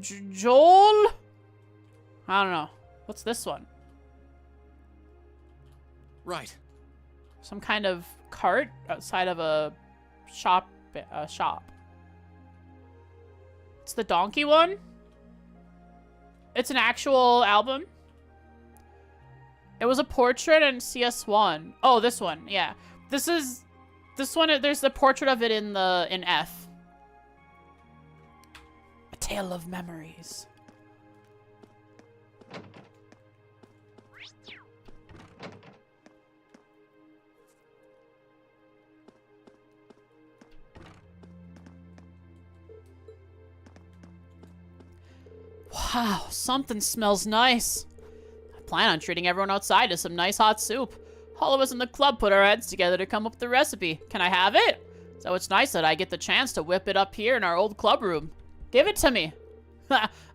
Speaker 1: Joel. I don't know. What's this one?
Speaker 12: Right.
Speaker 1: Some kind of cart outside of a shop. It's the donkey one. It's an actual album. It was a portrait in CS1. Oh, this one. Yeah. This one. There's the portrait of it in F. A tale of memories. Wow, something smells nice. I plan on treating everyone outside to some nice hot soup. All of us in the club put our heads together to come up with the recipe. Can I have it? So it's nice that I get the chance to whip it up here in our old club room. Give it to me.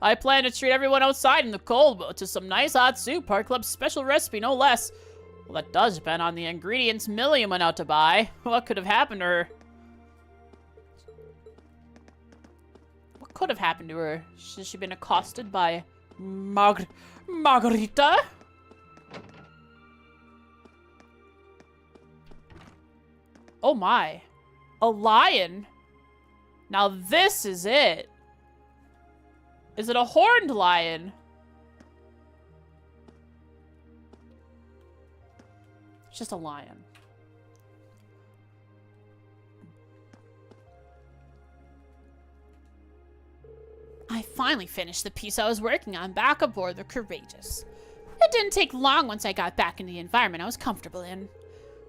Speaker 1: I plan to treat everyone outside in the cold to some nice hot soup, our club's special recipe, no less. Well, that does depend on the ingredients Millie went out to buy. What could have happened to her? What could have happened to her? Has she been accosted by Margarita? Oh my. A lion? Now this is it. Is it a horned lion? It's just a lion. I finally finished the piece I was working on back aboard the Courageous. It didn't take long once I got back in the environment I was comfortable in.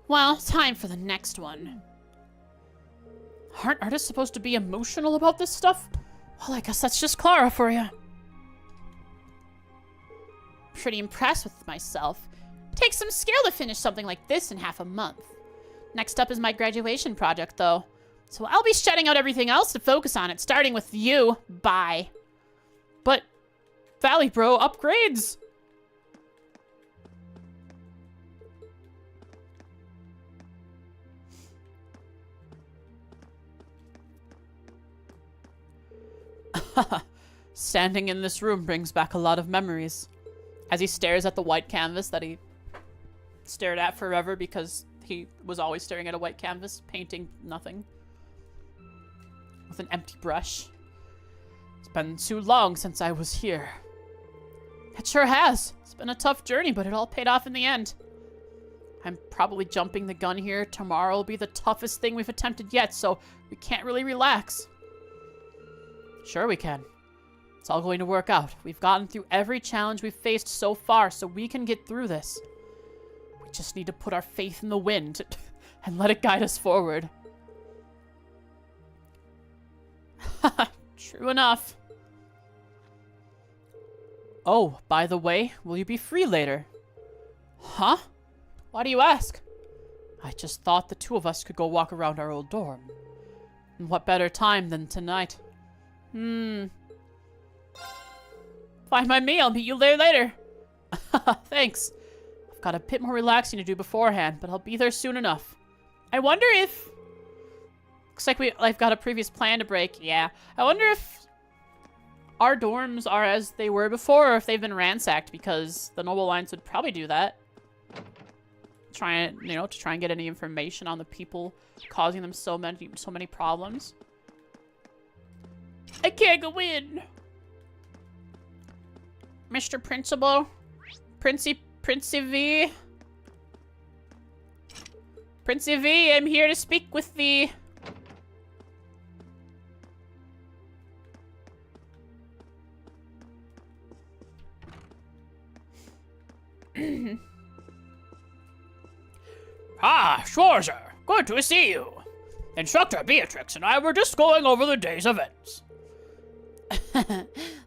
Speaker 1: Well, time for the next one. Aren't artists supposed to be emotional about this stuff? Well, I guess that's just Clara for you. Pretty impressed with myself. Takes some skill to finish something like this in half a month. Next up is my graduation project, though. So I'll be shutting out everything else to focus on it, starting with you. Bye. But, Valley Bro upgrades. Standing in this room brings back a lot of memories. As he stares at the white canvas that he stared at forever because he was always staring at a white canvas, painting nothing. With an empty brush. It's been too long since I was here. It sure has. It's been a tough journey, but it all paid off in the end. I'm probably jumping the gun here. Tomorrow will be the toughest thing we've attempted yet, so we can't really relax. Sure we can. It's all going to work out. We've gotten through every challenge we've faced so far, so we can get through this. We just need to put our faith in the wind and let it guide us forward. True enough. Oh, by the way, will you be free later? Huh? Why do you ask? I just thought the two of us could go walk around our old dorm. And what better time than tonight? Fine by me, I'll meet you there later. Thanks. I've got a bit more relaxing to do beforehand, but I'll be there soon enough. I wonder if... Looks like I've got a previous plan to break. Yeah. I wonder if our dorms are as they were before, or if they've been ransacked, because the Noble Alliance would probably do that. Try and, to try and get any information on the people causing them so many problems. I can't go in. Mr. Principal? Princey V? Princey V, I'm here to speak with thee.
Speaker 17: Ah, Schwarzer. Good to see you. Instructor Beatrix and I were just going over the day's events.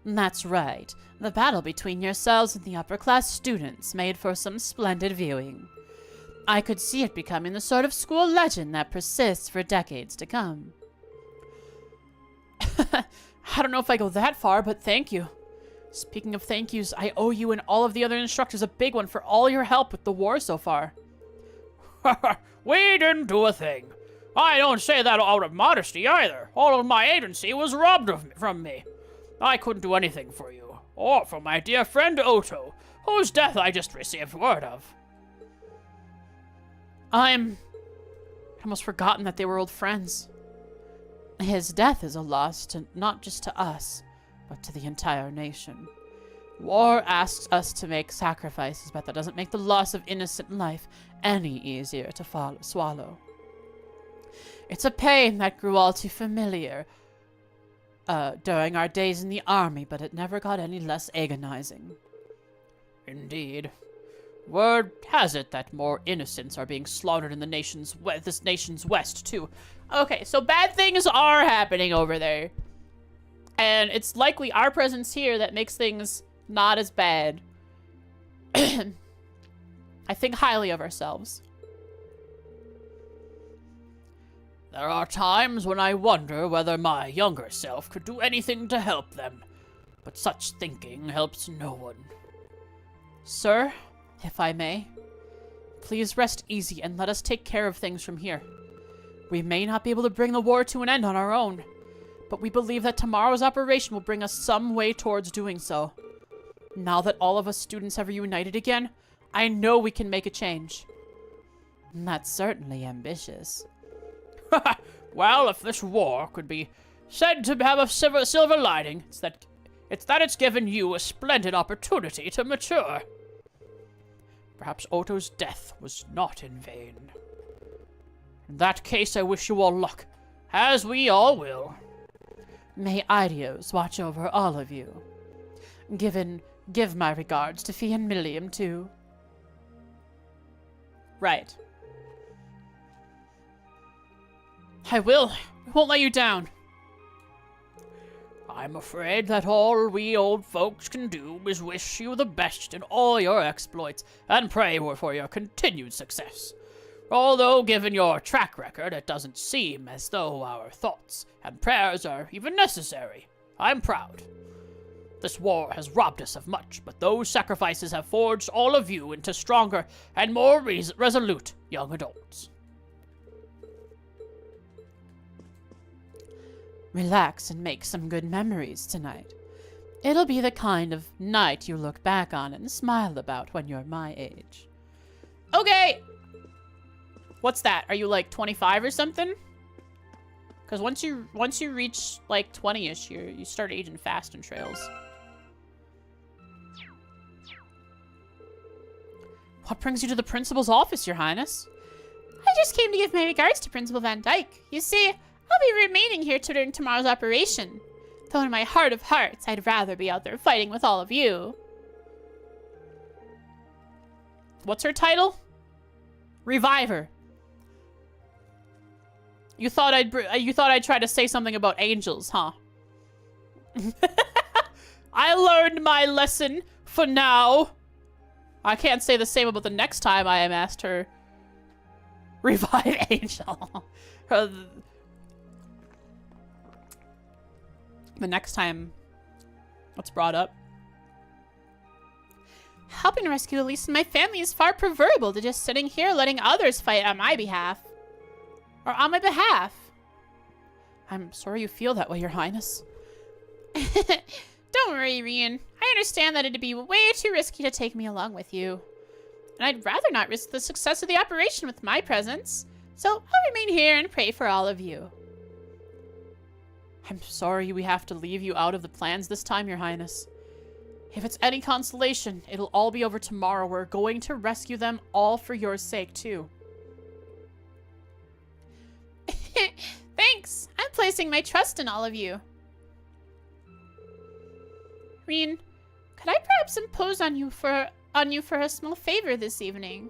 Speaker 1: That's right. The battle between yourselves and the upper-class students made for some splendid viewing. I could see it becoming the sort of school legend that persists for decades to come. I don't know if I go that far, but thank you. Speaking of thank yous, I owe you and all of the other instructors a big one for all your help with the war so far.
Speaker 17: We didn't do a thing. I don't say that out of modesty either. All of my agency was robbed from me. I couldn't do anything for you, or for my dear friend Otto, whose death I just received word of.
Speaker 1: I almost forgotten that they were old friends. His death is a loss to not just to us, but to the entire nation. War asks us to make sacrifices, but that doesn't make the loss of innocent life any easier to swallow. It's a pain that grew all too familiar during our days in the army, but it never got any less agonizing.
Speaker 17: Indeed. Word has it that more innocents are being slaughtered in this nation's west, too.
Speaker 1: Okay, so bad things are happening over there. And it's likely our presence here that makes things not as bad. I think highly of ourselves.
Speaker 17: There are times when I wonder whether my younger self could do anything to help them, but such thinking helps no one.
Speaker 1: Sir, if I may, please rest easy and let us take care of things from here. We may not be able to bring the war to an end on our own, but we believe that tomorrow's operation will bring us some way towards doing so. Now that all of us students have reunited again, I know we can make a change. And that's certainly ambitious.
Speaker 17: Well, if this war could be said to have a silver lining, it's that it's given you a splendid opportunity to mature. Perhaps Otto's death was not in vain. In that case, I wish you all luck, as we all will.
Speaker 1: May Idios watch over all of you. Give my regards to Fee and Milliam, too. Right. I will. We won't let you down.
Speaker 17: I'm afraid that all we old folks can do is wish you the best in all your exploits and pray for your continued success. Although, given your track record, it doesn't seem as though our thoughts and prayers are even necessary. I'm proud. This war has robbed us of much, but those sacrifices have forged all of you into stronger and more resolute young adults.
Speaker 1: Relax and make some good memories tonight. It'll be the kind of night you look back on and smile about when you're my age. Okay! What's that? Are you like 25 or something? Because once you reach like 20-ish, you start aging fast in Trails. What brings you to the principal's office, Your Highness?
Speaker 18: I just came to give my regards to Principal Van Dyke. You see, I'll be remaining here during tomorrow's operation. Though in my heart of hearts, I'd rather be out there fighting with all of you.
Speaker 1: What's her title? Reviver. You thought I'd try to say something about angels, huh? I learned my lesson for now. I can't say the same about the next time I am asked her. Revive Angel. The next time what's brought up.
Speaker 18: Helping rescue Elise and my family is far preferable to just sitting here letting others fight on my behalf. Or on my behalf.
Speaker 1: I'm sorry you feel that way, Your Highness.
Speaker 18: Don't worry, Rian. I understand that it'd be way too risky to take me along with you. And I'd rather not risk the success of the operation with my presence. So I'll remain here and pray for all of you.
Speaker 1: I'm sorry we have to leave you out of the plans this time, Your Highness. If it's any consolation, it'll all be over tomorrow. We're going to rescue them all for your sake, too.
Speaker 18: Thanks. I'm placing my trust in all of you. Rian, could I perhaps impose on you for a small favor this evening?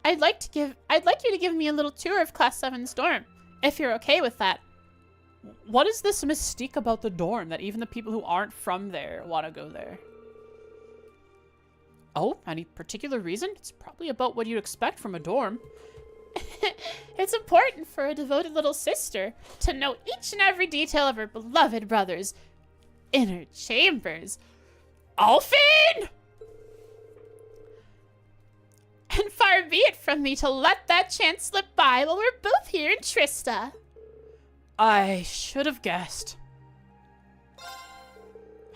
Speaker 18: I'd like you to give me a little tour of Class 7's dorm, if you're okay with that.
Speaker 1: What is this mystique about the dorm that even the people who aren't from there want to go there? Oh, any particular reason? It's probably about what you'd expect from a dorm.
Speaker 18: It's important for a devoted little sister to know each and every detail of her beloved brother's inner chambers.
Speaker 1: Alfin!
Speaker 18: And far be it from me to let that chance slip by while we're both here in Trista.
Speaker 1: I should have guessed.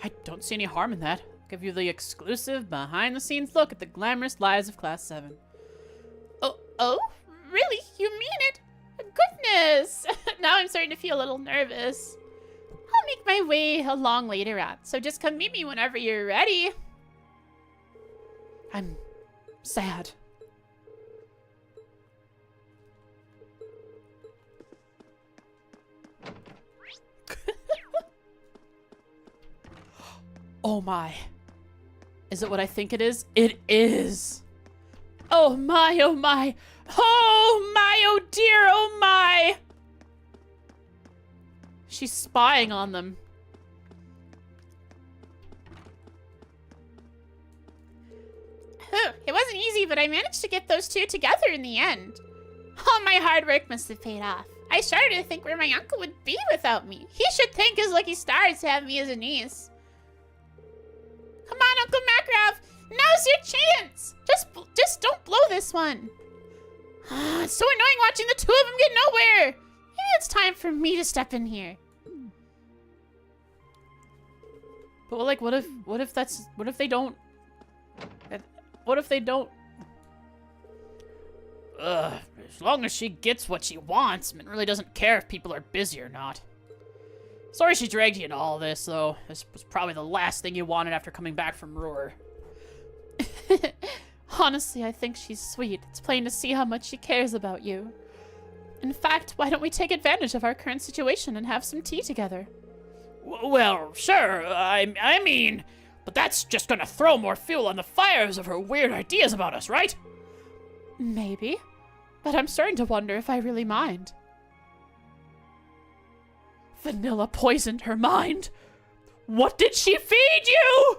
Speaker 1: I don't see any harm in that. I'll give you the exclusive behind-the-scenes look at the glamorous lives of Class 7.
Speaker 18: Oh, really? You mean it? Goodness! Now I'm starting to feel a little nervous. I'll make my way along later on, so just come meet me whenever you're ready.
Speaker 1: I'm sad. Oh my. Is it what I think it is? It is. Oh my, oh my. Oh my, oh dear, oh my. She's spying on them.
Speaker 18: wasn't easy, but I managed to get those two together in the end. All my hard work must have paid off. I started to think where my uncle would be without me. He should thank his lucky stars to have me as a niece. Come on, Uncle Makarov. Now's your chance. Just don't blow this one. It's so annoying watching the two of them get nowhere. Maybe it's time for me to step in here.
Speaker 1: But like, what if they don't? What if they don't? As long as she gets what she wants, Min really doesn't care if people are busy or not. Sorry she dragged you into all this, though. This was probably the last thing you wanted after coming back from Roar.
Speaker 18: Honestly, I think she's sweet. It's plain to see how much she cares about you. In fact, why don't we take advantage of our current situation and have some tea together?
Speaker 17: Well, sure, I mean, but that's just gonna throw more fuel on the fires of her weird ideas about us, right?
Speaker 18: Maybe, but I'm starting to wonder if I really mind.
Speaker 17: Vanilla poisoned her mind. What did she feed you?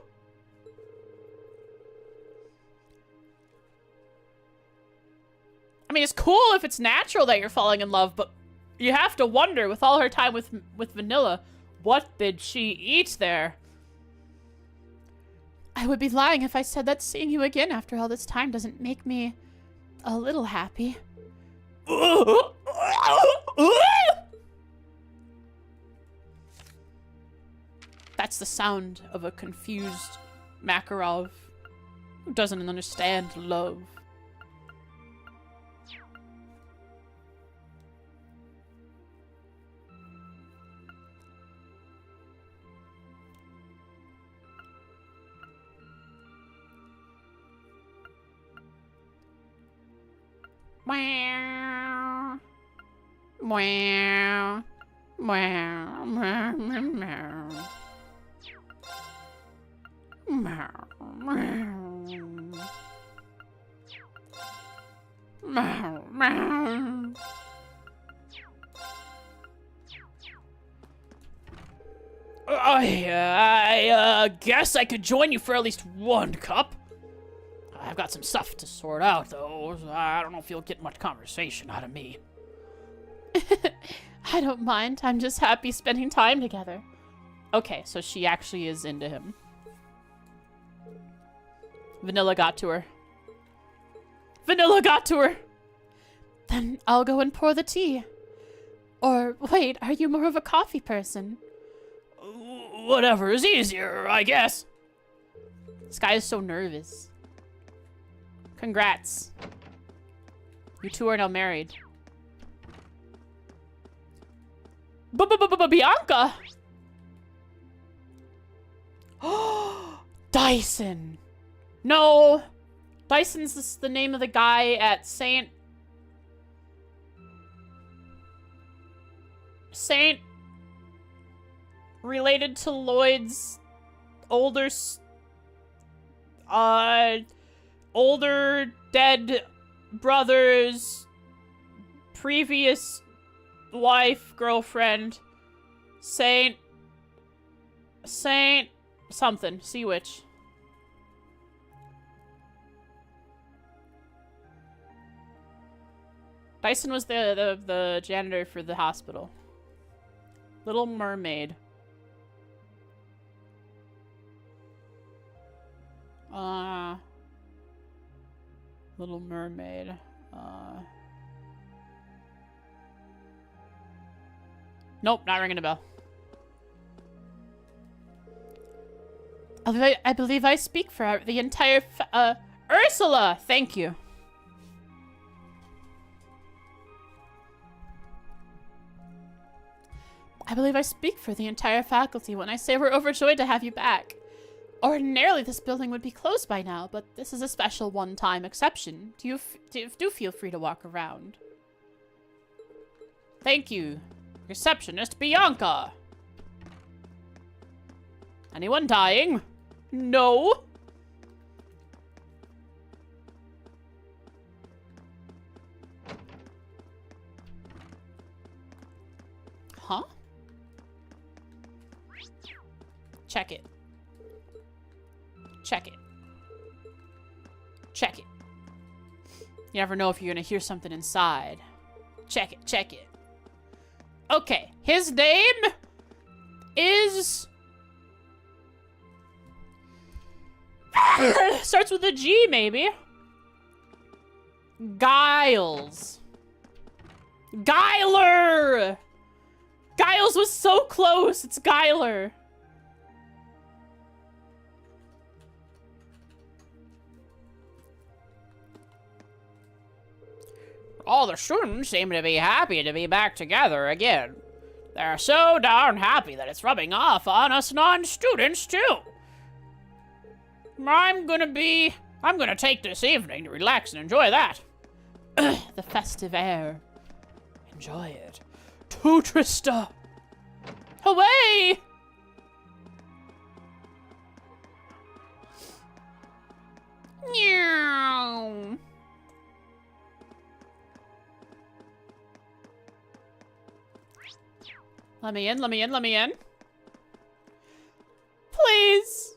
Speaker 1: I mean, it's cool if it's natural that you're falling in love, but you have to wonder, with all her time with Vanilla, what did she eat there?
Speaker 18: I would be lying if I said that seeing you again after all this time doesn't make me a little happy.
Speaker 1: That's the sound of a confused Makarov who doesn't understand love.
Speaker 18: Meow. Meow. Meow. Meow. Meow. Meow. Meow.
Speaker 17: I guess I could join you for at least one cup. I've got some stuff to sort out, though. So I don't know if you'll get much conversation out of me.
Speaker 18: I don't mind. I'm just happy spending time together.
Speaker 1: Okay, so she actually is into him. Vanilla got to her. Vanilla got to her!
Speaker 18: Then I'll go and pour the tea. Or, wait, are you more of a coffee person?
Speaker 17: Whatever is easier, I guess.
Speaker 1: This guy is so nervous. Congrats. You two are now married.
Speaker 18: Bianca!
Speaker 1: Dyson! No! Dyson's the name of the guy at Saint... Related to Lloyd's older dead brother's previous wife, girlfriend, Saint something, Sea Witch. Dyson was the janitor for the hospital. Little Mermaid. Little Mermaid. Nope, not ringing a bell.
Speaker 18: I believe I speak for the entire
Speaker 1: Ursula! Thank you.
Speaker 18: I believe I speak for the entire faculty when I say we're overjoyed to have you back. Ordinarily, this building would be closed by now, but this is a special one-time exception. Do feel free to walk around.
Speaker 1: Thank you, receptionist Bianca. Anyone dying? No. Huh? Check it. Check it. Check it. You never know if you're gonna hear something inside. Check it, check it. Okay, his name is... starts with a G, maybe. Giles. Giler! Giles was so close. It's Giler.
Speaker 17: All the students seem to be happy to be back together again. They're so darn happy that it's rubbing off on us non-students, too. I'm gonna take this evening to relax and enjoy that.
Speaker 1: The festive air. Enjoy it. To Trista. Away! Meow. Let me in, let me in, let me in. Please.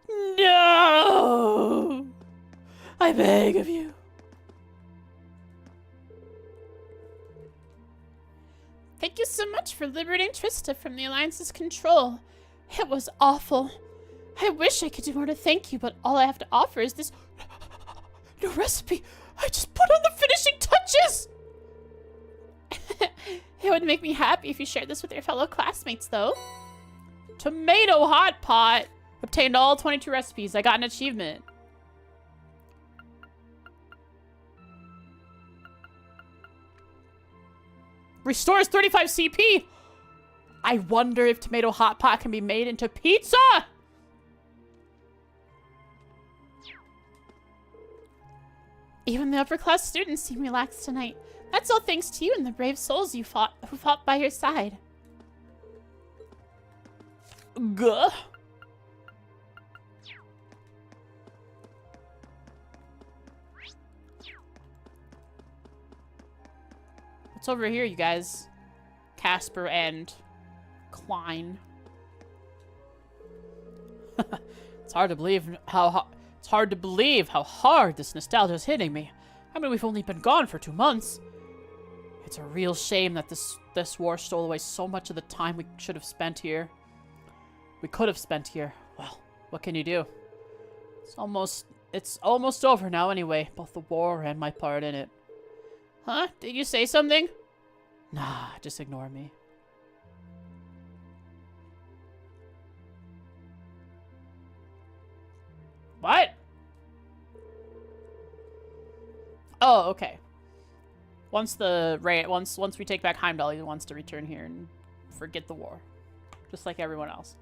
Speaker 1: No. I beg of you. Thank you so much for liberating Trista from the Alliance's control. It was awful. I wish I could do more to thank you, but all I have to offer is this new recipe I just put on the finishing touches. It would make me happy if you shared this with your fellow classmates, though. Tomato hot pot. Obtained all 22 recipes. I got an achievement. Restores 35 CP. I wonder if tomato hot pot can be made into pizza. Even the upper class students seem relaxed tonight. That's all thanks to you and the brave souls who fought by your side. Gah. What's over here, you guys? Casper and Klein. It's hard to believe how hard this nostalgia is hitting me. I mean, we've only been gone for 2 months. It's a real shame that this war stole away so much of the time we should have spent here. We could have spent here. Well, what can you do? It's almost over now anyway, both the war and my part in it. Huh? Did you say something? Nah, just ignore me. What? Oh, okay. Once we take back Heimdall, he wants to return here and forget the war. Just like everyone else.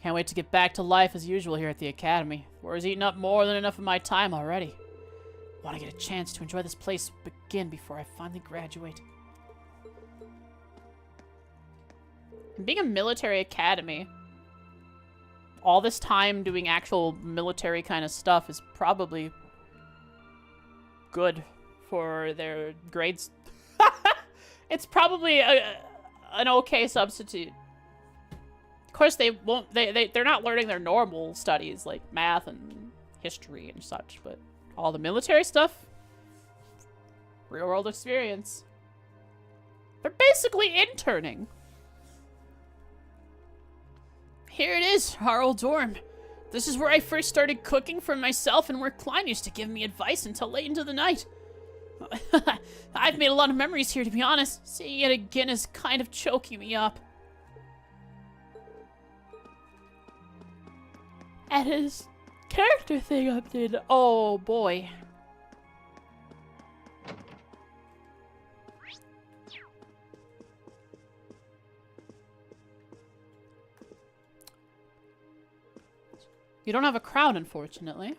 Speaker 1: Can't wait to get back to life as usual here at the Academy. War's eaten up more than enough of my time already. Want to get a chance to enjoy this place again before I finally graduate. And being a military academy, all this time doing actual military kind of stuff is probably good for their grades. It's probably an okay substitute. Of course, they're not learning their normal studies like math and history and such, but all the military stuff, real world experience. They're basically interning. Here it is, our old dorm. This is where I first started cooking for myself and where Klein used to give me advice until late into the night. I've made a lot of memories here, to be honest. Seeing it again is kind of choking me up. And his character thing updated. Oh boy. You don't have a crown, unfortunately.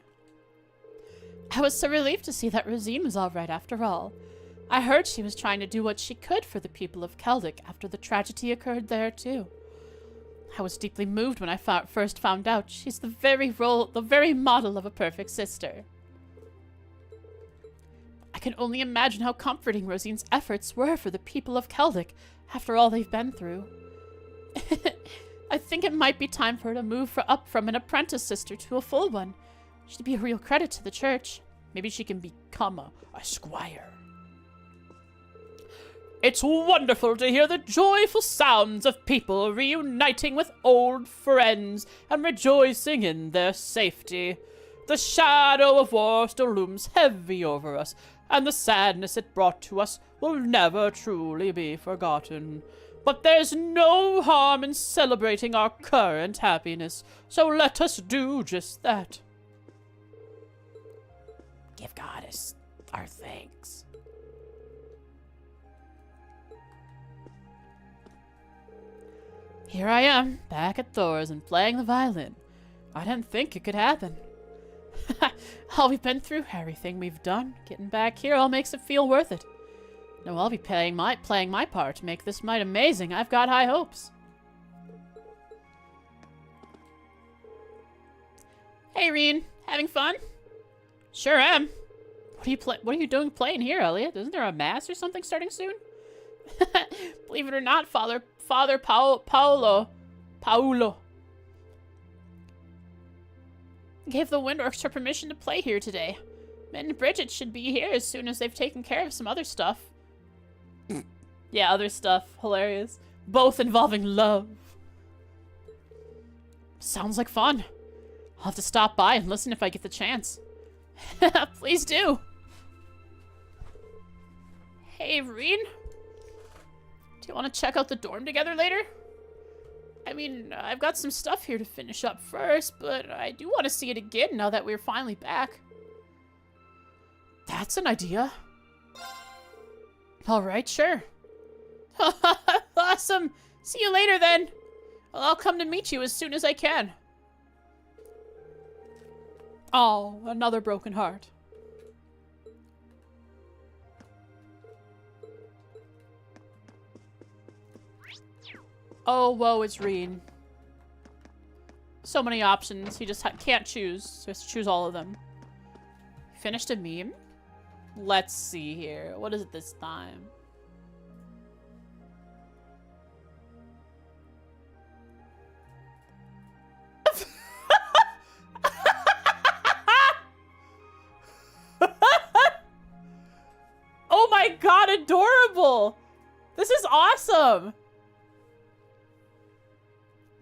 Speaker 1: I was so relieved to see that Rosine was all right after all. I heard she was trying to do what she could for the people of Keldic after the tragedy occurred there, too. I was deeply moved when I first found out she's the very model of a perfect sister. I can only imagine how comforting Rosine's efforts were for the people of Keldic after all they've been through. I think it might be time for her to move up from an apprentice sister to a full one. She'd be a real credit to the church.
Speaker 17: Maybe she can become a squire. It's wonderful to hear the joyful sounds of people reuniting with old friends and rejoicing in their safety. The shadow of war still looms heavy over us, and the sadness it brought to us will never truly be forgotten. But there's no harm in celebrating our current happiness, so let us do just that. Give Goddess our thanks. Here I am, back at Thor's and playing the violin. I didn't think it could happen. All we've been through, everything we've done, getting back here all makes it feel worth it. No, I'll be playing my part to make this night amazing. I've got high hopes. Hey, Reen. Having fun? Sure am. What are you doing playing here, Elliot? Isn't there a mass or something starting soon? Believe it or not, Father Paolo gave the Wind Orchestra permission to play here today. Mint and Bridget should be here as soon as they've taken care of some other stuff. Yeah, other stuff. Hilarious. Both involving love. Sounds like fun. I'll have to stop by and listen if I get the chance. Please do. Hey, Reen. Do you want to check out the dorm together later? I mean, I've got some stuff here to finish up first, but I do want to see it again now that we're finally back. That's an idea. Alright, sure. Awesome. See you later then. Well, I'll come to meet you as soon as I can. Oh, another broken heart. Oh, woe is Reen. So many options. He just can't choose. So he has to choose all of them. Finished a meme? Let's see here. What is it this time? Oh my god, adorable! This is awesome!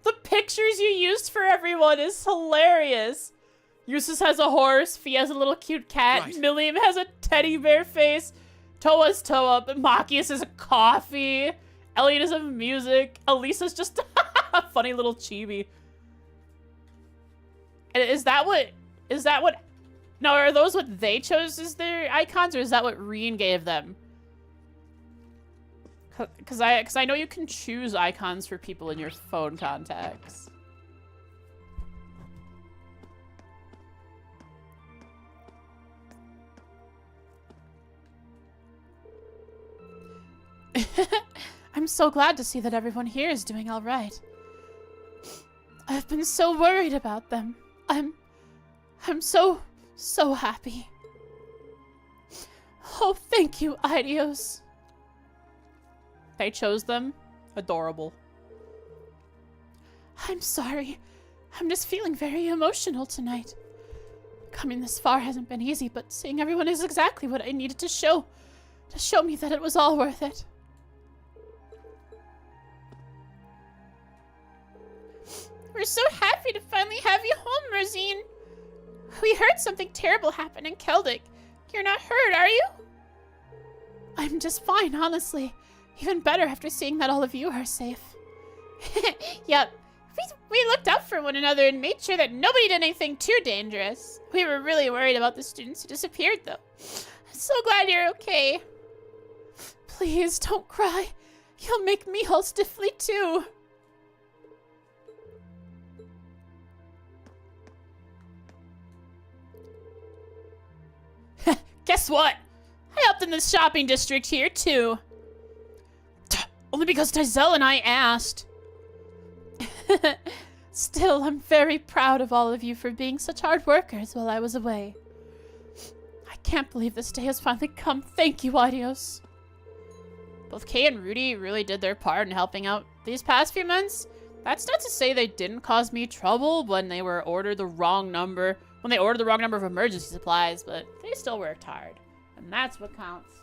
Speaker 17: The pictures you used for everyone is hilarious. Eustace has a horse, Fee has a little cute cat, right. Milliam has a teddy bear face, Toa's Toa, but Machias is a coffee, Elliot is a music, Elisa's just a funny little chibi. And is that what, no, are those what they chose as their icons, or is that what Reen gave them? Because I know you can choose icons for people in your phone contacts. I'm so glad to see that everyone here is doing all right. I've been so worried about them. I'm so happy. Oh, thank you, Idios. They chose them. Adorable. I'm sorry. I'm just feeling very emotional tonight. Coming this far hasn't been easy, but seeing everyone is exactly what I needed to show me that it was all worth it. We're so happy to finally have you home, Rosine. We heard something terrible happened in Keldic. You're not hurt, are you? I'm just fine, honestly. Even better after seeing that all of you are safe. Yep. We looked out for one another and made sure that nobody did anything too dangerous. We were really worried about the students who disappeared, though. I'm so glad you're okay. Please, don't cry. You'll make me all stiffly, too. Guess what? I helped in the shopping district here, too. Only because Tizelle and I asked. Still, I'm very proud of all of you for being such hard workers while I was away. I can't believe this day has finally come. Thank you, Adios. Both Kay and Rudy really did their part in helping out these past few months.
Speaker 1: That's not to say they didn't cause me trouble when they were ordered the wrong number, when they ordered the wrong number of emergency supplies, but they still worked hard. And that's what counts.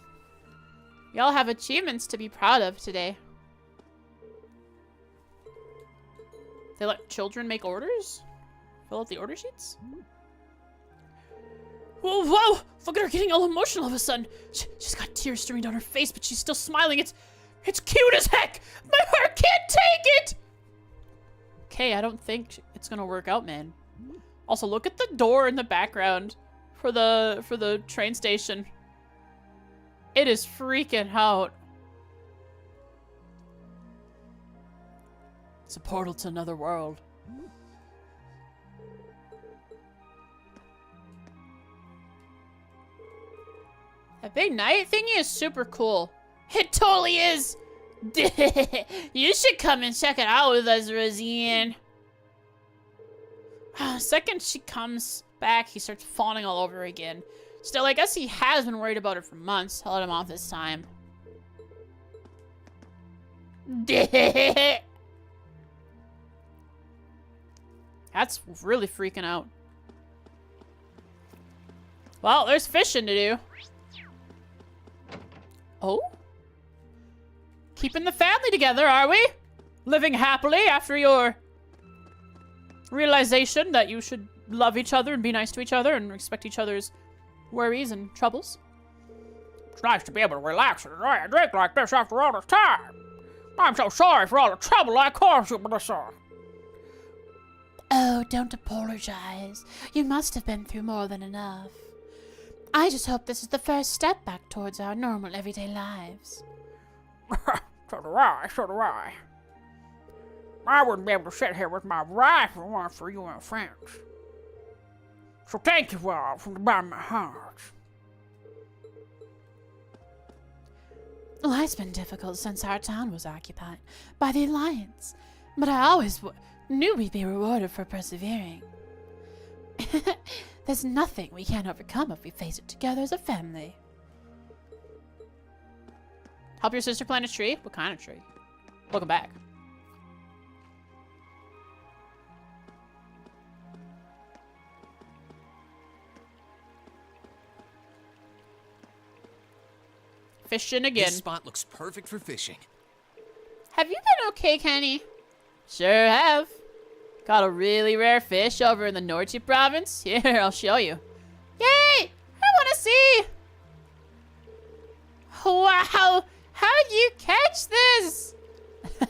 Speaker 1: Y'all have achievements to be proud of today. They let children make orders? Fill out the order sheets? Whoa, whoa! Look at her getting all emotional all of a sudden. She's got tears streaming down her face, but she's still smiling. It's cute as heck! My heart can't take it! Okay, I don't think it's gonna work out, man. Also, look at the door in the background for the train station. It is freaking out. It's a portal to another world. That big night thingy is super cool. It totally is! You should come and check it out with us, Rosine. Second she comes back, he starts fawning all over again. Still, I guess he has been worried about her for months. I'll let him off this time. That's really freaking out. Well, there's fishing to do. Oh? Keeping the family together, are we? Living happily after your realization that you should love each other and be nice to each other and respect each other's worries and troubles.
Speaker 17: It's nice to be able to relax and enjoy a drink like this after all this time. I'm so sorry for all the trouble I caused you, Melissa.
Speaker 18: Oh, don't apologize. You must have been through more than enough. I just hope this is the first step back towards our normal everyday lives.
Speaker 17: So do I, so do I. I wouldn't be able to sit here with my wife if it weren't for you and friends. So thank you all from the bottom of my heart.
Speaker 18: Life's been difficult since our town was occupied by the Alliance, but I always knew we'd be rewarded for persevering. There's nothing we can't overcome if we face it together as a family.
Speaker 1: Help your sister plant a tree? What kind of tree? Welcome back. Fishing again.
Speaker 12: This spot looks perfect for fishing.
Speaker 1: Have you been okay, Kenny? Sure have. Caught a really rare fish over in the Norte province. Here, I'll show you. Yay! I want to see! Wow! How'd you catch this?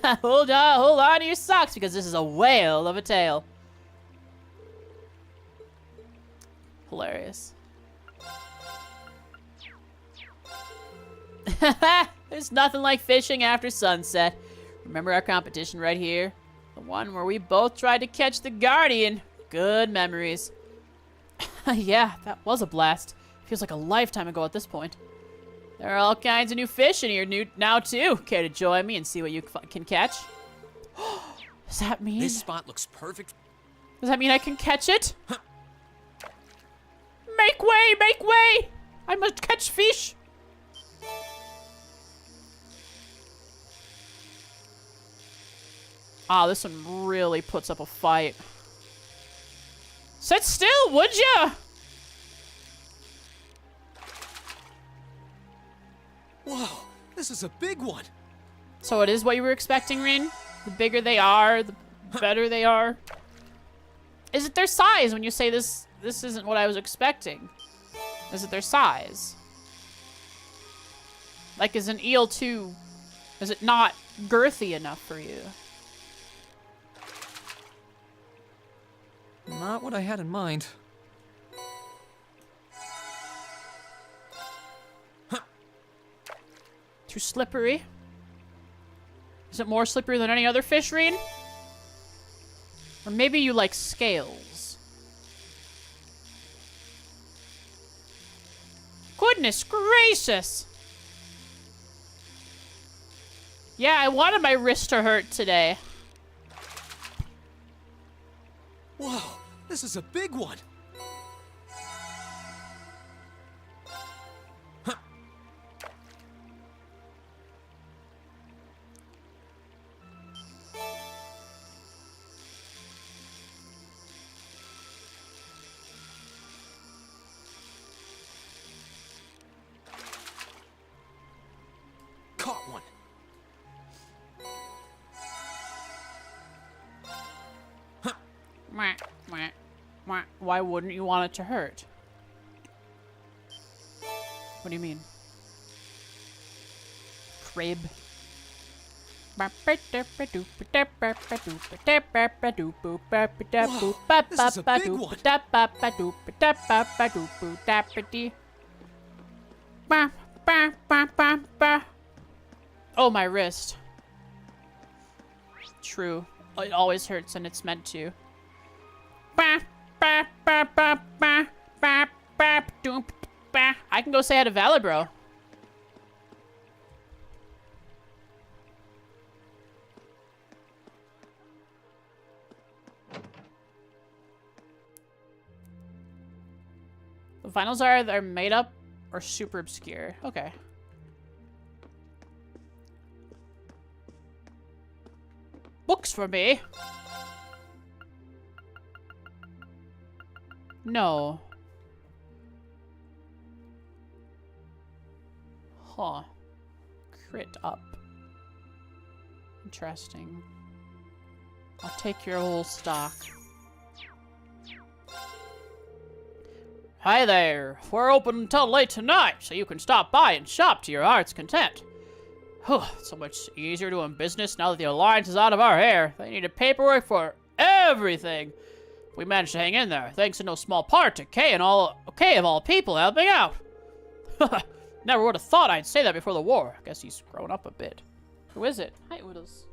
Speaker 1: hold on to your socks because this is a whale of a tale. Hilarious. There's nothing like fishing after sunset. Remember our competition right here? The one where we both tried to catch the Guardian. Good memories. Yeah, that was a blast. Feels like a lifetime ago at this point. There are all kinds of new fish in here now too. Care to join me and see what you can catch? Does that mean...
Speaker 12: This spot looks perfect.
Speaker 1: Does that mean I can catch it? Make way! Make way! I must catch fish! Ah, this one really puts up a fight. Sit still, would ya?
Speaker 12: Whoa, this is a big one.
Speaker 1: So it is what you were expecting, Rin? The bigger they are, the better they are? Is it their size when you say this isn't what I was expecting? Is it their size? Like, is an eel too... Is it not girthy enough for you?
Speaker 12: Not what I had in mind.
Speaker 1: Too slippery? Is it more slippery than any other fish, Reed? Or maybe you like scales? Goodness gracious! Yeah, I wanted my wrist to hurt today.
Speaker 12: Whoa, this is a big one.
Speaker 17: Mwah, mwah, mwah. Why wouldn't you want it to hurt? What do you mean? Crib.
Speaker 12: Wow, this is a big one.
Speaker 17: Oh, my wrist. True. It always hurts and it's meant to. I can go say hi to Valibro. The finals are either made up or super obscure. Okay. Books for me. No. Huh. Crit up. Interesting. I'll take your whole stock. Hi there. We're open until late tonight, so you can stop by and shop to your heart's content. Whew, it's so much easier doing business now that the Alliance is out of our hair. They needed paperwork for everything. We managed to hang in there, thanks in no small part to Kay and all Kay of all people helping out. Never would have thought I'd say that before the war. I guess he's grown up a bit. Who is it? Hi, Oodles.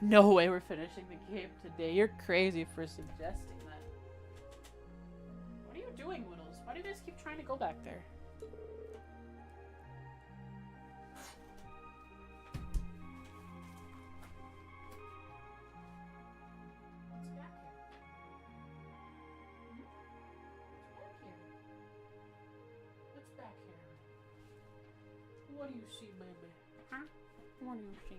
Speaker 17: No way we're finishing the game today. You're crazy for suggesting that. What are you doing, Widdles? Why do you guys keep trying to go back there? What's back here? What's back here? What do you see, baby? Huh? What do you see?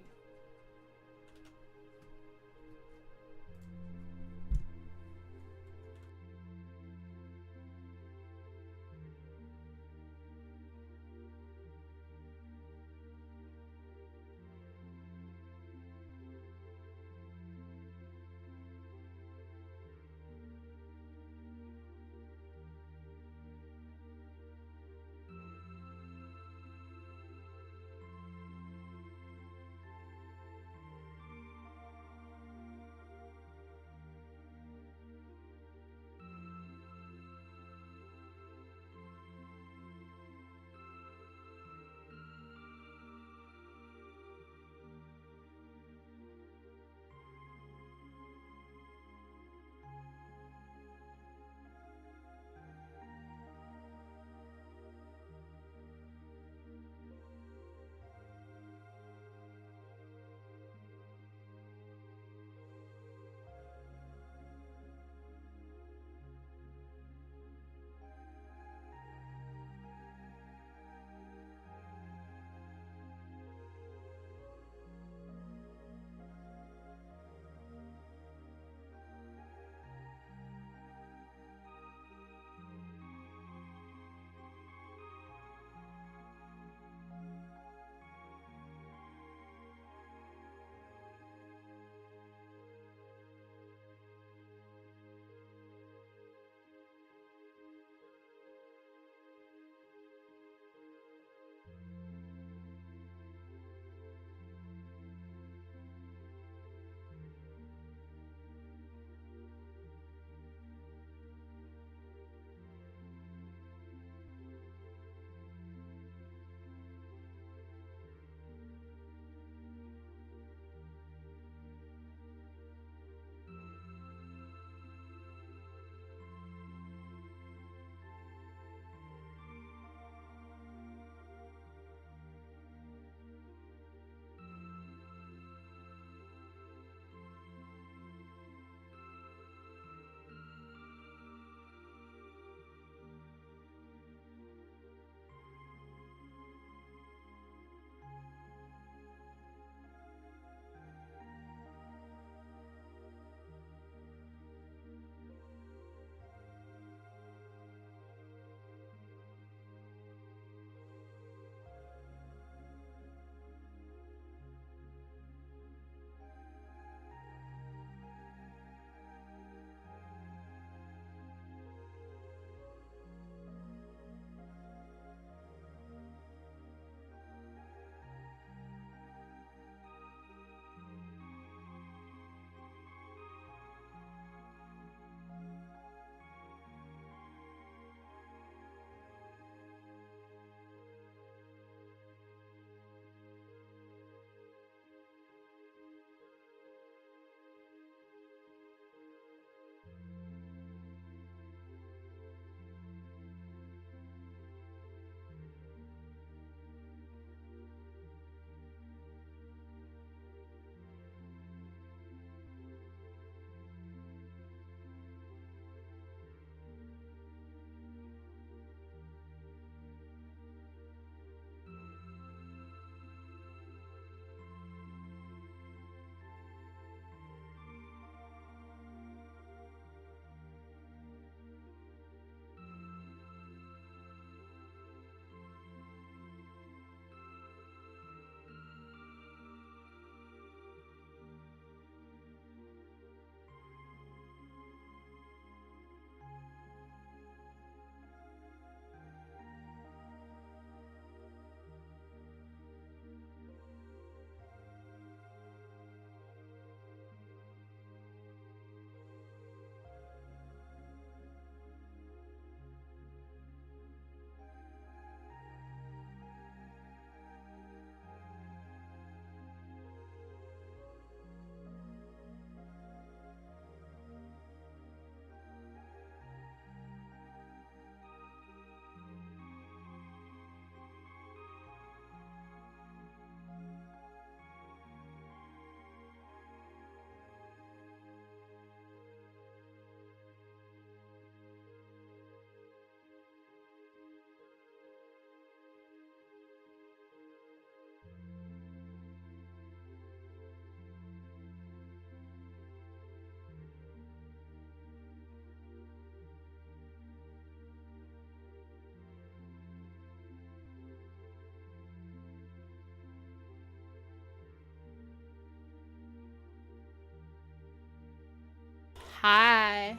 Speaker 1: Hi.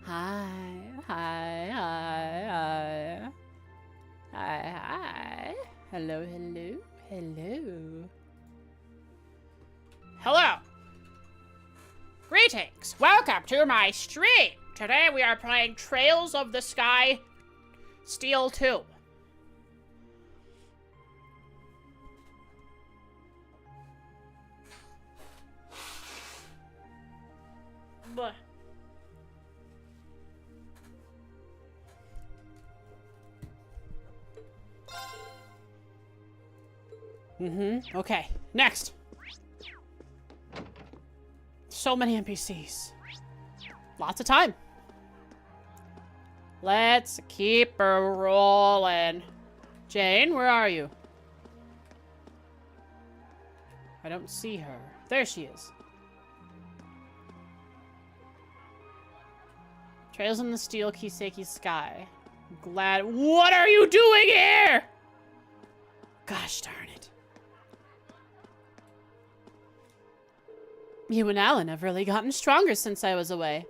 Speaker 1: Hi. Hi. Hi. Hi. Hi. Hi. Hello. Hello. Hello. Hello. Greetings. Welcome to my stream. Today we are playing Trails of the Sky Steel 2. But okay. Next. So many NPCs. Lots of time. Let's keep her rolling. Jane, where are you? I don't see her. There she is. Trails in the Steel Kiseki Sky. Glad. What are you doing here? Gosh darn it. You and Alan have really gotten stronger since I was away.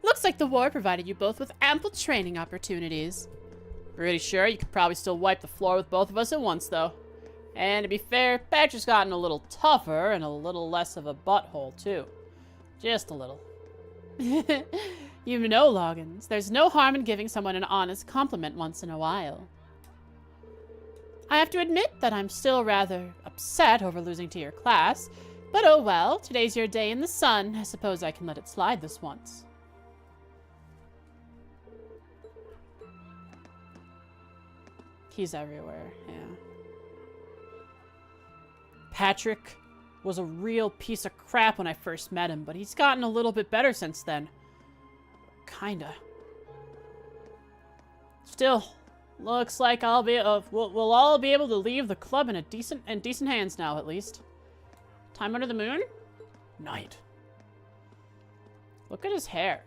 Speaker 1: Looks like the war provided you both with ample training opportunities. Pretty sure you could probably still wipe the floor with both of us at once, though. And to be fair, Patrick's gotten a little tougher and a little less of a butthole, too. Just a little. You know, Loggins, there's no harm in giving someone an honest compliment once in a while. I have to admit that I'm still rather upset over losing to your class, but oh well, today's your day in the sun. I suppose I can let it slide this once. He's everywhere, yeah. Patrick was a real piece of crap when I first met him, but he's gotten a little bit better since then. Kinda. Still, looks like I'll be we'll all be able to leave the club in decent hands now, at least. Time under the moon? Night. Look at his hair.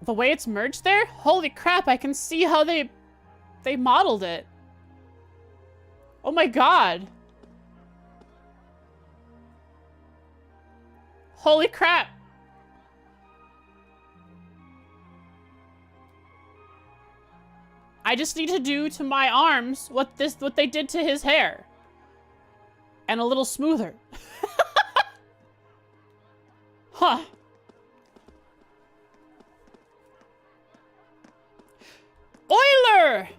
Speaker 1: The way it's merged there? Holy crap, I can see how they modeled it. Oh my god. Holy crap. I just need to do to my arms what they did to his hair. And a little smoother. Huh. Euler!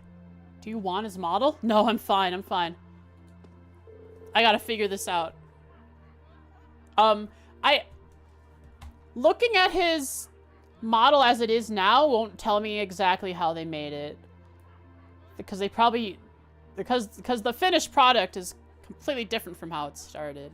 Speaker 1: Do you want his model? No, I'm fine, I'm fine. I gotta figure this out. Looking at his model as it is now won't tell me exactly how they made it. Because they probably... Because the finished product is completely different from how it started.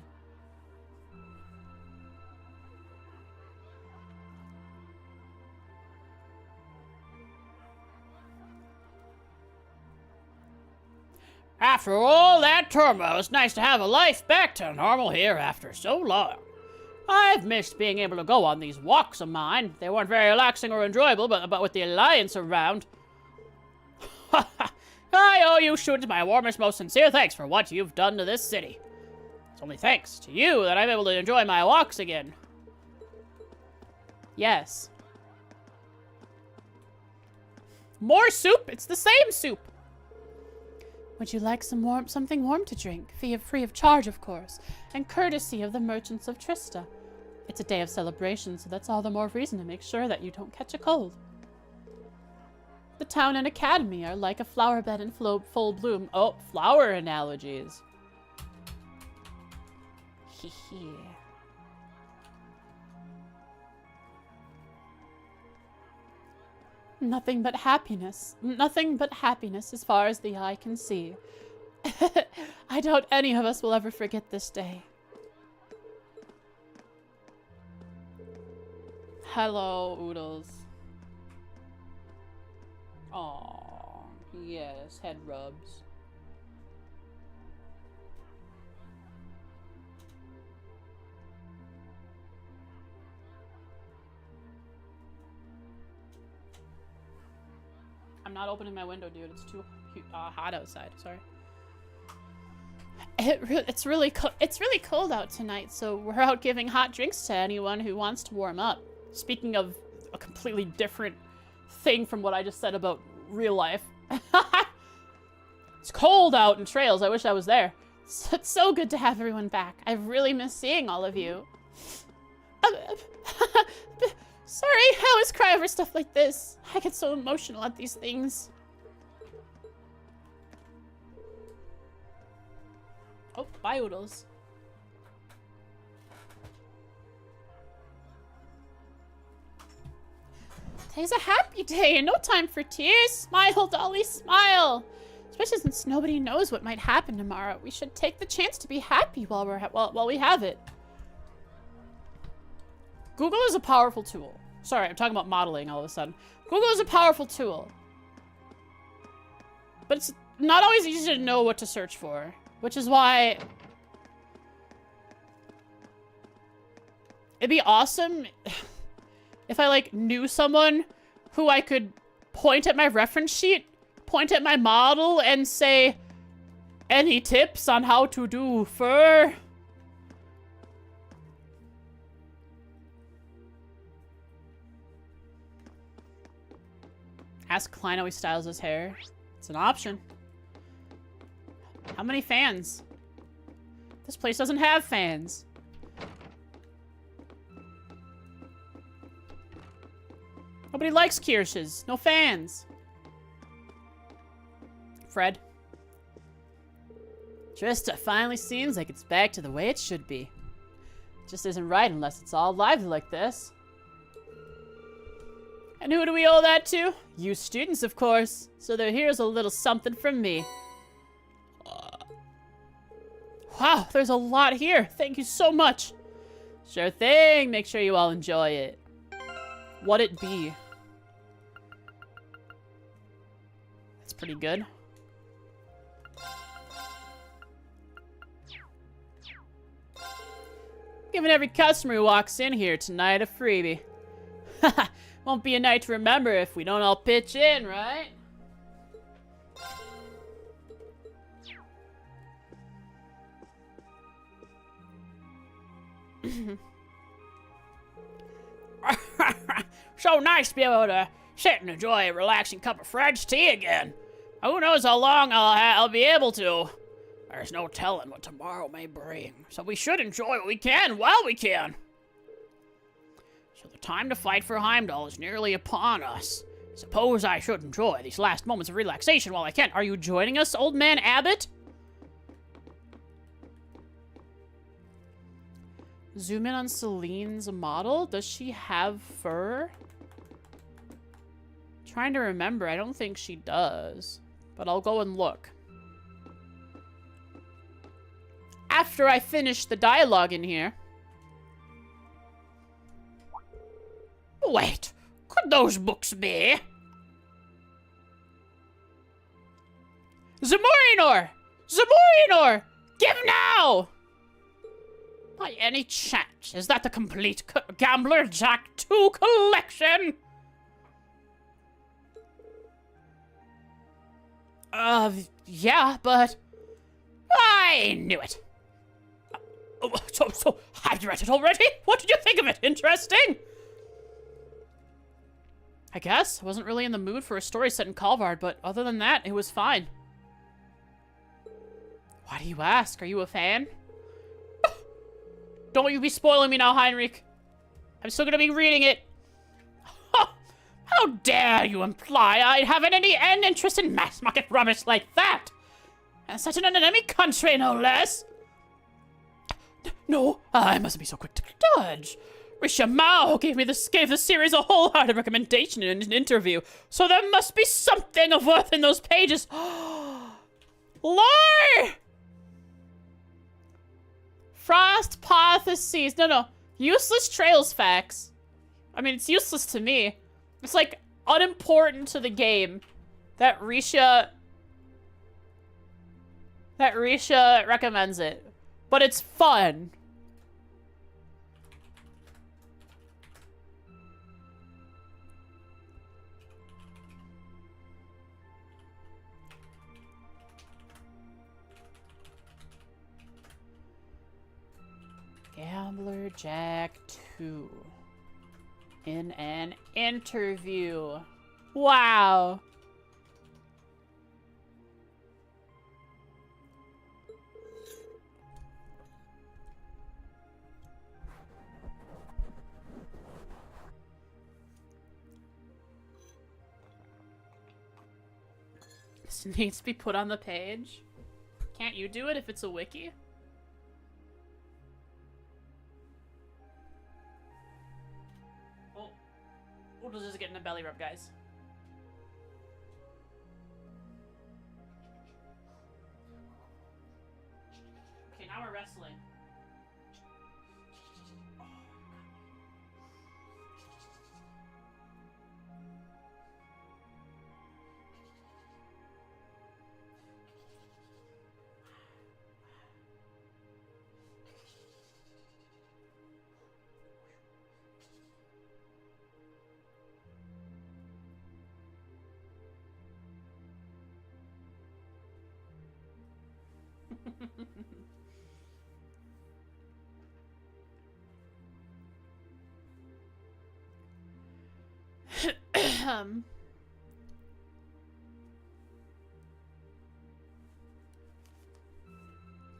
Speaker 1: After all that turmoil, it's nice to have a life back to normal here after so long. I've missed being able to go on these walks of mine. They weren't very relaxing or enjoyable, but with the Alliance around... I owe you students my warmest, most sincere thanks for what you've done to this city. It's only thanks to you that I'm able to enjoy my walks again. Yes. More soup? It's the same soup. Would you like something warm to drink? Free of charge, of course, and courtesy of the merchants of Trista. It's a day of celebration, so that's all the more reason to make sure that you don't catch a cold. The town and academy are like a flower bed in full bloom. Oh, flower analogies. Hee hee. Nothing but happiness. Nothing but happiness as far as the eye can see. I doubt any of us will ever forget this day. Hello, Oodles. Aww, yes, head rubs. I'm not opening my window, dude. It's too hot outside. Sorry.
Speaker 18: It's really cold out tonight, so we're out giving hot drinks to anyone who wants to warm up. Speaking of a completely different thing from what I just said about real life. It's cold out in Trails. I wish I was there. It's so good to have everyone back. I've really missed seeing all of you. Sorry, I always cry over stuff like this. I get so emotional at these things. Oh, bye, Oodles. Today's a happy day and no time for tears. Smile, Dolly, smile. Especially since nobody knows what might happen tomorrow. We should take the chance to be happy while we have it. Google is a powerful tool. Sorry, I'm talking about modeling all of a sudden. Google is a powerful tool. But it's not always easy to know what to search for. Which is why it'd be awesome if I, like, knew someone who I could point at my reference sheet, point at my model, and say, any tips on how to do fur? Ask Klein how he styles his hair. It's an option. How many fans? This place doesn't have fans. Nobody likes Kirsch's. No fans. Fred. Trista finally seems like it's back to the way it should be. It just isn't right unless it's all lively like this. And who do we owe that to? You students, of course. So here's a little something from me. Wow, there's a lot here. Thank you so much. Sure thing. Make sure you all enjoy it. What'd it be? That's pretty good. Giving every customer who walks in here tonight a freebie. Haha, won't be a night to remember if we don't all pitch in, right?
Speaker 17: So nice to be able to sit and enjoy a relaxing cup of French tea again. Who knows how long I'll be able to. There's no telling what tomorrow may bring, so we should enjoy what we can while we can. So the time to fight for Heimdall is nearly upon us. Suppose I should enjoy these last moments of relaxation while I can. Are you joining us, old man Abbott?
Speaker 1: Zoom in on Celine's model. Does she have fur? Trying to remember. I don't think she does. But I'll go and look. After I finish the dialogue in here.
Speaker 17: Wait, could those books be?
Speaker 1: Zamorinor! Zamorinor! Give now!
Speaker 17: By any chance, is that the complete Gambler Jack 2 collection?
Speaker 1: Yeah, but...
Speaker 17: I knew it.
Speaker 1: So, have you read it already? What did you think of it? Interesting? I guess. I wasn't really in the mood for a story set in Calvard, but other than that, it was fine. Why do you ask? Are you a fan? Don't you be spoiling me now, Heinrich. I'm still gonna be reading it.
Speaker 17: How dare you imply I'd have any interest in mass market rubbish like that? And such an enemy country, no less.
Speaker 1: No, I mustn't be so quick to judge. Risha Mao gave the series a wholehearted recommendation in an interview, so there must be something of worth in those pages. Lore! Frostpotheses. No. Useless Trails facts. I mean, it's useless to me. It's, like, unimportant to the game that Risha recommends it. But it's fun. Jack 2 in an interview. Wow. This needs to be put on the page. Can't you do it if it's a wiki? Oh, does this get in a belly rub, guys? Okay, now we're wrestling.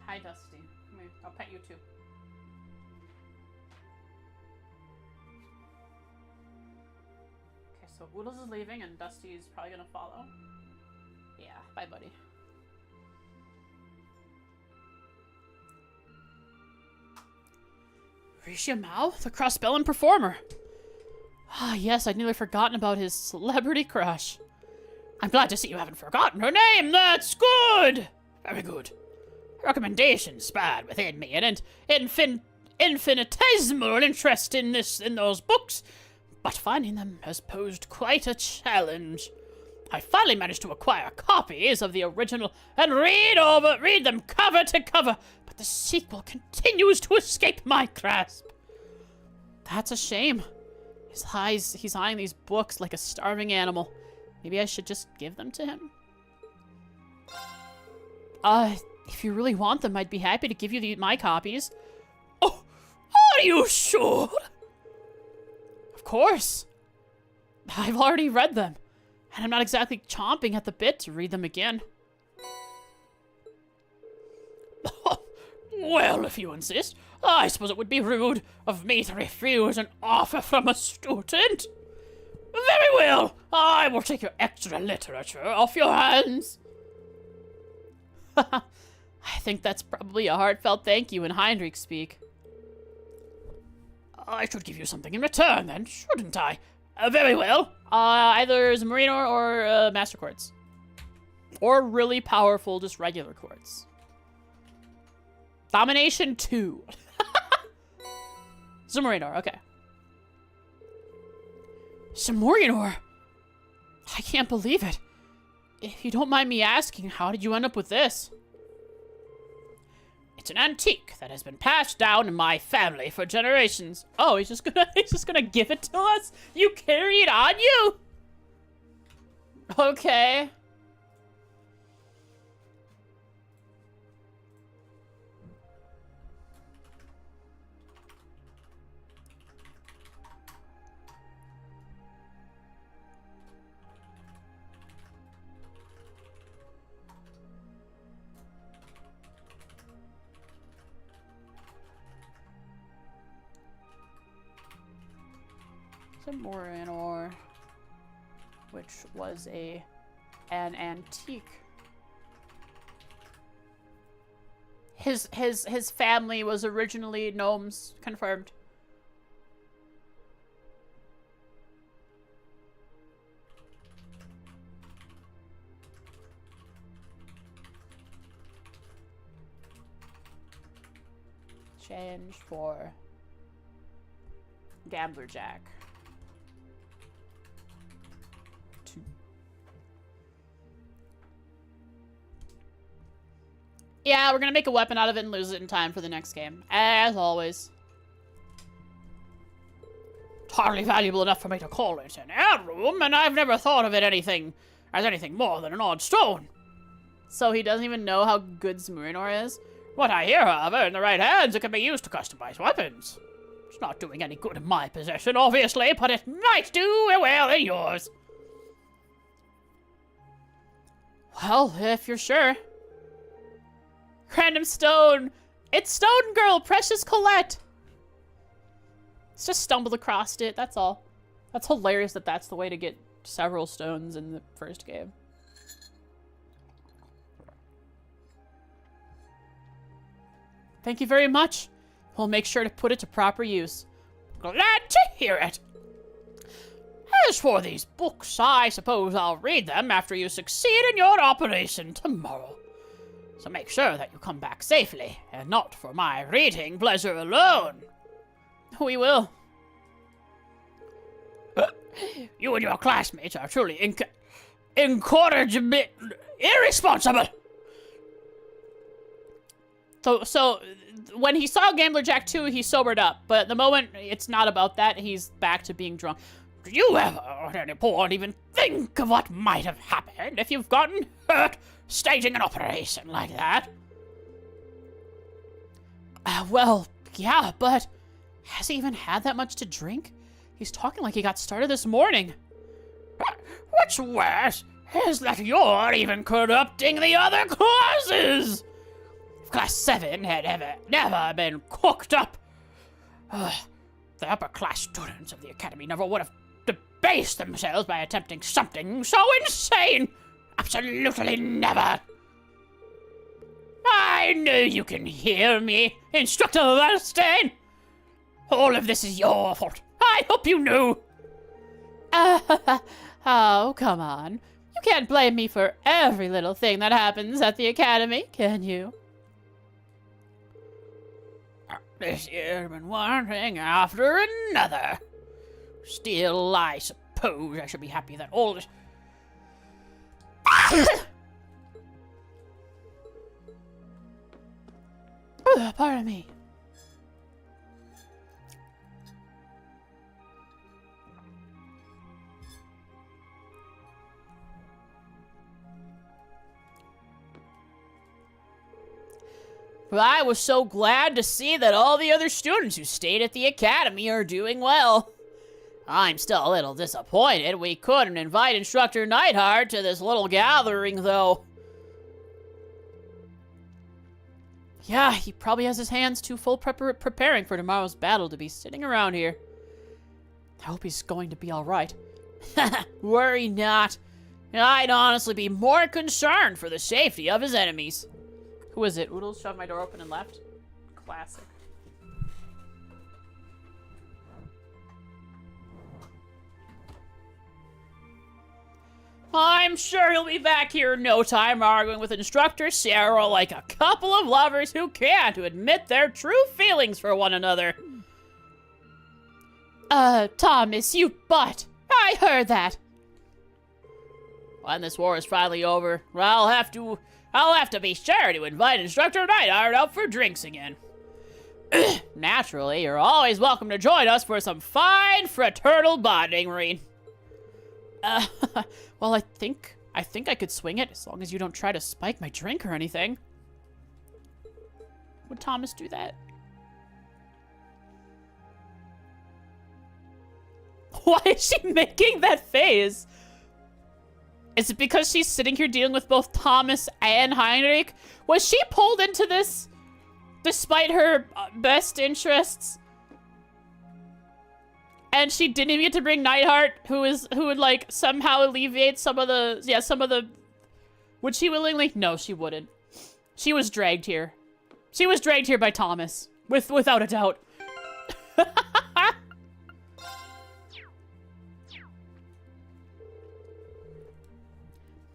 Speaker 1: Hi, Dusty. Come here. I'll pet you too. Okay, so Oodles is leaving and Dusty's probably gonna follow. Yeah, bye, buddy. Risha Mao, the Crossbellin performer. Ah, yes, I'd nearly forgotten about his celebrity crush. I'm glad to see you haven't forgotten her name. That's good. Very good. Recommendations bad within me, and infinitesimal interest in those books, but finding them has posed quite a challenge. I finally managed to acquire copies of the original and read them cover to cover, but the sequel continues to escape my grasp. That's a shame. He's eyeing these books like a starving animal. Maybe I should just give them to him? If you really want them, I'd be happy to give you my copies. Oh, are you sure? Of course. I've already read them, and I'm not exactly chomping at the bit to read them again. Well, if you insist, I suppose it would be rude of me to refuse an offer from a student. Very well, I will take your extra literature off your hands. I think that's probably a heartfelt thank you in Heinrich speak. I should give you something in return then, shouldn't I? Very well. Either Zumurino or Master Quartz. Or really powerful, just regular quartz. Domination 2. Zumurinor, okay. Zumurinor? I can't believe it. If you don't mind me asking, how did you end up with this? It's an antique that has been passed down in my family for generations. Oh, he's just gonna give it to us? You carry it on you? Okay. Morinor, which was an antique. His family was originally gnomes, confirmed. Change for Gambler Jack. Yeah, we're gonna make a weapon out of it and lose it in time for the next game. As always. It's hardly valuable enough for me to call it an heirloom, and I've never thought of it as anything more than an odd stone. So he doesn't even know how good Zumurinor is? What I hear, however, in the right hands, it can be used to customize weapons.
Speaker 17: It's not doing any good in my possession, obviously, but it might do well in yours. Well, if you're sure. Random stone. It's Stone Girl, Precious Colette. It's just stumbled across it, that's all. That's hilarious that that's the way to get several stones in the first game. Thank you very much. We'll make sure to put it to proper use. Glad to hear it. As for these books, I suppose I'll read them after you succeed in your operation tomorrow. So make sure that you come back safely, and not for my reading pleasure alone. We will. You and your classmates are truly incorrigible, irresponsible. So when he saw Gambler Jack 2, he sobered up. But at the moment, it's not about that. He's back to being drunk. Do you ever, at any point, even think of what might have happened if you've gotten hurt staging an operation like that? Well, yeah, but has he even had that much to drink? He's talking like he got started this morning. What's worse is that you're even corrupting the other classes. If Class 7 had never been cooked up, the upper class students of the Academy never would have debased themselves by attempting something so insane. Absolutely never. I know you can hear me, Instructor Wellstein. All of this is your fault. I hope you knew. Oh, come on. You can't blame me for every little thing that happens at the Academy, can you? This year's been one thing after another. Still, I suppose I should be happy that all this... Pardon me. But I was so glad to see that all the other students who stayed at the Academy are doing well. I'm still a little disappointed we couldn't invite Instructor Neidhart to this little gathering, though. Yeah, he probably has his hands too full preparing for tomorrow's battle to be sitting around here. I hope he's going to be alright. Worry not. I'd honestly be more concerned for the safety of his enemies. Who is it? Oodles shoved my door open and left? Classic. I'm sure he'll be back here in no time arguing with Instructor Sarah like a couple of lovers who can't admit their true feelings for one another. Thomas, you butt! I heard that! When this war is finally over, I'll have to be sure to invite Instructor Neidhart out for drinks again. Naturally, you're always welcome to join us for some fine fraternal bonding, Reen. Well, I think I could swing it as long as you don't try to spike my drink or anything. Would Thomas do that? Why is she making that face? Is it because she's sitting here dealing with both Thomas and Heinrich? Was she pulled into this despite her best interests? And she didn't even get to bring Neidhart, who would like somehow alleviate some of the, would she willingly? No, she wouldn't. She was dragged here. She was dragged here by Thomas, without a doubt.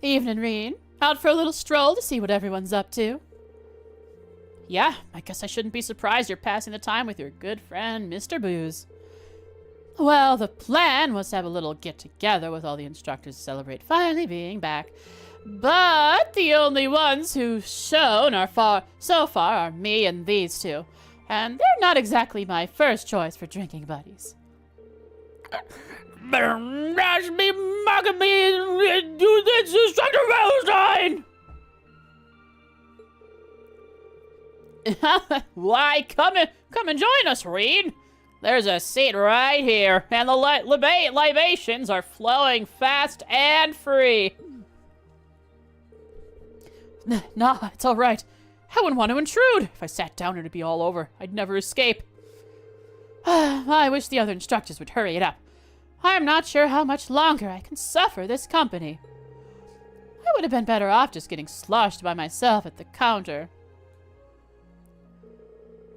Speaker 17: Evening, Reen. Out for a little stroll to see what everyone's up to. Yeah, I guess I shouldn't be surprised you're passing the time with your good friend, Mr. Booze. Well, the plan was to have a little get-together with all the instructors to celebrate finally being back. But the only ones who've shown so far are me and these two. And they're not exactly my first choice for drinking buddies. That's me mugging me and do this, Instructor Valentine! Why, come and join us, Reen. There's a seat right here, and the libations are flowing fast and free. Nah, it's all right. I wouldn't want to intrude. If I sat down, it'd be all over. I'd never escape. I wish the other instructors would hurry it up. I'm not sure how much longer I can suffer this company. I would have been better off just getting sloshed by myself at the counter.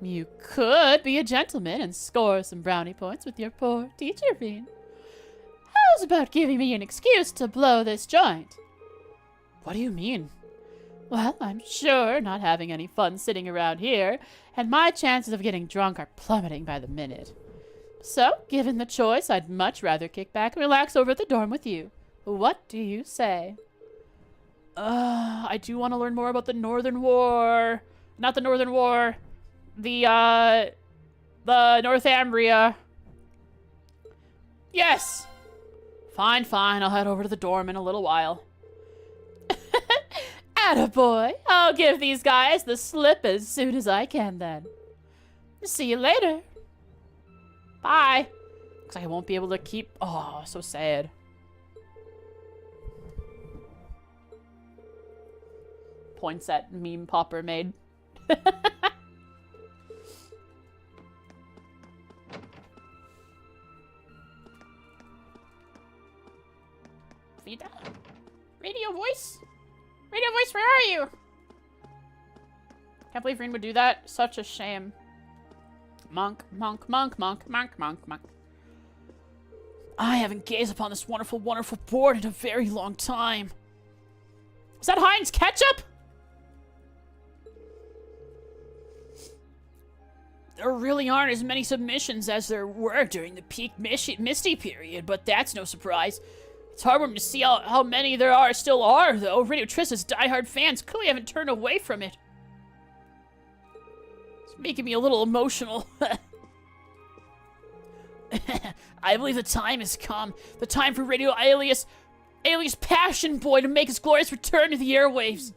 Speaker 17: You could be a gentleman and score some brownie points with your poor teacher, Bean. How's about giving me an excuse to blow this joint? What do you mean? Well, I'm sure not having any fun sitting around here, and my chances of getting drunk are plummeting by the minute. So, given the choice, I'd much rather kick back and relax over at the dorm with you. What do you say? I do want to learn more about the Northern War. Not the Northern War. The Northumbria. Yes! Fine, I'll head over to the dorm in a little while. Attaboy! I'll give these guys the slip as soon as I can then. See you later. Bye. Looks like I won't be able to keep... Oh, so sad. Points that meme popper made. Vida? Radio voice? Radio voice, where are you? Can't believe Reen would do that. Such a shame. Monk. I haven't gazed upon this wonderful, wonderful board in a very long time. Is that Heinz ketchup? There really aren't as many submissions as there were during the peak Misty period, but that's no surprise. It's heartwarming to see how many there still are, though. Radio Trista's diehard fans clearly haven't turned away from it. It's making me a little emotional. I believe the time has come. The time for Radio Alias Passion Boy to make his glorious return to the airwaves.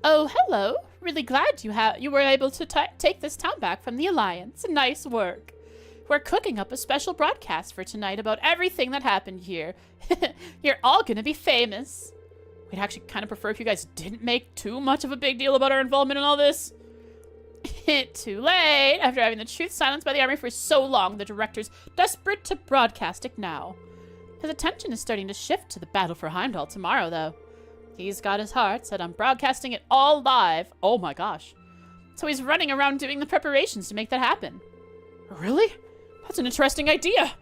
Speaker 17: Oh, hello. Really glad you were able to take this town back from the Alliance. Nice work. We're cooking up a special broadcast for tonight about everything that happened here. You're all gonna be famous. We'd actually kind of prefer if you guys didn't make too much of a big deal about our involvement in all this. Too late. After having the truth silenced by the army for so long, the director's desperate to broadcast it now. His attention is starting to shift to the battle for Heimdall tomorrow, though. He's got his heart set on broadcasting it all live. Oh my gosh. So he's running around doing the preparations to make that happen. Really? That's an interesting idea.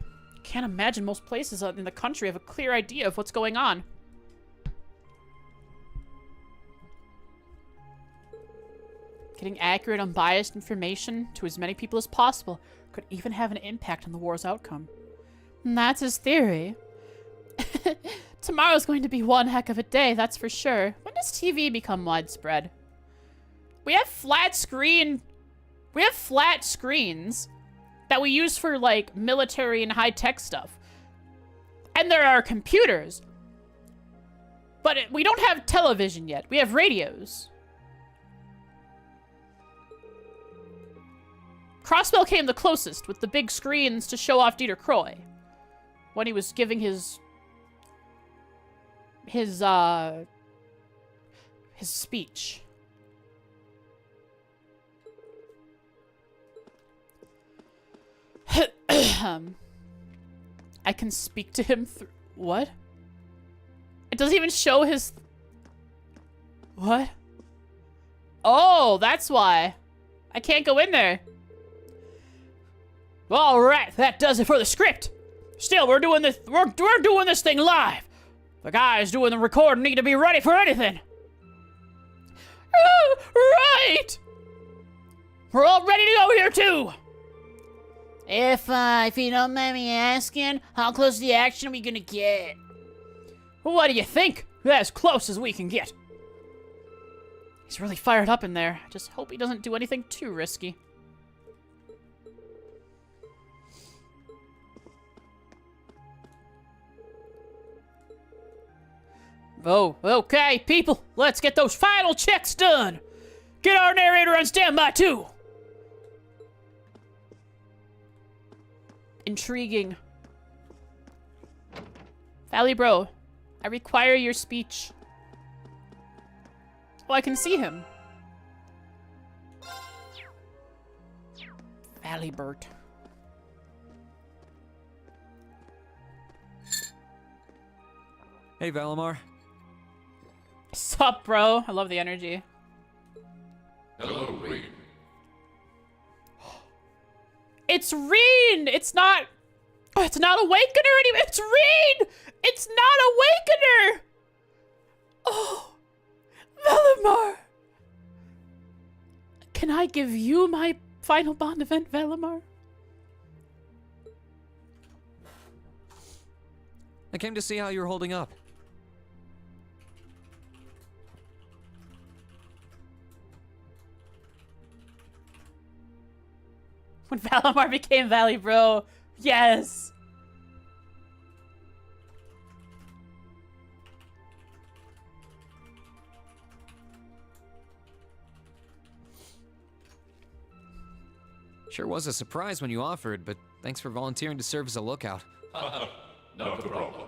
Speaker 17: Can't imagine most places in the country have a clear idea of what's going on. Getting accurate, unbiased information to as many people as possible could even have an impact on the war's outcome. And that's his theory. Tomorrow's going to be one heck of a day, that's for sure. When does TV become widespread? We have flat screens that we use for, like, military and high-tech stuff. And there are computers. But we don't have television yet. We have radios. Crossbell came the closest with the big screens to show off Dieter Croy when he was giving his speech. I can speak to him through... What? It doesn't even show his... What? Oh, that's why. I can't go in there. All right, that does it for the script. Still, we're doing this thing live. The guys doing the recording need to be ready for anything. Right. We're all ready to go here too. If you don't mind me asking, how close to the action are we gonna get? What do you think? As close as we can get. He's really fired up in there. I just hope he doesn't do anything too risky. Oh, okay, people. Let's get those final checks done. Get our narrator on standby, too. Intriguing. Valley Bro, I require your speech. Oh, I can see him. Valley Bert.
Speaker 2: Hey, Valimar.
Speaker 1: Sup, bro? I love the energy.
Speaker 19: Hello, Reed.
Speaker 1: It's Reen! It's not... Oh, it's not Awakener anymore! It's Reen! It's not Awakener! Oh, Valimar! Can I give you my final bond event, Valimar?
Speaker 2: I came to see how you're holding up.
Speaker 1: When Valimar became Valley Bro. Yes!
Speaker 2: Sure was a surprise when you offered, but thanks for volunteering to serve as a lookout.
Speaker 19: Not a problem.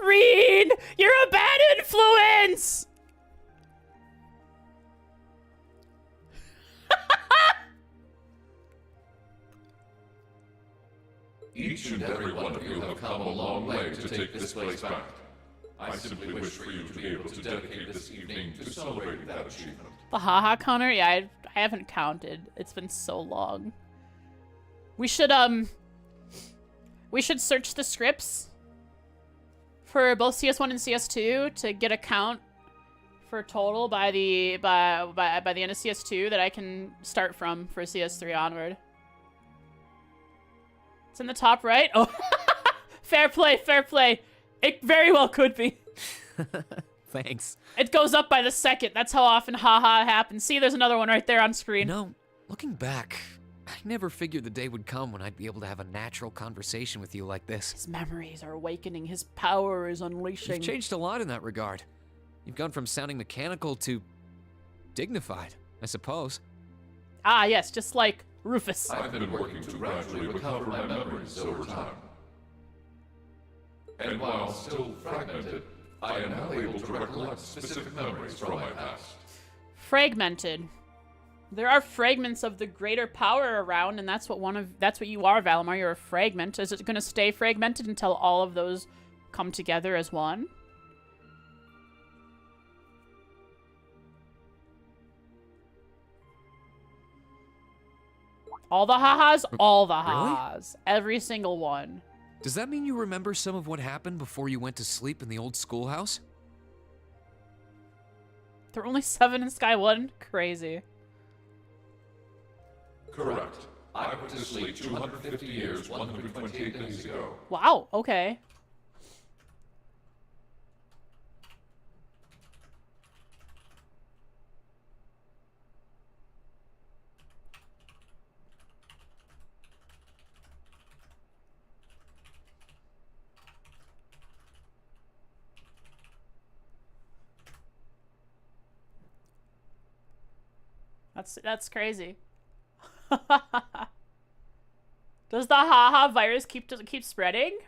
Speaker 1: Reen! You're a bad influence!
Speaker 19: Each and every one of you have come a long way to take this place back. I simply wish for you to be able to dedicate this evening to celebrating that achievement.
Speaker 1: The haha counter? Yeah, I haven't counted. It's been so long. We should search the scripts for both CS1 and CS2 to get a count for total by the end of CS2 that I can start from for CS3 onward. It's in the top right. Oh, fair play, fair play. It very well could be.
Speaker 2: Thanks.
Speaker 1: It goes up by the second. That's how often haha happens. See, there's another one right there on screen.
Speaker 2: No, looking back, I never figured the day would come when I'd be able to have a natural conversation with you like this.
Speaker 1: His memories are awakening. His power is unleashing.
Speaker 2: You've changed a lot in that regard. You've gone from sounding mechanical to dignified, I suppose.
Speaker 1: Ah, yes, just like Rufus.
Speaker 19: I've been working to gradually recover my memories over time. And while still fragmented, I am now able to recollect specific memories from my past.
Speaker 1: Fragmented. There are fragments of the greater power around, and that's what you are, Valimar. You're a fragment. Is it going to stay fragmented until all of those come together as one? All the ha-has? All the ha-has. Really? Every single one.
Speaker 2: Does that mean you remember some of what happened before you went to sleep in the old schoolhouse?
Speaker 1: There were only 7 in Sky 1? Crazy.
Speaker 19: Correct. I went to sleep 250 years, 128 days ago.
Speaker 1: Wow, okay. That's crazy. Does the haha virus keep spreading?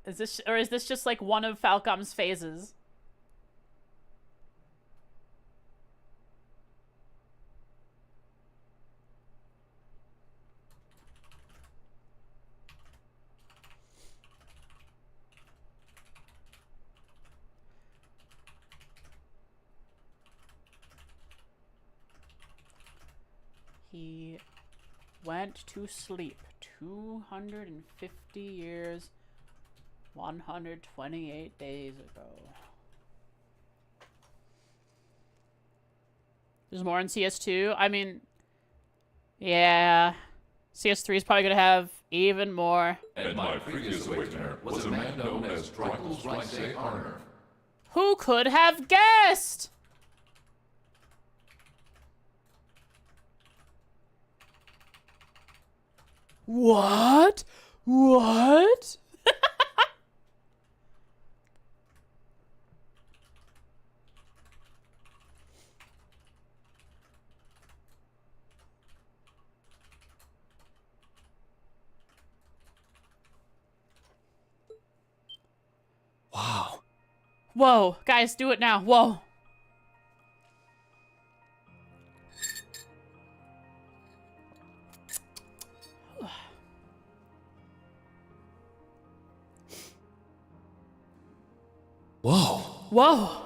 Speaker 1: Is this just like one of Falcom's phases? He went to sleep 250 years, 128 days ago. There's more in CS2. I mean, yeah. CS3 is probably going to have even more.
Speaker 19: And my previous awakener was a man known as Drykel's Ricey Arner.
Speaker 1: Who could have guessed?
Speaker 17: What? What?
Speaker 2: Wow.
Speaker 1: Whoa, guys, do it now. Whoa.
Speaker 2: Whoa.
Speaker 1: Whoa.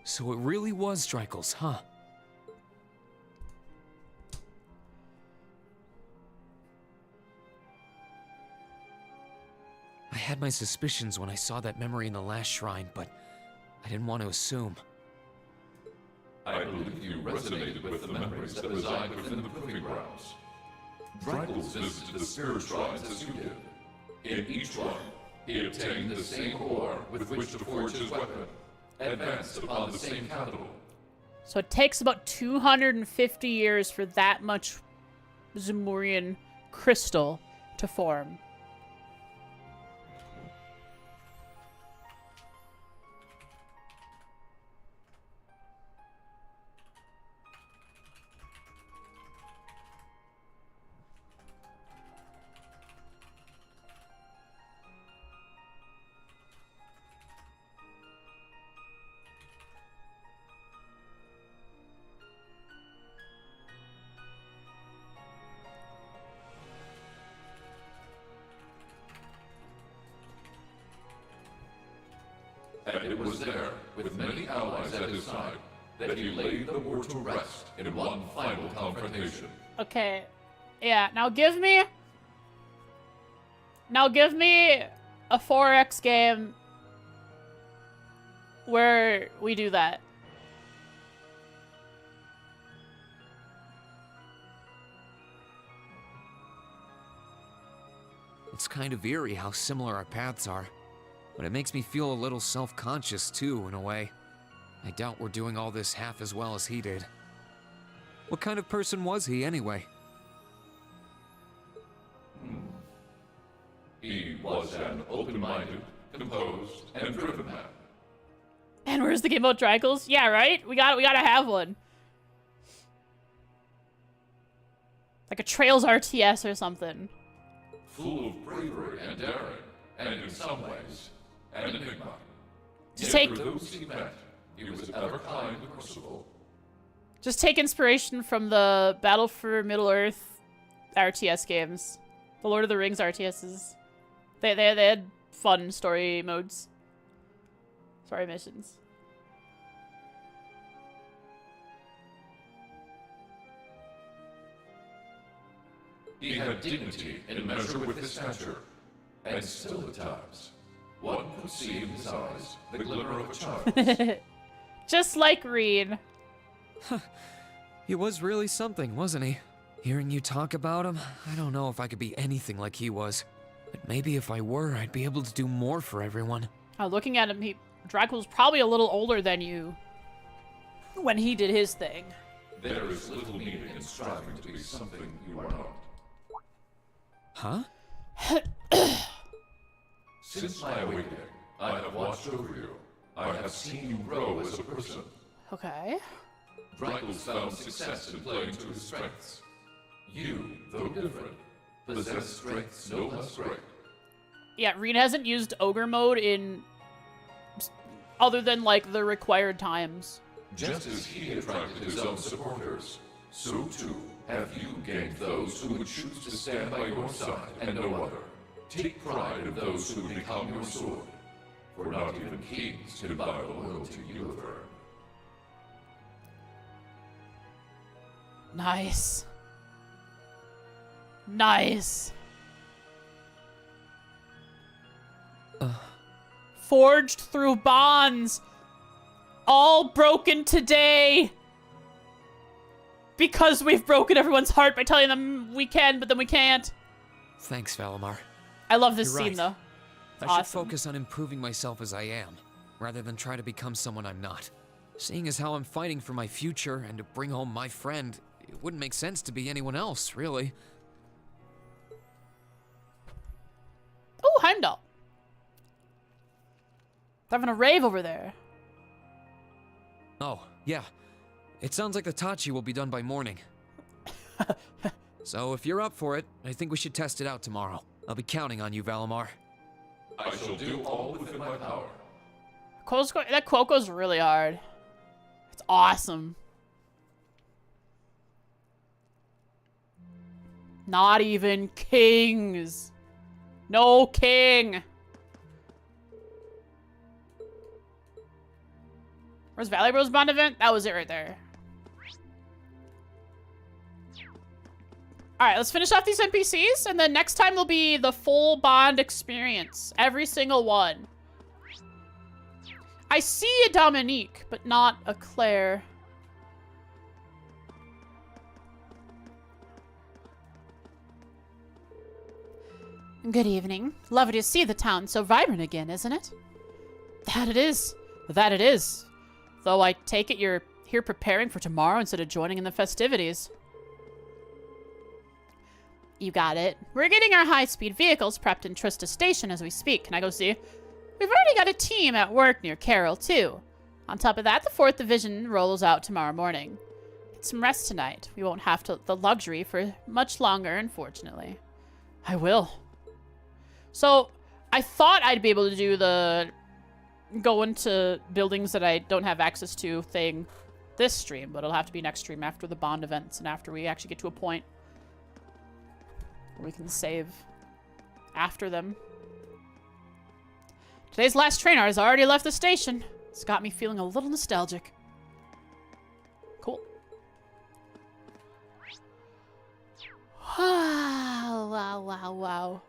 Speaker 2: So it really was Dreikel's, huh? I had my suspicions when I saw that memory in the last shrine, but I didn't want to assume.
Speaker 19: I believe you resonated with the memories that reside within the proving grounds. Dreikel's visited the spirit shrines as you did. In each one, he obtained the same ore with which to forge his weapon, advanced upon the same capital.
Speaker 1: So it takes about 250 years for that much Zemurian crystal to form.
Speaker 19: And it was there, with many allies at his side, that he laid the war to rest in one final confrontation.
Speaker 1: Okay. Yeah, now give me a 4X game where we do that.
Speaker 2: It's kind of eerie how similar our paths are, but it makes me feel a little self-conscious too, in a way. I doubt we're doing all this half as well as he did. What kind of person was he, anyway?
Speaker 19: He was an open-minded, composed, and driven man.
Speaker 1: And where's the game about Dreikel's? Yeah, right? We gotta have one. Like a Trails RTS or something.
Speaker 19: Full of bravery and daring, and in some ways, an enigma.
Speaker 1: Just
Speaker 19: Yet
Speaker 1: take-
Speaker 19: for those he met, he was ever kind and merciful.
Speaker 1: Just take inspiration from the Battle for Middle-earth RTS games. The Lord of the Rings RTSs. They had fun story modes. Story missions.
Speaker 19: He had dignity in measure with his stature, and still at times, one could see in his eyes the glimmer of a child.
Speaker 1: Just like Reed.
Speaker 2: He was really something, wasn't he? Hearing you talk about him, I don't know if I could be anything like he was. But maybe if I were, I'd be able to do more for everyone.
Speaker 1: Looking at him, Draco was probably a little older than you when he did his thing.
Speaker 19: There is little meaning in striving to be something you are not.
Speaker 2: Huh?
Speaker 19: Since my awakening, I have watched over you. I have seen you grow as a person.
Speaker 1: Okay.
Speaker 19: Dreikel's found success in playing to his strengths. You, though different, possess strengths no less great.
Speaker 1: Yeah, Reed hasn't used ogre mode in other than like the required times.
Speaker 19: Just as he attracted his own supporters, so too have you gained those who would choose to stand by your side and no other. Take pride in those who would become your sword, for not even kings can buy the loyalty you have earned.
Speaker 1: Nice. Nice. Forged through bonds. All broken today. Because we've broken everyone's heart by telling them we can, but then we can't.
Speaker 2: Thanks, Valimar.
Speaker 1: I love this
Speaker 2: You're
Speaker 1: scene,
Speaker 2: right.
Speaker 1: though.
Speaker 2: I
Speaker 1: Awesome.
Speaker 2: should focus on improving myself as I am, rather than try to become someone I'm not. Seeing as how I'm fighting for my future and to bring home my friend, It wouldn't make sense to be anyone else, really.
Speaker 1: Oh, Heimdall. They're having a rave over there.
Speaker 2: Oh, yeah. It sounds like the Tachi will be done by morning. So if you're up for it, I think we should test it out tomorrow. I'll be counting on you, Valimar.
Speaker 19: I shall do all within my power.
Speaker 1: That quote goes really hard. It's awesome. Not even kings. No king. Where's Valley Bros Bond event? That was it right there. Alright, let's finish off these NPCs, and then next time will be the full Bond experience. Every single one. I see a Dominique, but not a Claire. Good evening. Lovely to see the town so vibrant again, isn't it? That it is. That it is. Though I take it you're here preparing for tomorrow instead of joining in the festivities. You got it. We're getting our high-speed vehicles prepped in Trista Station as we speak. Can I go see? We've already got a team at work near Carroll, too. On top of that, the 4th Division rolls out tomorrow morning. Get some rest tonight. We won't have the luxury for much longer, unfortunately. I will. So, I thought I'd be able to do the go into buildings that I don't have access to thing this stream, but it'll have to be next stream after the Bond events and after we actually get to a point where we can save after them. Today's last trainer has already left the station. It's got me feeling a little nostalgic. Cool. Wow.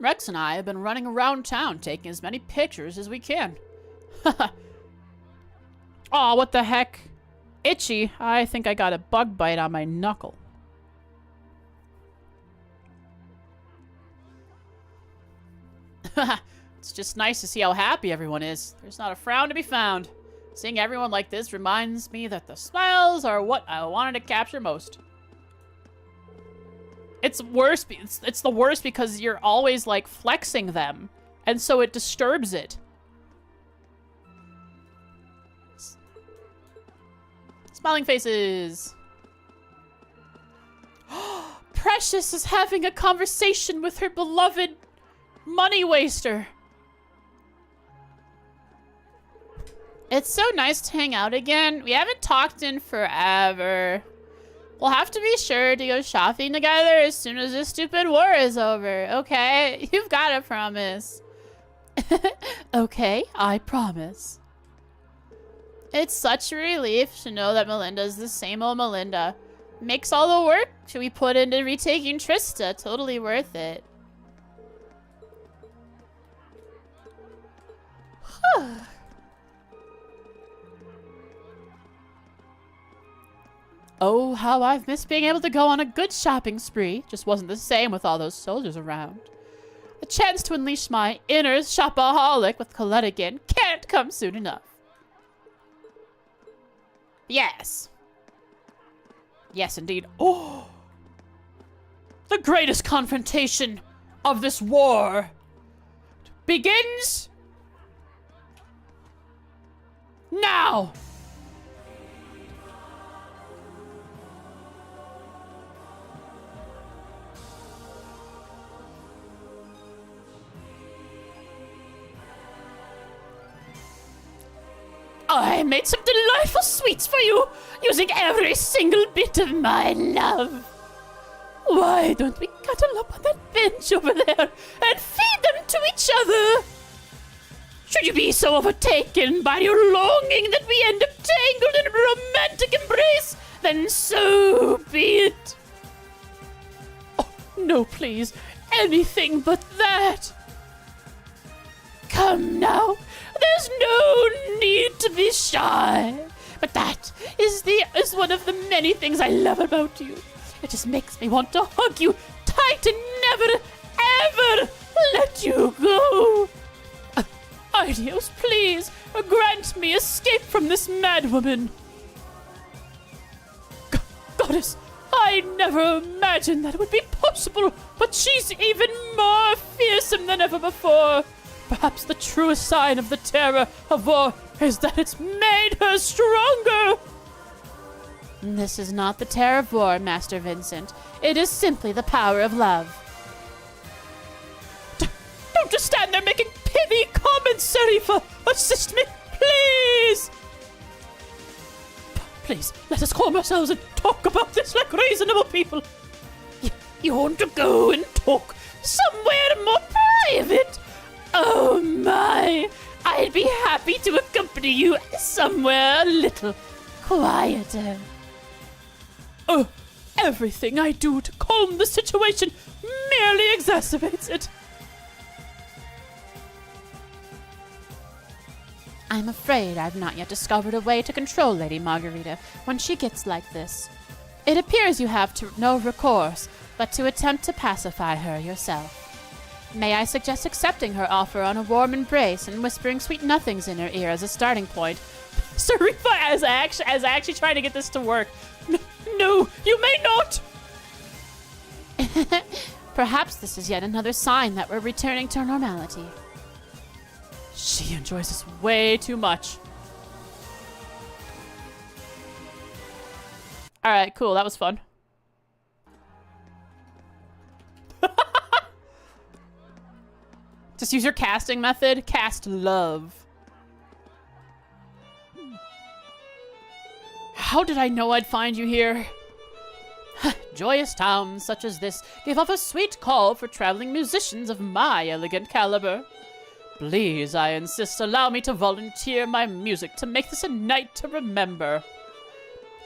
Speaker 1: Rex and I have been running around town taking as many pictures as we can. Aw, what the heck? Itchy. I think I got a bug bite on my knuckle. It's just nice to see how happy everyone is. There's not a frown to be found. Seeing everyone like this reminds me that the smiles are what I wanted to capture most. It's worse. It's the worst because you're always like flexing them, and so it disturbs it. Smiling faces. Precious is having a conversation with her beloved money waster. It's so nice to hang out again. We haven't talked in forever. We'll have to be sure to go shopping together as soon as this stupid war is over, okay? You've got to promise. Okay, I promise. It's such a relief to know that Melinda's the same old Melinda. Makes all the work we put into retaking Trista totally worth it. Oh, how I've missed being able to go on a good shopping spree. Just wasn't the same with all those soldiers around. The chance to unleash my inner shopaholic with Colette again can't come soon enough. Yes. Yes, indeed. Oh! The greatest confrontation of this war begins now! I made some delightful sweets for you, using every single bit of my love. Why don't we cuddle up on that bench over there and feed them to each other? Should you be so overtaken by your longing that we end up tangled in a romantic embrace, then so be it. Oh, no, please. Anything but that. Come now. There's no need to be shy. But that is one of the many things I love about you. It just makes me want to hug you tight and never, ever let you go. Artios, please, grant
Speaker 17: me escape from this madwoman. Goddess, I never imagined that it would be possible, but she's even more fearsome than ever before. Perhaps the truest sign of the terror of war is that it's made her stronger.
Speaker 18: This is not the terror of war, Master Vincent. It is simply the power of love.
Speaker 17: Don't just stand there making pithy comments, Serifa. Assist me, please. Please, let us calm ourselves and talk about this like reasonable people. You want to go and talk somewhere more private? Oh my, I'd be happy to accompany you somewhere a little quieter. Oh, everything I do to calm the situation merely exacerbates it.
Speaker 18: I'm afraid I've not yet discovered a way to control Lady Margarita when she gets like this. It appears you have no recourse but to attempt to pacify her yourself. May I suggest accepting her offer on a warm embrace and whispering sweet nothings in her ear as a starting point?
Speaker 17: Serifa is actually trying to get this to work. No, you may not!
Speaker 18: Perhaps this is yet another sign that we're returning to normality.
Speaker 17: She enjoys this way too much. Alright, cool. That was fun. Just use your casting method. Cast love. How did I know I'd find you here? Joyous towns such as this give off a sweet call for traveling musicians of my elegant caliber. Please, I insist, allow me to volunteer my music to make this a night to remember.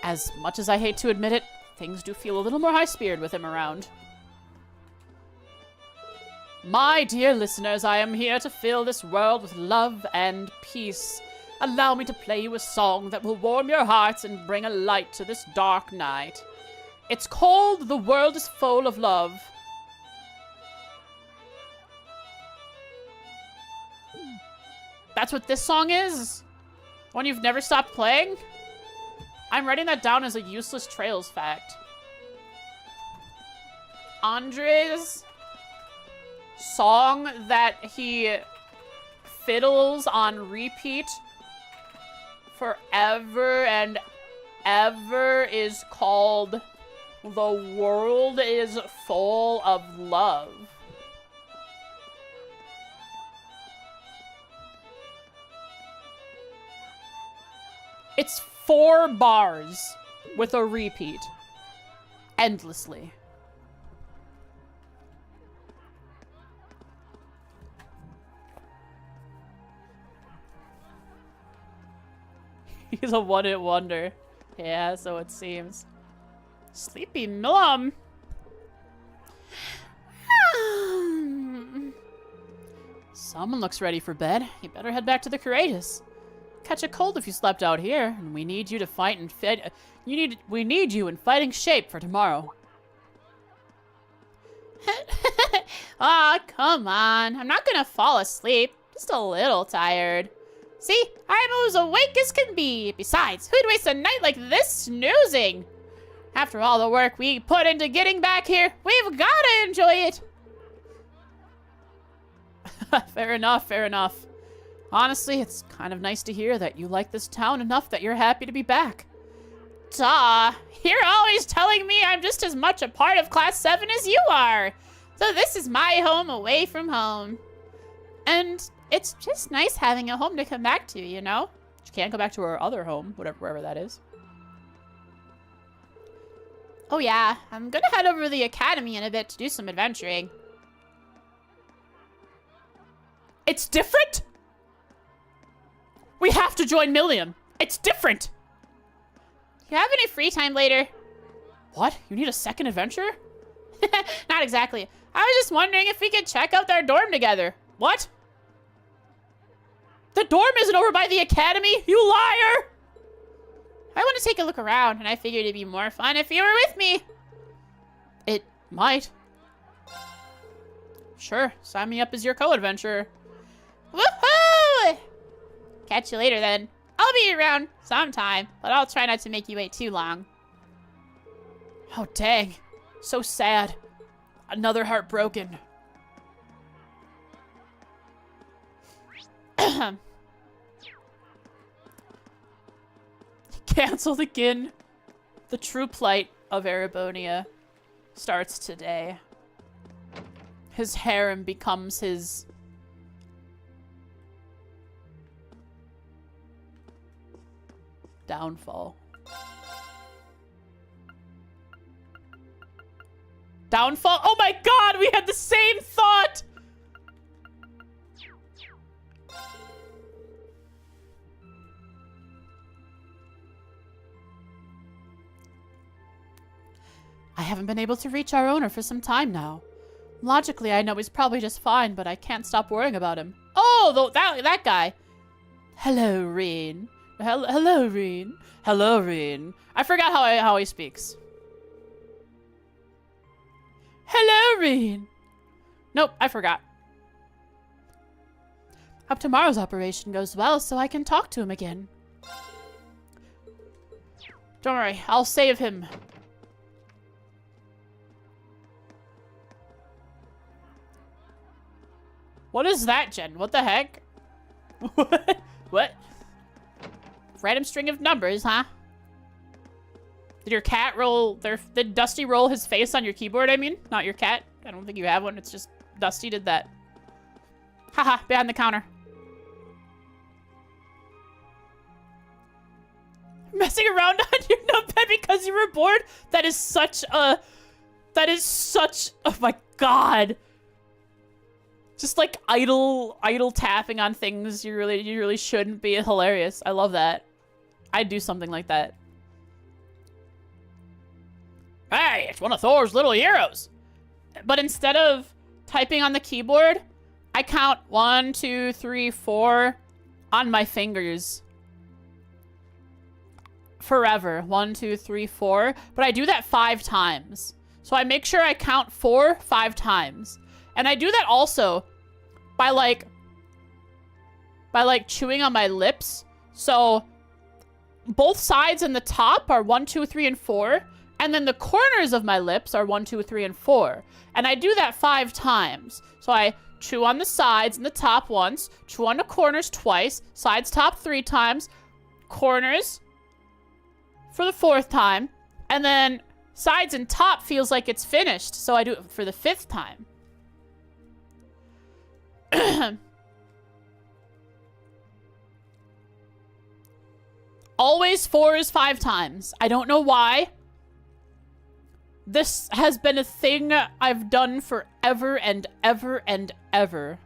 Speaker 17: As much as I hate to admit it, things do feel a little more high-spirited with him around. My dear listeners, I am here to fill this world with love and peace. Allow me to play you a song that will warm your hearts and bring a light to this dark night. It's called The World is Full of Love. That's what this song is? One you've never stopped playing? I'm writing that down as a useless Trails fact. Andre's song that he fiddles on repeat forever and ever is called The World is Full of Love. It's 4 bars with a repeat. Endlessly. He's a one-hit wonder. Yeah, so it seems. Sleepy Millum. Someone looks ready for bed. You better head back to the Courageous. Catch a cold if you slept out here, and we need you to fight and fit. We need you in fighting shape for tomorrow.
Speaker 18: Aw, come on. I'm not gonna fall asleep. Just a little tired. See, I'm as awake as can be. Besides, who'd waste a night like this snoozing? After all the work we put into getting back here, we've gotta enjoy it.
Speaker 17: Fair enough, fair enough. Honestly, it's kind of nice to hear that you like this town enough that you're happy to be back.
Speaker 18: Duh, you're always telling me I'm just as much a part of Class 7 as you are. So this is my home away from home. And it's just nice having a home to come back to, you know?
Speaker 17: She can't go back to her other home, wherever that is.
Speaker 18: Oh yeah, I'm gonna head over to the academy in a bit to do some adventuring.
Speaker 17: It's different? We have to join Millium. It's different.
Speaker 18: You have any free time later?
Speaker 17: What? You need a second adventure?
Speaker 18: Not exactly. I was just wondering if we could check out our dorm together.
Speaker 17: What? The dorm isn't over by the academy, you liar!
Speaker 18: I want to take a look around, and I figured it'd be more fun if you were with me.
Speaker 17: It might. Sure, sign me up as your co-adventurer.
Speaker 18: Woohoo! Catch you later, then. I'll be around sometime, but I'll try not to make you wait too long.
Speaker 1: Oh, dang. So sad. Another heart broken. Cancelled again. The true plight of Erebonia starts today. His harem becomes his... downfall. Downfall? Oh my god, we had the same thought! I haven't been able to reach our owner for some time now. Logically, I know he's probably just fine, but I can't stop worrying about him. Oh, that guy. Hello, Reen. Hello, Reen. Hello, Reen. I forgot how he speaks. Hello, Reen. Nope, I forgot. Hope tomorrow's operation goes well so I can talk to him again. Don't worry, I'll save him. What is that, Jen? What the heck? What? Random string of numbers, huh? Did your cat roll did Dusty roll his face on your keyboard, I mean? Not your cat. I don't think you have one. It's just Dusty did that. Haha, behind the counter. Messing around on your notepad because you were bored? That is such, oh my god. Just like idle tapping on things you really shouldn't be. Hilarious. I love that. I'd do something like that. Hey, it's one of Thor's little heroes. But instead of typing on the keyboard, I count 1, 2, 3, 4 on my fingers. Forever. 1, 2, 3, 4. But I do that 5 times. So I make sure I count 4 5 times. And I do that also by like chewing on my lips. So both sides and the top are 1, 2, 3, and 4. And then the corners of my lips are 1, 2, 3, and 4. And I do that 5 times. So I chew on the sides and the top once, chew on the corners twice, sides, top 3 times, corners for the 4th time, and then sides and top feels like it's finished, so I do it for the 5th time. Always 4 is 5 times. I don't know why. This has been a thing I've done forever and ever and ever.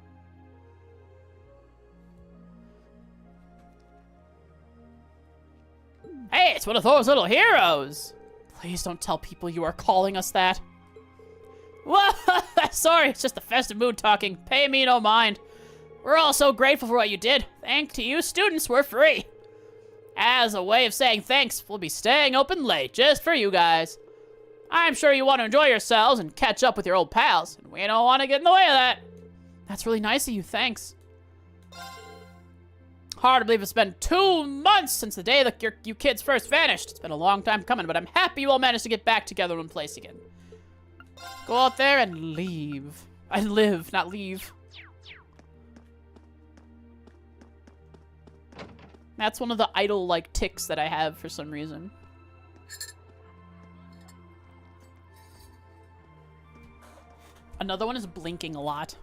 Speaker 1: Hey, it's one of Thor's little heroes. Please don't tell people you are calling us that. Well, sorry, it's just the festive mood talking. Pay me no mind. We're all so grateful for what you did. Thanks to you students, we're free. As a way of saying thanks, we'll be staying open late just for you guys. I'm sure you want to enjoy yourselves and catch up with your old pals, and we don't want to get in the way of that. That's really nice of you, thanks. Hard to believe it's been 2 months since the day that you kids first vanished. It's been a long time coming, but I'm happy you all managed to get back together in one place again. Go out there and leave. And live, not leave. That's one of the idle, like, ticks that I have for some reason. Another one is blinking a lot.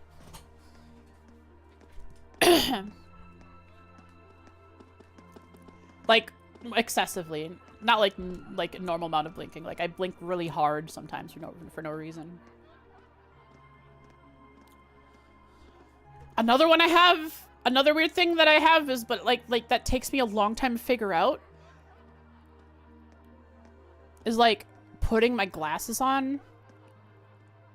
Speaker 1: Like, excessively. Not like a normal amount of blinking. Like, I blink really hard sometimes for no reason. Another one I have... Another weird thing that I have is, but like that takes me a long time to figure out, is like putting my glasses on.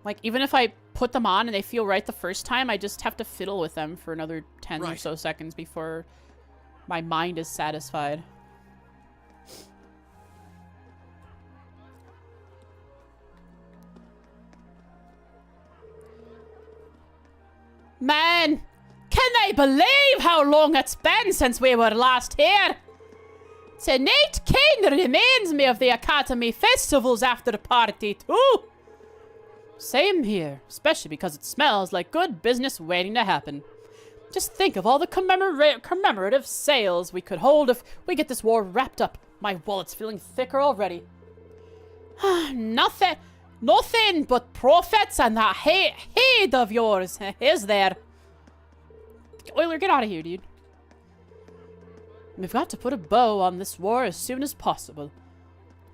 Speaker 1: Like, even if I put them on and they feel right the first time, I just have to fiddle with them for another 10 or so seconds before my mind is satisfied. Man! Can they believe how long it's been since we were last here?
Speaker 17: Tonight kind of reminds me of the Academy Festival's after party, too. Same here, especially because it smells like good business waiting to happen. Just think of all the commemorative sales we could hold if we get this war wrapped up. My wallet's feeling thicker already. Nothing but profits and that head of yours, is there? Euler, get out of here, dude. We've got to put a bow on this war as soon as possible.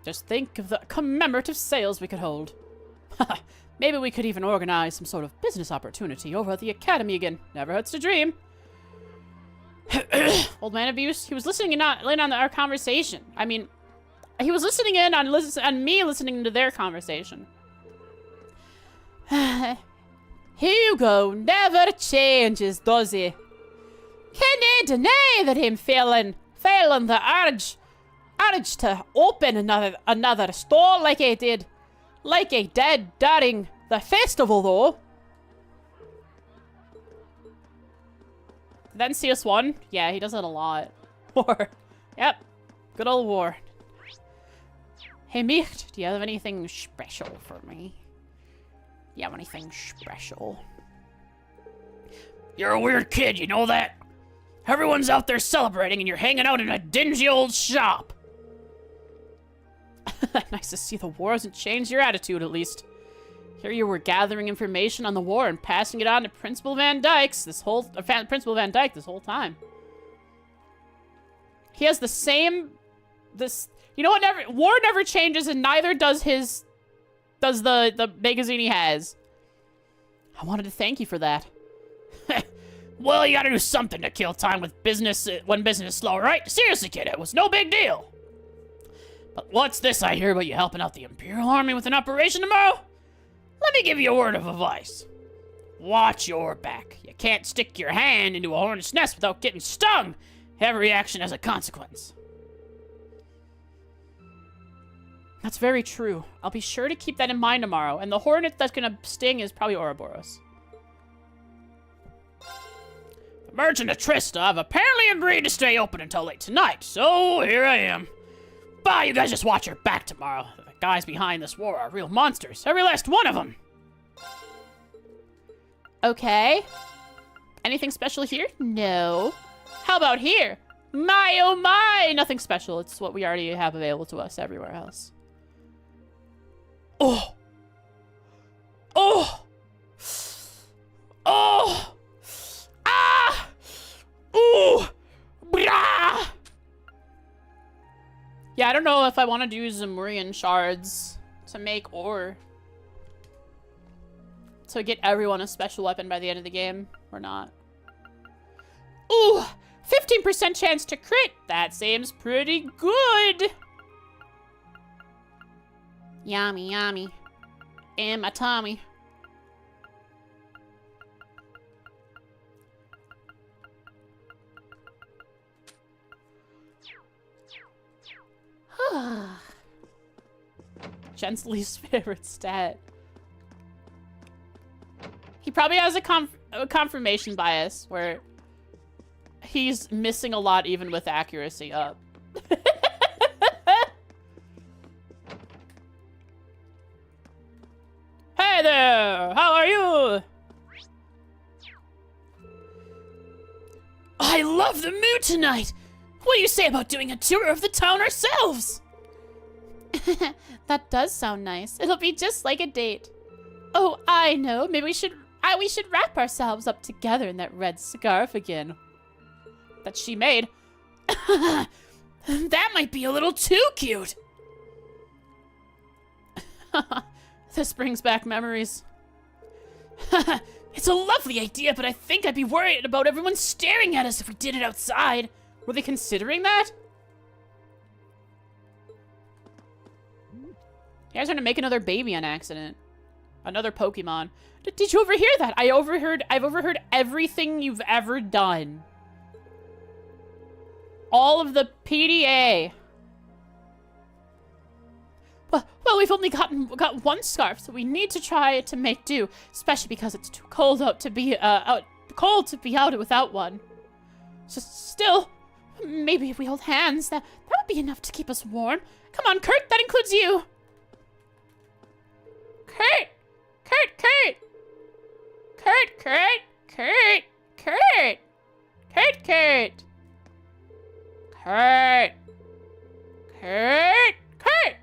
Speaker 17: Just think of the commemorative sales we could hold. Maybe we could even organize some sort of business opportunity over at the academy again. Never hurts to dream. Old man abuse. He was listening in on our conversation. I mean, he was listening in on me listening to their conversation. Hugo never changes, does he? Can you deny that him feeling the urge to open another store like he did during the festival, though? Then CS1? Yeah, he does it a lot. War. Yep. Good old war. Hey, Micht, do you have anything special for me? You have anything special? You're a weird kid, you know that? Everyone's out there celebrating and you're hanging out in a dingy old shop. Nice to see the war hasn't changed your attitude, at least. Here you were gathering information on the war and passing it on to Principal Van Dyke this whole time. He has the same... You know what? War never changes, and neither does the magazine he has. I wanted to thank you for that. Well, you gotta do something to kill time with business when business is slow, right? Seriously, kid, it was no big deal. But what's this I hear about you helping out the Imperial Army with an operation tomorrow? Let me give you a word of advice. Watch your back. You can't stick your hand into a hornet's nest without getting stung. Every action has a consequence. That's very true. I'll be sure to keep that in mind tomorrow. And the hornet that's gonna sting is probably Ouroboros. The merchant of Trista have apparently agreed to stay open until late tonight, so here I am. Bye, you guys just watch your back tomorrow. The guys behind this war are real monsters. Every last one of them. Okay. Anything special here? No. How about here? My, oh my! Nothing special. It's what we already have available to us everywhere else. Oh! Oh! Oh! Ah! Ooh! Brah! Yeah, I don't know if I want to do Zamurian shards to make ore. To get everyone a special weapon by the end of the game, or not. Ooh! 15% chance to crit! That seems pretty good! Yummy, yummy. In my tummy. Jen's least favorite stat. He probably has a confirmation bias where he's missing a lot even with accuracy up. Hey there! How are you? I love the mood tonight! What do you say about doing a tour of the town ourselves? That does sound nice. It'll be just like a date. Oh, I know. Maybe we should wrap ourselves up together in that red scarf again. That she made. That might be a little too cute. This brings back memories. It's a lovely idea, but I think I'd be worried about everyone staring at us if we did it outside. Were they considering that? You guys are gonna make another baby on accident. Another Pokemon. Did you overhear that? I've overheard everything you've ever done. All of the PDA. Well, we've only got one scarf, so we need to try to make do, especially because it's too cold out to be out without one. So still,
Speaker 18: Maybe if we hold hands, that would be enough to keep us warm. Come on, Kurt, that includes you. Kurt! Kurt! Kurt! Kurt! Kurt! Kurt! Kurt! Kurt! Kurt! Kurt! Kurt! Kurt!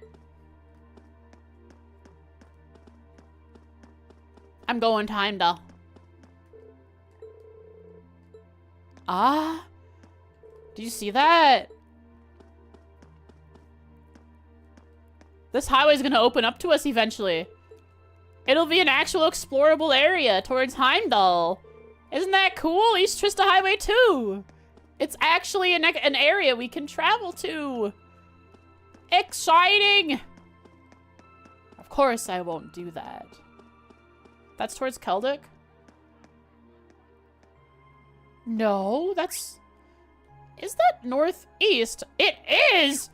Speaker 18: I'm going to Heimdall. Ah. Do you see that? This highway is going to open up to us eventually. It'll be an actual explorable area towards Heimdall. Isn't that cool? East Trista Highway 2. It's actually an area we can travel to. Exciting! Of course I won't do that. That's towards Keldic? No, that's... Is that northeast? It is!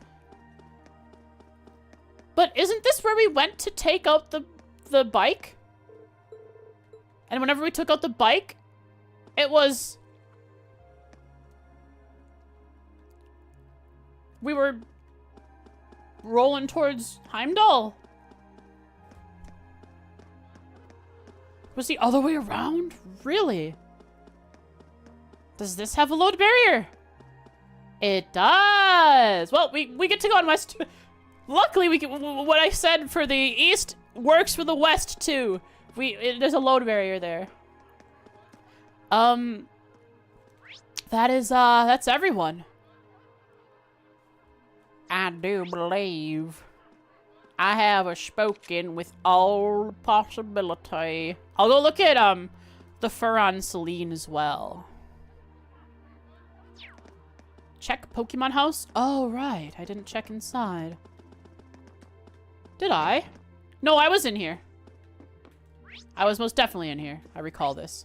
Speaker 18: But isn't this where we went to take out the bike? And whenever we took out the bike, it was... We were rolling towards Heimdall. Was the other way around? Really? Does this have a load barrier? It does. Well, we get to go on west. Luckily, we can, what I said for the east works for the west too. There's a load barrier there. That's everyone. I do believe I have spoken with all possibility. I'll go look at the fur on Celine as well. Check Pokemon House? Oh, right. I didn't check inside. Did I? No, I was in here. I was most definitely in here. I recall this.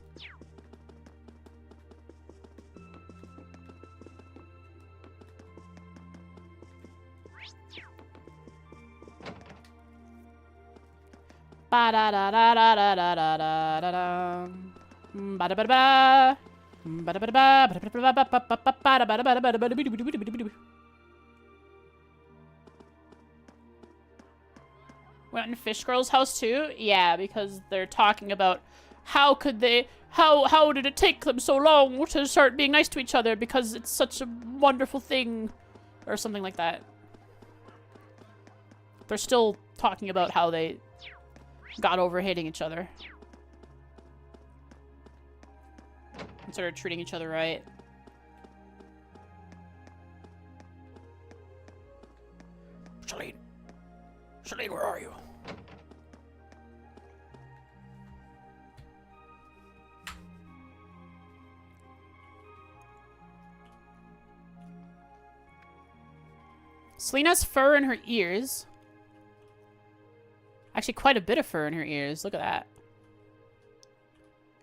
Speaker 18: Ba-da-da-da-da-da-da-da-da-da. Ba-da-ba-da-ba. Went in Fish Girl's house too? Yeah, because they're talking about how could they, how did it take them so long to start being nice to each other because it's such a wonderful thing, or something like that. They're still talking about how they got over hating each other. And started treating each other right. Celine. Celine, where are you? Celine has fur in her ears. Actually, quite a bit of fur in her ears. Look at that.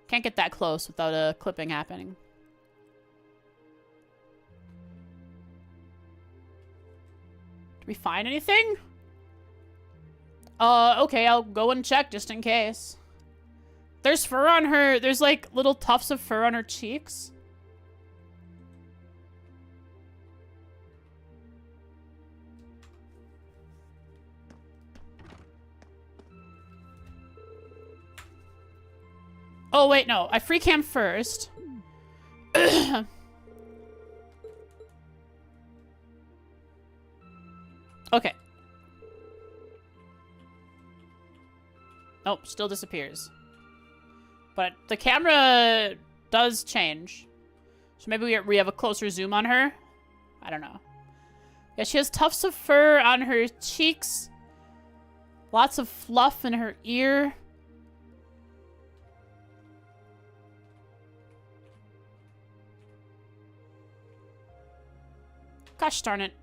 Speaker 18: Can't get that close without a clipping happening. Did we find anything? Okay, I'll go and check just in case. There's fur on her. There's like little tufts of fur on her cheeks. Oh, wait, no. I free cam first. Okay. Nope, still disappears. But the camera does change. So maybe we have a closer zoom on her. I don't know. Yeah, she has tufts of fur on her cheeks. Lots of fluff in her ear. Gosh darn it.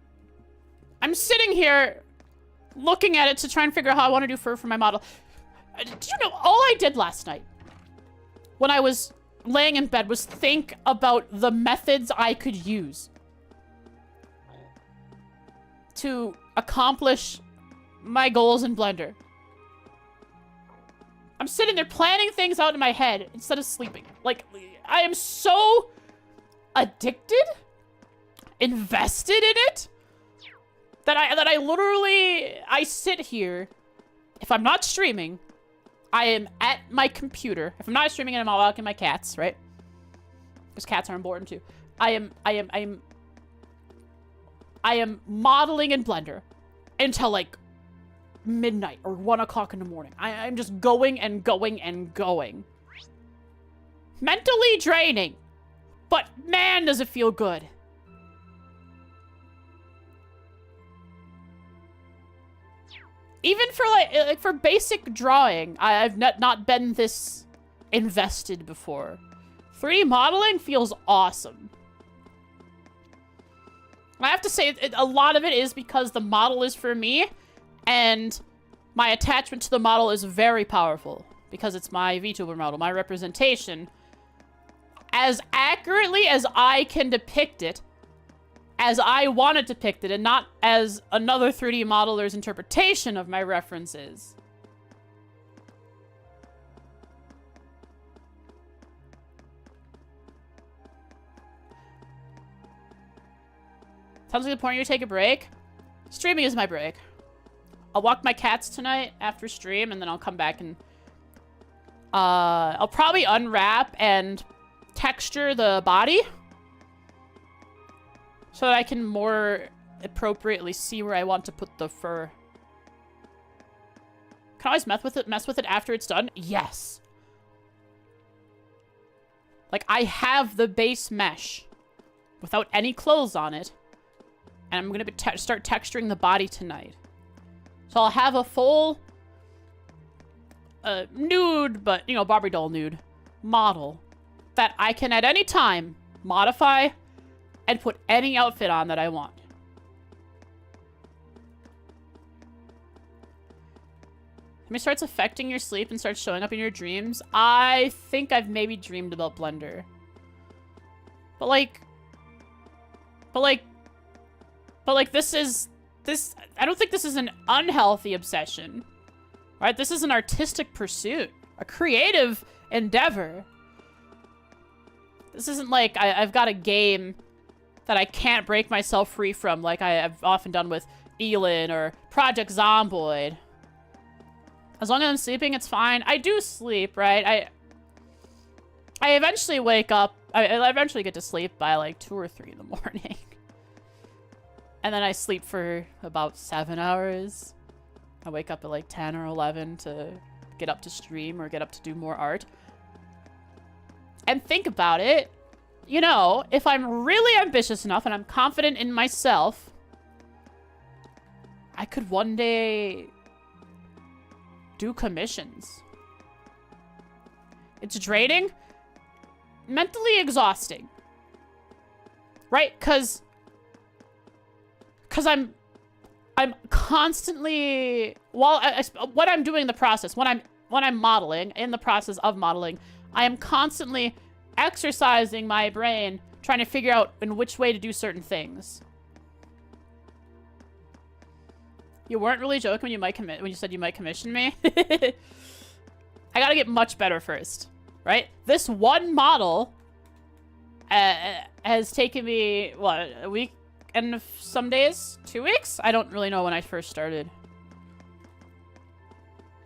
Speaker 18: I'm sitting here looking at it to try and figure out how I want to do fur for my model. Do you know, all I did last night when I was laying in bed was think about the methods I could use to accomplish my goals in Blender. I'm sitting there planning things out in my head instead of sleeping. Like, I am so addicted
Speaker 1: invested in it that I literally I sit here. If I'm not streaming, I am at my computer. If I'm not streaming, I'm walking my cats, right? Because cats are important too. I am modeling in Blender until like midnight or 1 o'clock in the morning. I'm just going and going and going. Mentally draining, but man, does it feel good. Even for like for basic drawing, I've not been this invested before. 3D modeling feels awesome. I have to say, a lot of it is because the model is for me, and my attachment to the model is very powerful because it's my VTuber model, my representation. As accurately as I can depict it, as I want it depicted, and not as another 3D modeler's interpretation of my references. Sounds like the point you take a break. Streaming is my break. I'll walk my cats tonight after stream, and then I'll come back and I'll probably unwrap and texture the body so that I can more appropriately see where I want to put the fur. Can I always mess with it after it's done? Yes. Like, I have the base mesh without any clothes on it, and I'm gonna start texturing the body tonight. So I'll have a full nude, but, you know, Barbie doll nude model that I can at any time modify and put any outfit on that I want. When it starts affecting your sleep and starts showing up in your dreams, I think I've maybe dreamed about Blender. But like, this, I don't think this is an unhealthy obsession, right? This is an artistic pursuit, a creative endeavor. This isn't like I've got a game that I can't break myself free from, like I've often done with Elin or Project Zomboid. As long as I'm sleeping, it's fine. I do sleep, right? I eventually wake up. I eventually get to sleep by like 2 or 3 in the morning. And then I sleep for about 7 hours. I wake up at like 10 or 11 to get up to stream or get up to do more art. And think about it. You know, if I'm really ambitious enough and I'm confident in myself, I could one day do commissions. It's draining, mentally exhausting, right? Because I'm constantly, when I'm doing the process, when I'm modeling, in the process of modeling, I am constantly exercising my brain, trying to figure out in which way to do certain things. You weren't really joking when you said you might commission me. I gotta get much better first, right? This one model has taken me, what, a week and some days? 2 weeks? I don't really know when I first started.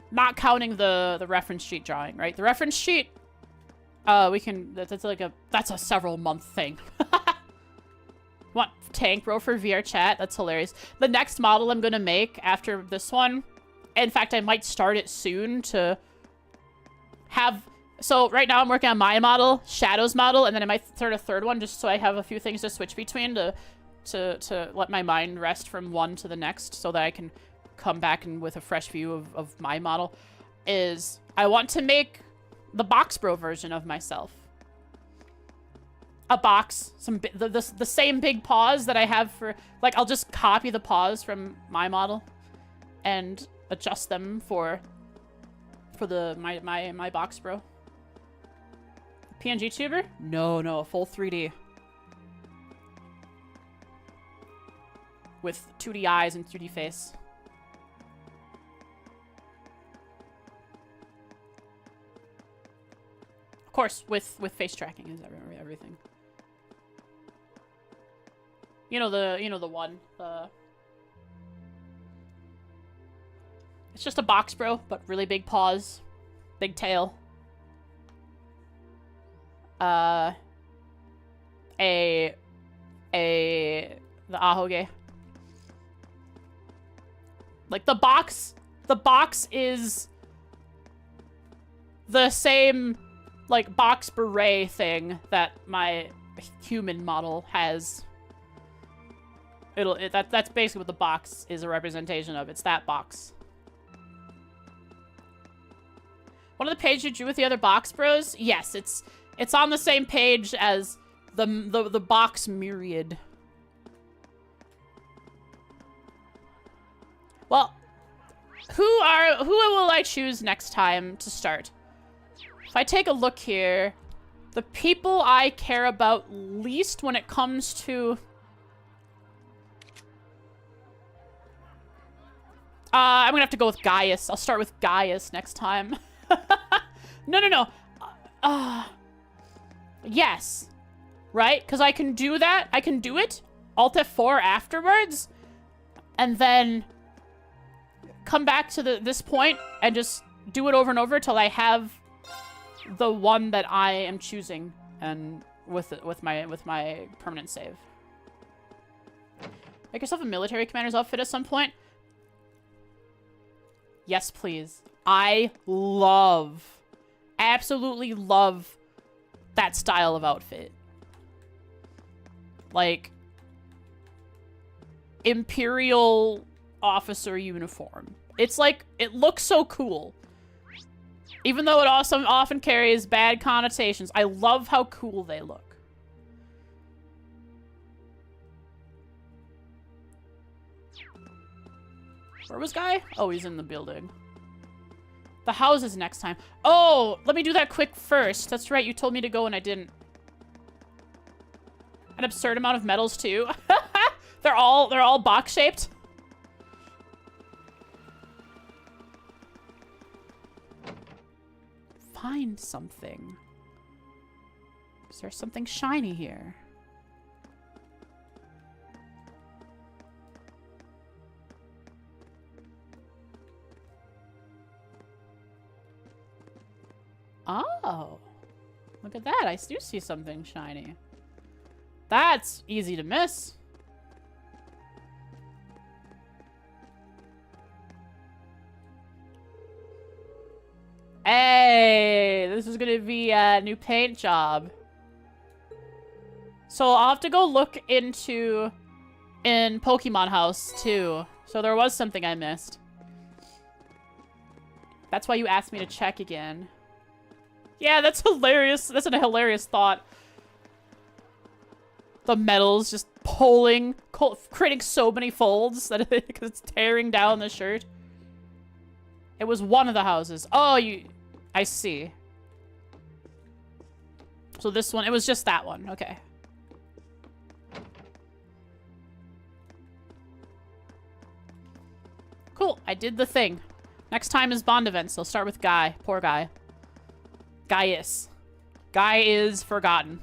Speaker 1: Not counting the reference sheet drawing, right? The reference sheet, that's a several month thing. Want Tank Bro for VR chat? That's hilarious. The next model I'm gonna make after this one, in fact, I might start it soon to have, so right now I'm working on my model, Shadow's model, and then I might start a third one just so I have a few things to switch between to let my mind rest from one to the next so that I can come back and with a fresh view of my model. Is I want to make the Box Bro version of myself. A box, the same big paws that I have for, like, I'll just copy the paws from my model and adjust them for my Box Bro. PNG tuber? No, a full 3D. With 2D eyes and 3D face. Of course, with face tracking is everything. You know the one. It's just a box bro, but really big paws. Big tail. The ahoge. Like the box is the same like box beret thing that my human model has. That's basically what the box is a representation of. It's that box. One of the pages you drew with the other box bros? Yes, it's on the same page as the box myriad. Well, who will I choose next time to start? If I take a look here, the people I care about least when it comes to I'm gonna have to go with Gaius. I'll start with Gaius next time. No. Yes. Right? Because I can do that. I can do it. Alt F4 afterwards. And then come back to this point and just do it over and over till I have the one that I am choosing and with my permanent save. Make yourself a military commander's outfit at some point. Yes, please. I absolutely love that style of outfit. Like, Imperial officer uniform. It's like, it looks so cool. Even though it also often carries bad connotations, I love how cool they look. Where was Guy? Oh, he's in the building. The houses next time. Oh, let me do that quick first. That's right, you told me to go and I didn't. An absurd amount of medals too. They're all box shaped. Find something. Is there something shiny here? Oh, look at that. I do see something shiny. That's easy to miss. Hey, this is gonna be a new paint job. So I'll have to go look in Pokemon House too. So there was something I missed. That's why you asked me to check again. Yeah, that's hilarious. That's a hilarious thought. The medals just pulling, creating so many folds that because it's tearing down the shirt. It was one of the houses. Oh, I see. So this one, it was just that one. Okay. Cool, I did the thing. Next time is Bond events. So start with Guy. Poor Guy. Gaius. Guy is forgotten.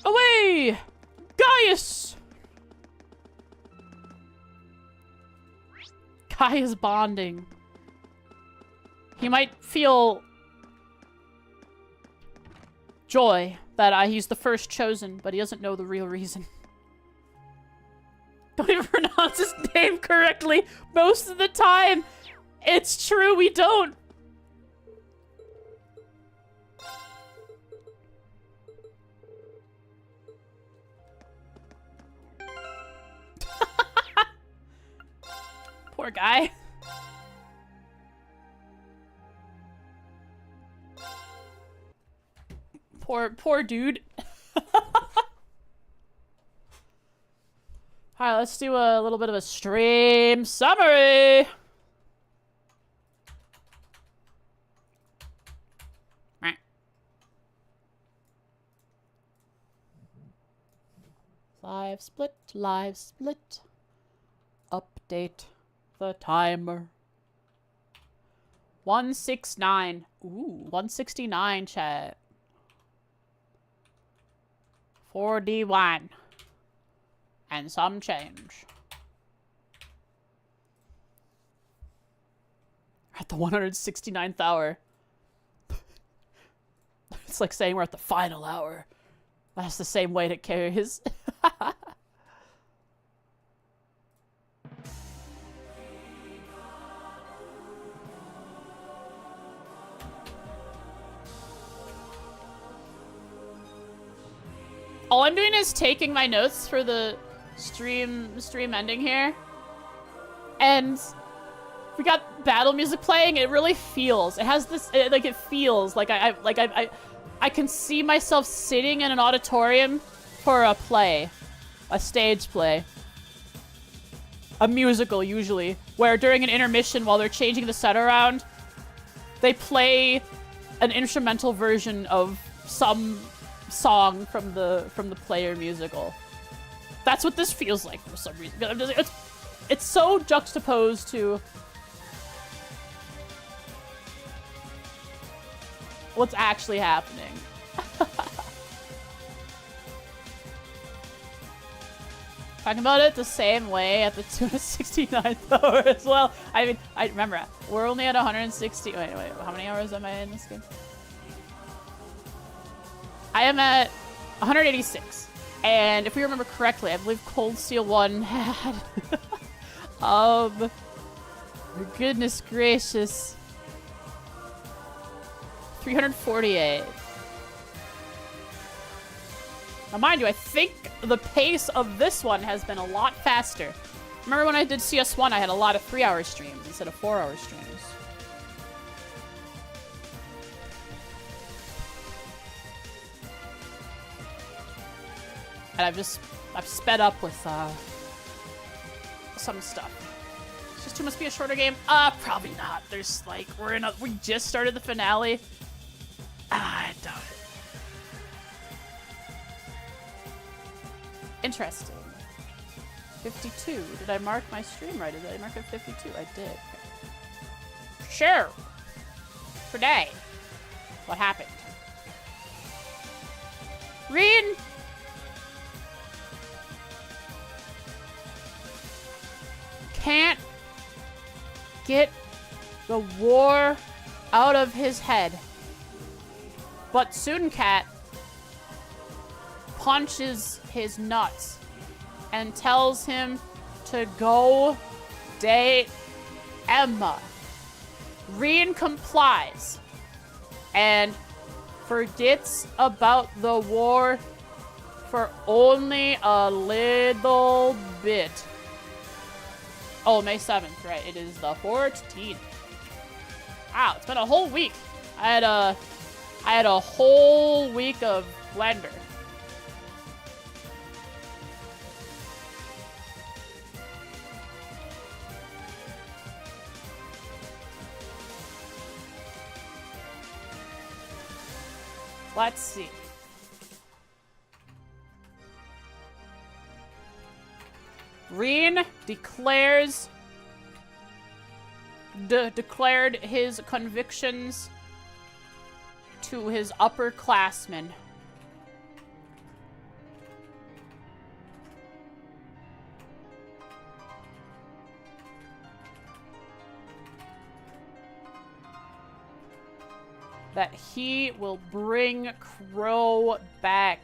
Speaker 1: Away! Gaius! Guy is bonding. He might feel joy that he's the first chosen, but he doesn't know the real reason. Don't even pronounce his name correctly most of the time. It's true, we don't. Poor guy. Poor dude. Alright, let's do a little bit of a stream summary. Live split. Update the timer. 169. Ooh, 169, chat.
Speaker 17: 41. And some change. At the 169th hour. It's like saying we're at the final hour. That's the same weight it carries. All I'm doing is taking my notes for the stream ending here. And we got battle music playing. It really feels. It has this like it feels like I can see myself sitting in an auditorium for a play. A stage play. A musical usually, where during an intermission while they're changing the set around, they play an instrumental version of some song from the player musical. That's what this feels like for some reason. It's so juxtaposed to what's actually happening. Talking about it the same way at the 269th hour as well. I mean, I remember we're only at 160. Wait, how many hours am I in this game? I am at 186. And if we remember correctly, I believe Cold Steel 1 had goodness gracious. 348. Now mind you, I think the pace of this one has been a lot faster. Remember when I did CS1, I had a lot of 3-hour streams instead of 4-hour streams. And I've sped up with some stuff. Just 2 must be a shorter game? Probably not. There's like, we just started the finale. I doubt it. Interesting. 52. Did I mark my stream right? Did I mark it 52? I did. Sure. Today. What happened? Reen! Can't get the war out of his head. But Suncat punches his nuts and tells him to go date Emma. Reen complies and forgets about the war for only a little bit. Oh, May 7th, right. It is the 14th. Wow, it's been a whole week. I had a whole week of Blender. Let's see. Reen declared his convictions to his upperclassmen. That he will bring Crow back.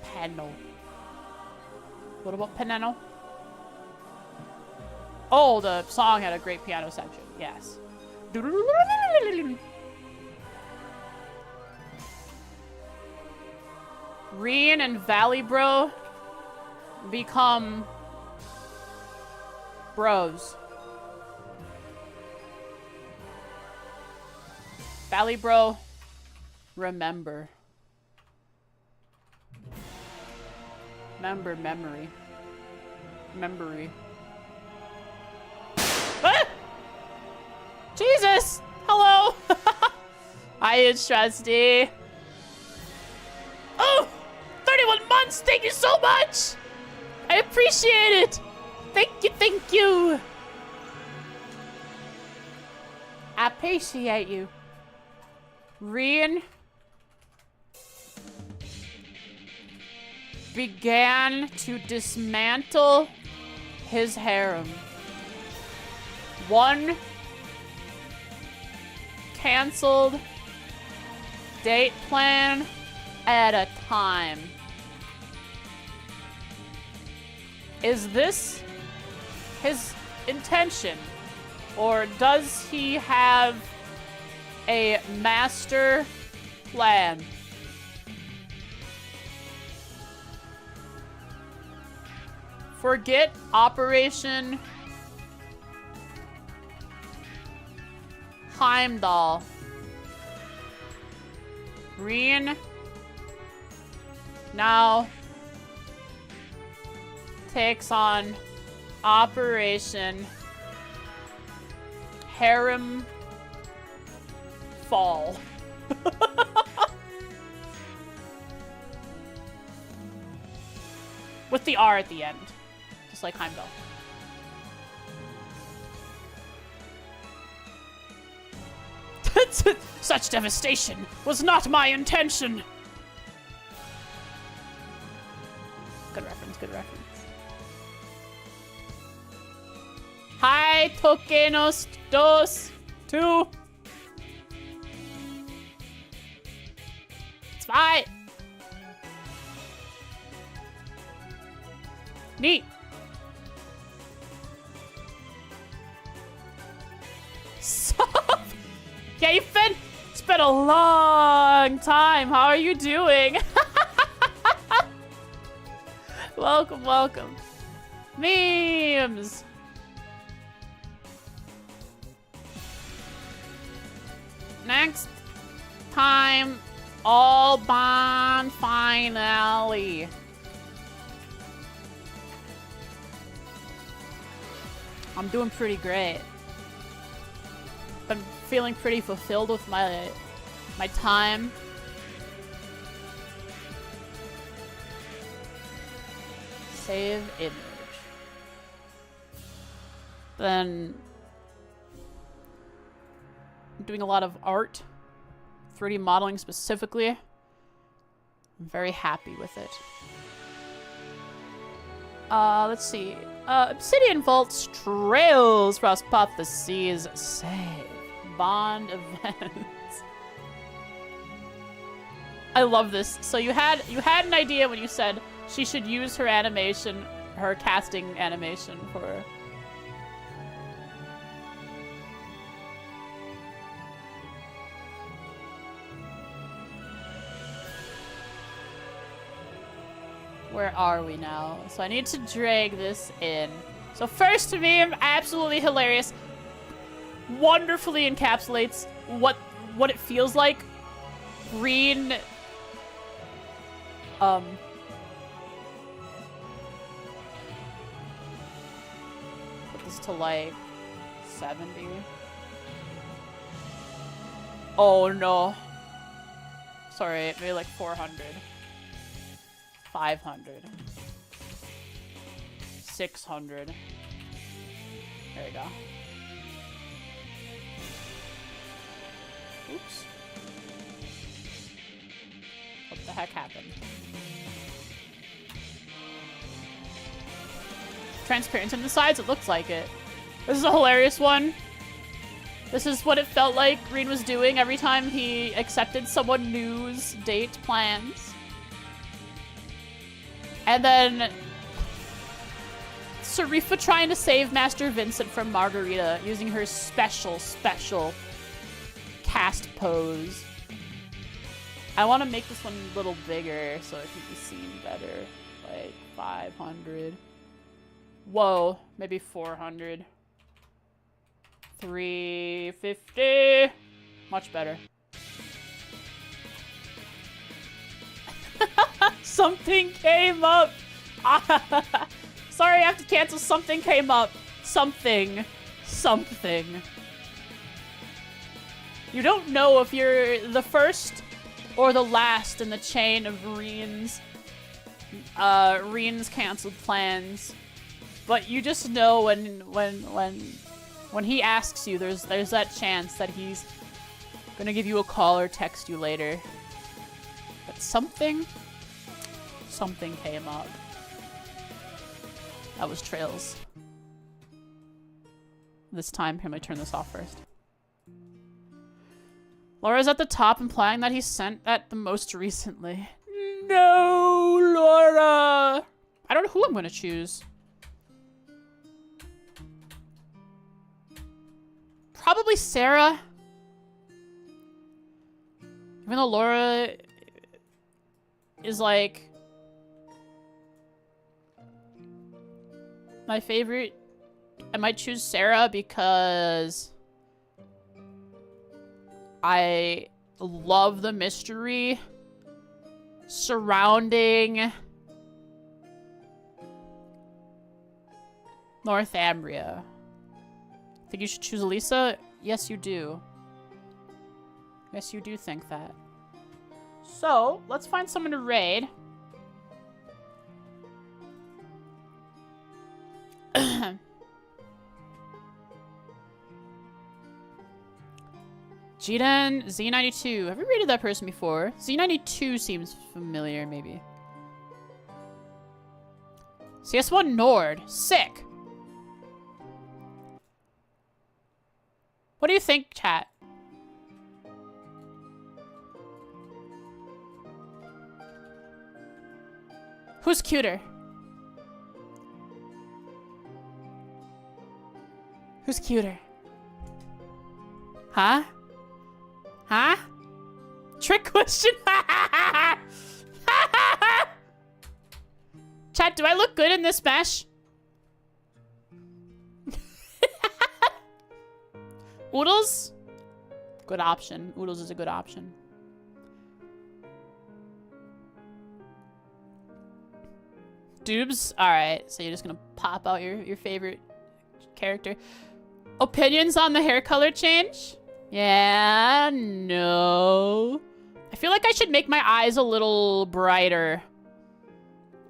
Speaker 17: Penno. What about Peneno? Oh, the song had a great piano section. Yes. Reen and Valley Bro become bros. Valley Bro, remember. Memory. Ah! Jesus! Hello! Hi, it's Trusty. Oh! 31 months! Thank you so much! I appreciate it! Thank you!
Speaker 1: I appreciate you. Rian began to dismantle his harem. One canceled date plan at a time. Is this his intention? Or does he have a master plan? Forget Operation Heimdall. Rian now takes on Operation Harem Fall. With the R at the end. Just like Heimdall. Such devastation was not my intention. Good reference, good reference. Hi, Tokenos dos 2. Zwei. Neat. Sup? Gafen? It's been a long time. How are you doing? Welcome, welcome. Memes. Next time, all bond finale. I'm doing pretty great. Been feeling pretty fulfilled with my time. Save image. Then I'm doing a lot of art, 3D modeling specifically. I'm very happy with it. Let's see. Obsidian Vaults Trails across path the seas. Save. Bond events. I love this. So you had an idea when you said she should use her animation, her casting animation for... Where are we now? So I need to drag this in. So first meme, absolutely hilarious. Wonderfully encapsulates what it feels like. Green. Put this to like 70. Oh no. Sorry, maybe like 400. 500. 600. There you go. Oops. What the heck happened? Transparent on the sides? It looks like it. This is a hilarious one. This is what it felt like Green was doing every time he accepted someone new's date plans. And then Sarifa trying to save Master Vincent from Margarita using her special cast pose. I want to make this one a little bigger so it can be seen better. Like 500. Whoa, maybe 400. 350. Much better. Something came up. Sorry, I have to cancel. Something came up. Something. You don't know if you're the first or the last in the chain of Rian's canceled plans, but you just know when When he asks you, there's that chance that he's gonna give you a call or text you later. But something came up. That was Trails. This time, here, let me turn this off first. Laura's at the top, implying that he sent that the most recently. No, Laura! I don't know who I'm gonna choose. Probably Sarah. Even though Laura is like my favorite, I might choose Sarah because I love the mystery surrounding Northumbria. Think you should choose Elisa? Yes, you do. Yes, you do think that. So, let's find someone to raid. Jiden, Z92. Have we rated that person before? Z92 seems familiar, maybe. CS1 Nord. Sick. What do you think, chat? Who's cuter? Who's cuter? Huh? Huh? Trick question? Chat, do I look good in this mesh? Oodles? Good option. Oodles is a good option. Doobs? Alright, so you're just gonna pop out your favorite character. Opinions on the hair color change? Yeah, no. I feel like I should make my eyes a little brighter.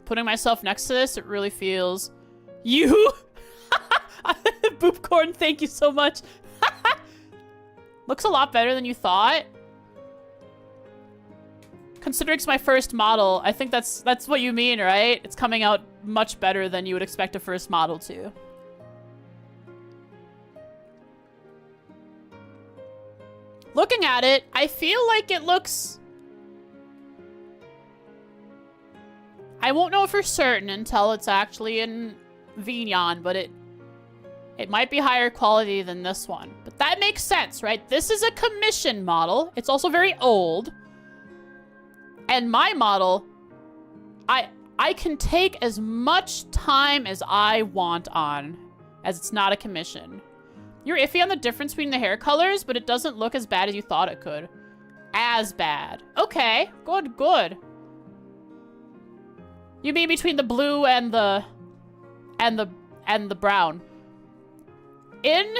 Speaker 1: Putting myself next to this, it really feels... You? Boopcorn, thank you so much. Looks a lot better than you thought. Considering it's my first model, I think that's what you mean, right? It's coming out much better than you would expect a first model to. Looking at it, I feel like it looks... I won't know for certain until it's actually in Vignon, but it might be higher quality than this one. But that makes sense, right? This is a commission model. It's also very old. And my model, I can take as much time as I want on, as it's not a commission. You're iffy on the difference between the hair colors, but it doesn't look as bad as you thought it could. As bad. Okay, good, good. You mean between the blue and the brown? In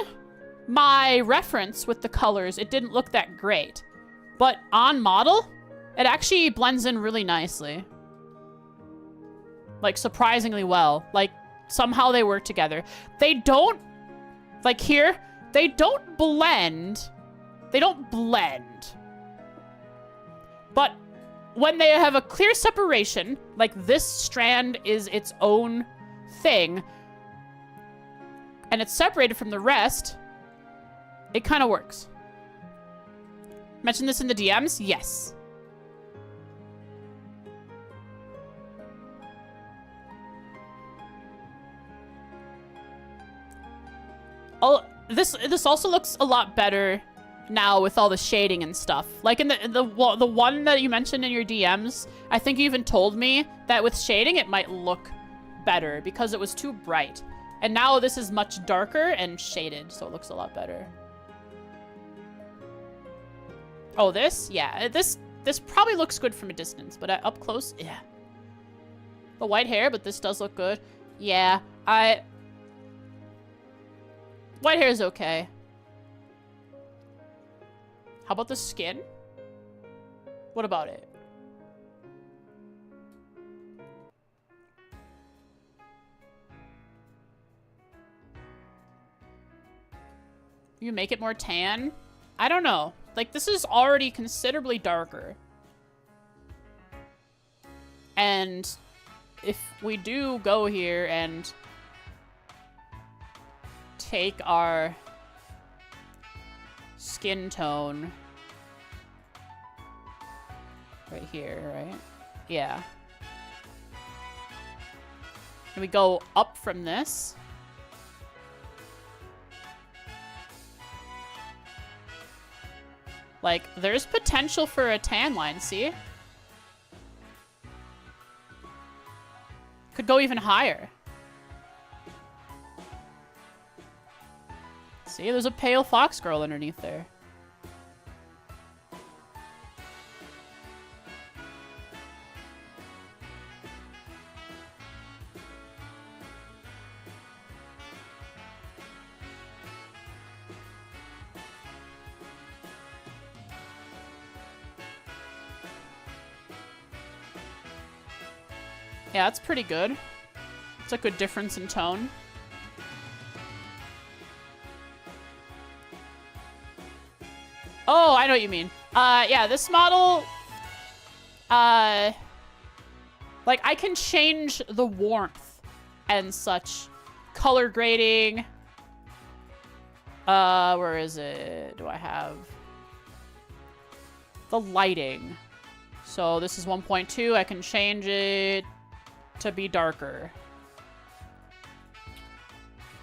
Speaker 1: my reference with the colors, it didn't look that great. But on model, it actually blends in really nicely. Like, surprisingly well. Like, somehow they work together. They don't, like here, they don't blend. They don't blend. But when they have a clear separation, like this strand is its own thing, and it's separated from the rest, it kind of works. Mention this in the DMs? Yes. Oh, this also looks a lot better now with all the shading and stuff. Like in the one that you mentioned in your DMs, I think you even told me that with shading it might look better because it was too bright. And now this is much darker and shaded, so it looks a lot better. Oh, this? Yeah, this probably looks good from a distance, but up close, yeah. The white hair, but this does look good. Yeah, white hair is okay. How about the skin? What about it? You make it more tan? I don't know. Like, this is already considerably darker. And if we do go here and take our skin tone right here, right? Yeah. And we go up from this. Like, there's potential for a tan line, see? Could go even higher. See, there's a pale fox girl underneath there. Yeah, that's pretty good. It's a good difference in tone. Oh, I know what you mean. Yeah, this model, like, I can change the warmth and such. Color grading. Where is it? Do I have the lighting? So this is 1.2. I can change it to be darker.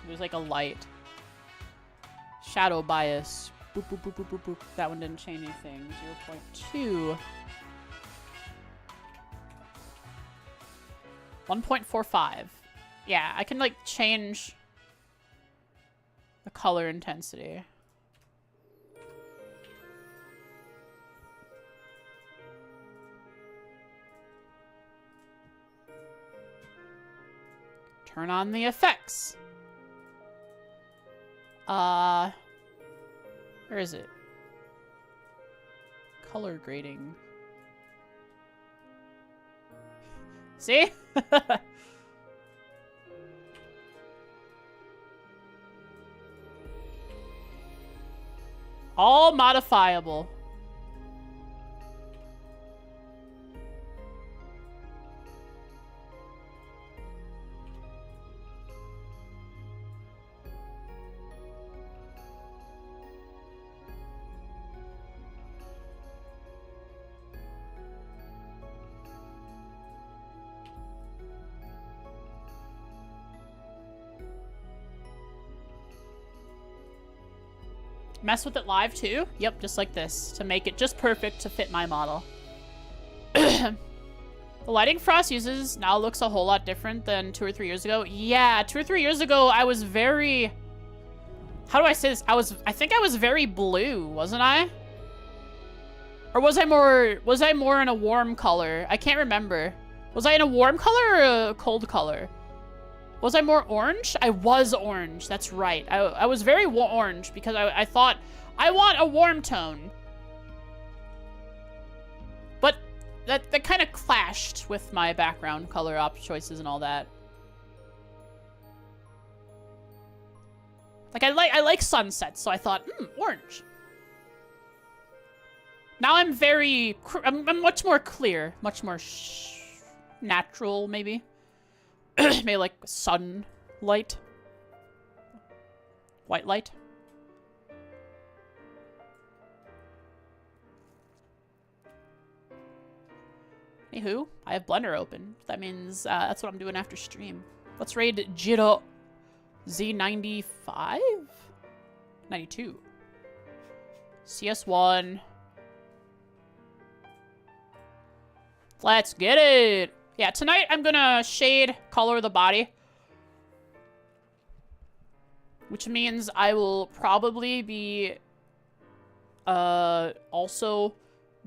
Speaker 1: There's like a light. Shadow bias. Boop, boop, boop, boop, boop, boop. That one didn't change anything. 0.2. 1.45. Yeah, I can like change the color intensity. Turn on the effects. Where is it? Color grading. See? All modifiable. Mess with it live too? Yep, just like this, to make it just perfect to fit my model. The lighting Frost uses now looks a whole lot different than 2 or 3 years ago. Yeah, 2 or 3 years ago, I was very... How do I say this? I think I was very blue, wasn't I? Or was I more in a warm color? I can't remember. Was I in a warm color or a cold color? Was I more orange? I was orange. That's right. I was very orange because I thought, I want a warm tone. But that kind of clashed with my background color choices and all that. Like, I like sunsets, so I thought, orange. Now I'm I'm much more clear. Much more natural, maybe. Maybe like sunlight. White light. Anywho, I have Blender open. That means that's what I'm doing after stream. Let's raid Jiro Z95? 92. CS1. Let's get it! Yeah, tonight I'm gonna shade color the body. Which means I will probably be also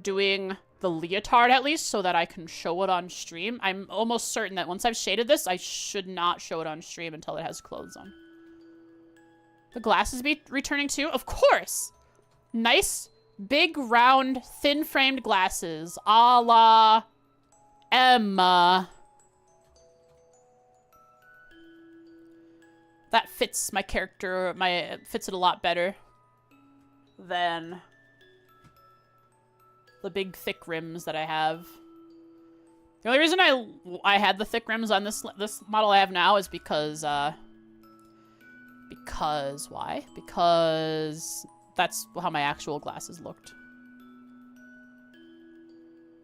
Speaker 1: doing the leotard at least so that I can show it on stream. I'm almost certain that once I've shaded this, I should not show it on stream until it has clothes on. The glasses be returning too? Of course! Nice, big, round, thin-framed glasses, a la Emma. That fits my character, fits it a lot better. than the big thick rims that I have. The only reason I had the thick rims on this model I have now is because why? Because that's how my actual glasses looked.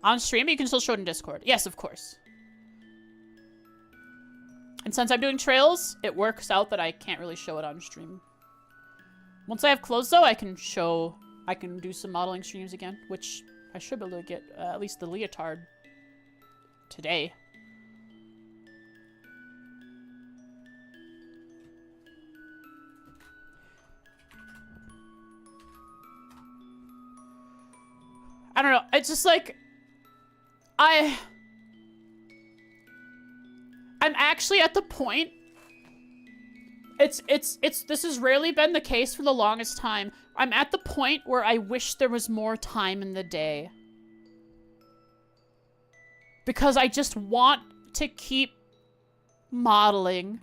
Speaker 1: On stream, you can still show it in Discord. Yes, of course. And since I'm doing trails, it works out that I can't really show it on stream. Once I have clothes, though, I can do some modeling streams again, which I should be able to get at least the leotard today. I don't know. It's just like I'm actually at the point. This has rarely been the case for the longest time. I'm at the point where I wish there was more time in the day. Because I just want to keep modeling.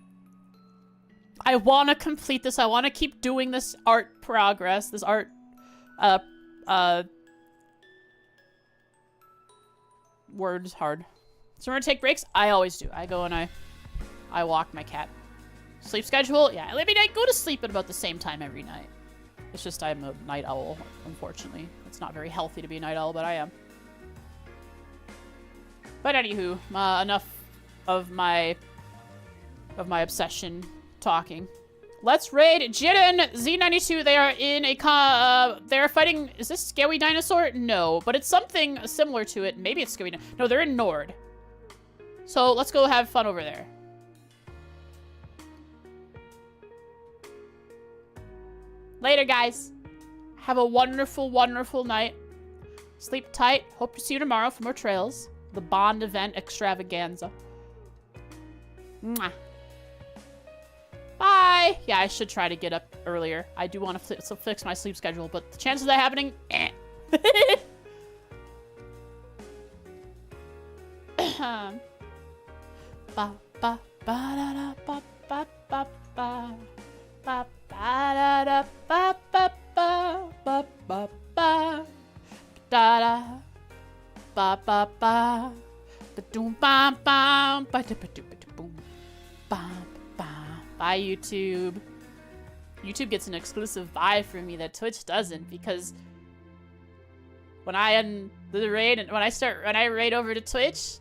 Speaker 1: I want to complete this. I want to keep doing this art progress, this art, words hard. So we're gonna take breaks? I always do. I go and I walk my cat. Sleep schedule? Yeah, I mean, I go to sleep at about the same time every night. It's just I'm a night owl, unfortunately. It's not very healthy to be a night owl, but I am. But anywho, enough of my obsession talking. Let's raid Jiren Z92. They are in a they're fighting. Is this Scary Dinosaur? No, but it's something similar to it. Maybe it's Scary. No, they're in Nord. So let's go have fun over there. Later, guys. Have a wonderful, wonderful night. Sleep tight. Hope to see you tomorrow for more trails. The Bond event extravaganza. Mwah. Bye! Yeah, I should try to get up earlier. I do want to fix my sleep schedule, but the chances of that happening, eh. Ba ba ba da da ba ba ba ba ba ba da da ba ba ba ba ba ba da da ba ba ba ba doom bam bam ba da ba do ba boom bam bam. Bye, YouTube. YouTube gets an exclusive bye from me that Twitch doesn't, because when I end the raid and when I raid over to Twitch,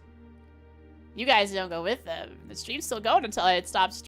Speaker 1: you guys don't go with them. The stream's still going until it stops